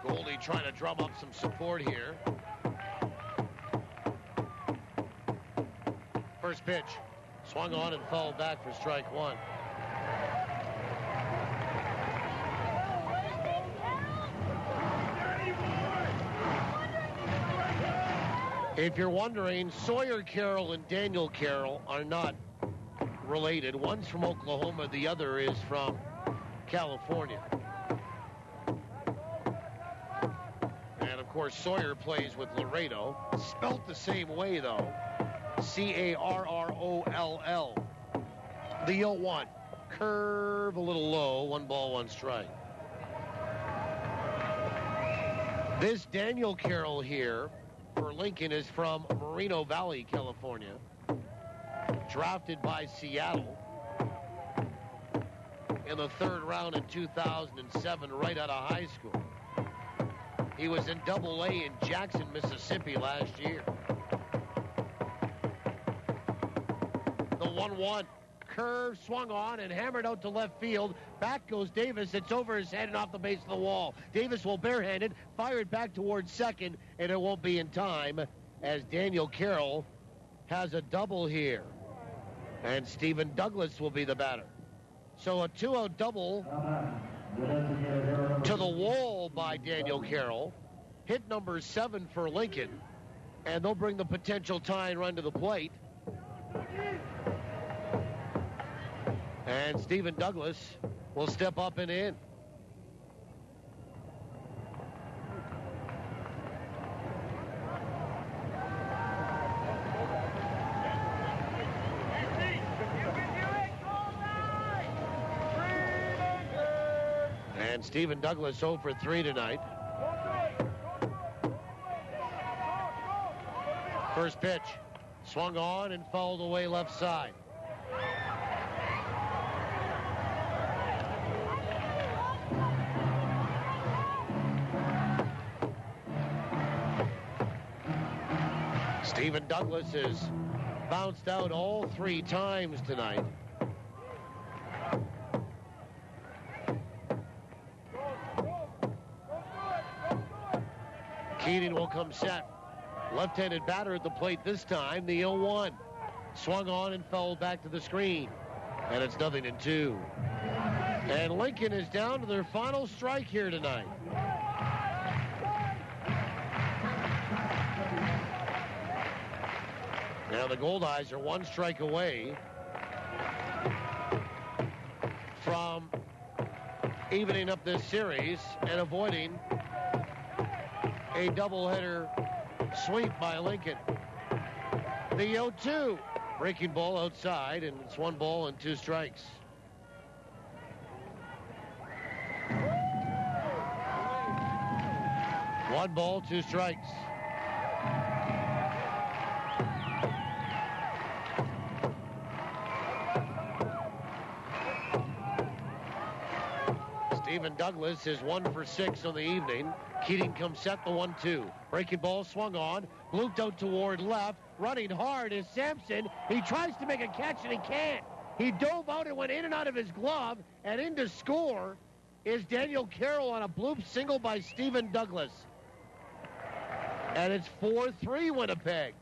Goldie trying to drum up some support here. First pitch, swung on and fouled back for strike one. If you're wondering, Sawyer Carroll and Daniel Carroll are not related. One's from Oklahoma, the other is from California. And of course, Sawyer plays with Laredo. Spelt the same way, though. C-A-R-R-O-L-L. The 0-1. Curve a little low. 1 ball, 1 strike. This Daniel Carroll here for Lincoln is from Moreno Valley, California. Drafted by Seattle in the 3rd round in 2007, right out of high school. He was in Double-A in Jackson, Mississippi last year. The 1-1. Curve swung on and hammered out to left field. Back goes Davis. It's over his head and off the base of the wall. Davis will barehanded, fire it back towards second, and it won't be in time as Daniel Carroll has a double here. And Stephen Douglas will be the batter. So a 2-out double to the wall by Daniel Carroll. Hit number 7 for Lincoln. And they'll bring the potential tying run to the plate. And Stephen Douglas will step up and in. And Stephen Douglas 0 for 3 tonight. First pitch. Swung on and fouled away left side. Stephen Douglas has bounced out all 3 times tonight. Keating will come set. Left-handed batter at the plate this time, the 0-1. Swung on and fouled back to the screen. And it's 0-2. And Lincoln is down to their final strike here tonight. Now the Goldeyes are 1 strike away from evening up this series and avoiding a doubleheader sweep by Lincoln. The 0-2. Breaking ball outside, and it's 1 ball and 2 strikes. 1 ball, 2 strikes. Stephen Douglas is 1 for 6 on the evening. Keating comes set, the 1-2. Breaking ball swung on, looped out toward left. Running hard is Sampson. He tries to make a catch and he can't. He dove out and went in and out of his glove, and in to score is Daniel Carroll on a bloop single by Stephen Douglas. And it's 4-3 Winnipeg.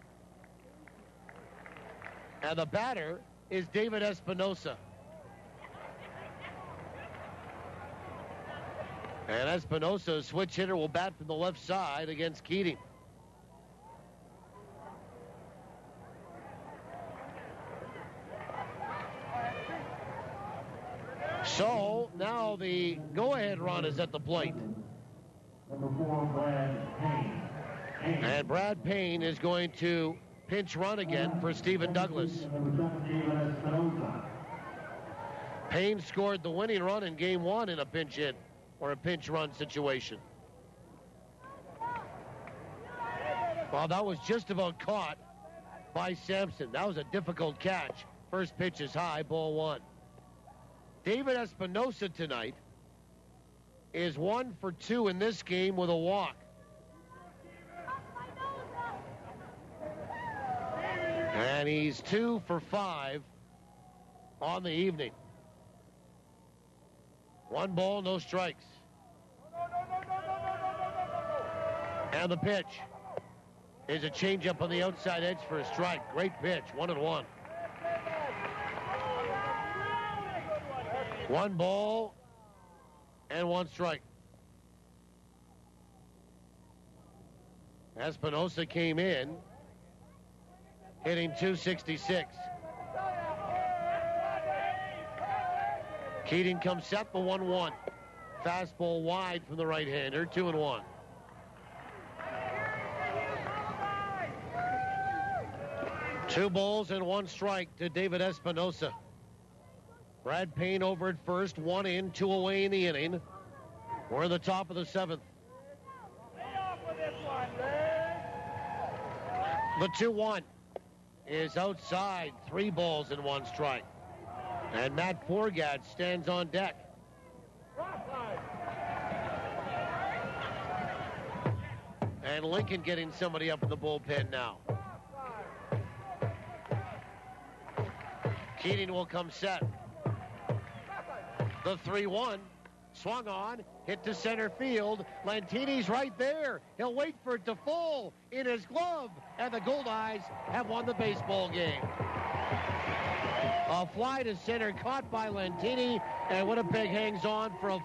And the batter is David Espinosa. And Espinosa, switch hitter, will bat from the left side against Keating. So now the go-ahead run is at the plate. And Brad Payne is going to pinch run again for Stephen Douglas. Payne scored the winning run in game 1 in a pinch hit or a pinch run situation. Well, that was just about caught by Sampson. That was a difficult catch. First pitch is high, ball 1. David Espinosa tonight is 1 for 2 in this game with a walk. And he's 2 for 5 on the evening. 1 ball, no strikes. And the pitch is a changeup on the outside edge for a strike. Great pitch, 1-1. 1 ball and 1 strike. Espinosa came in, hitting .266. Keating comes set, the 1-1. Fastball wide from the right-hander, 2-1. Two balls and 1 strike to David Espinosa. Brad Payne over at first, 1 in, 2 away in the inning. We're in the top of the 7th. The 2-1 is outside, 3 balls and 1 strike. And Matt Forgatch stands on deck. And Lincoln getting somebody up in the bullpen now. Keating will come set. The 3-1 swung on, hit to center field. Lentini's right there. He'll wait for it to fall in his glove. And the Goldeyes have won the baseball game. A fly to center caught by Lentini, and Winnipeg hangs on for a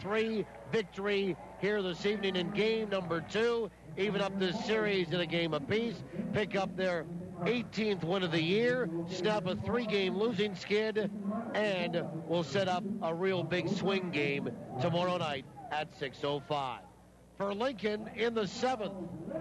4-3 victory here this evening in game number 2. Even up this series in a game apiece. Pick up their 18th win of the year, snap a 3-game losing skid, and will set up a real big swing game tomorrow night at 6:05. For Lincoln in the 7th,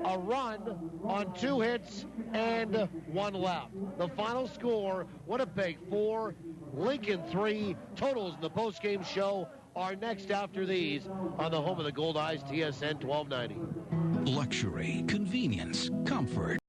a run on 2 hits and 1 left. The final score, Winnipeg 4, Lincoln 3. Totals in the postgame show are next after these on the home of the Goldeyes, TSN 1290. Luxury, convenience, comfort.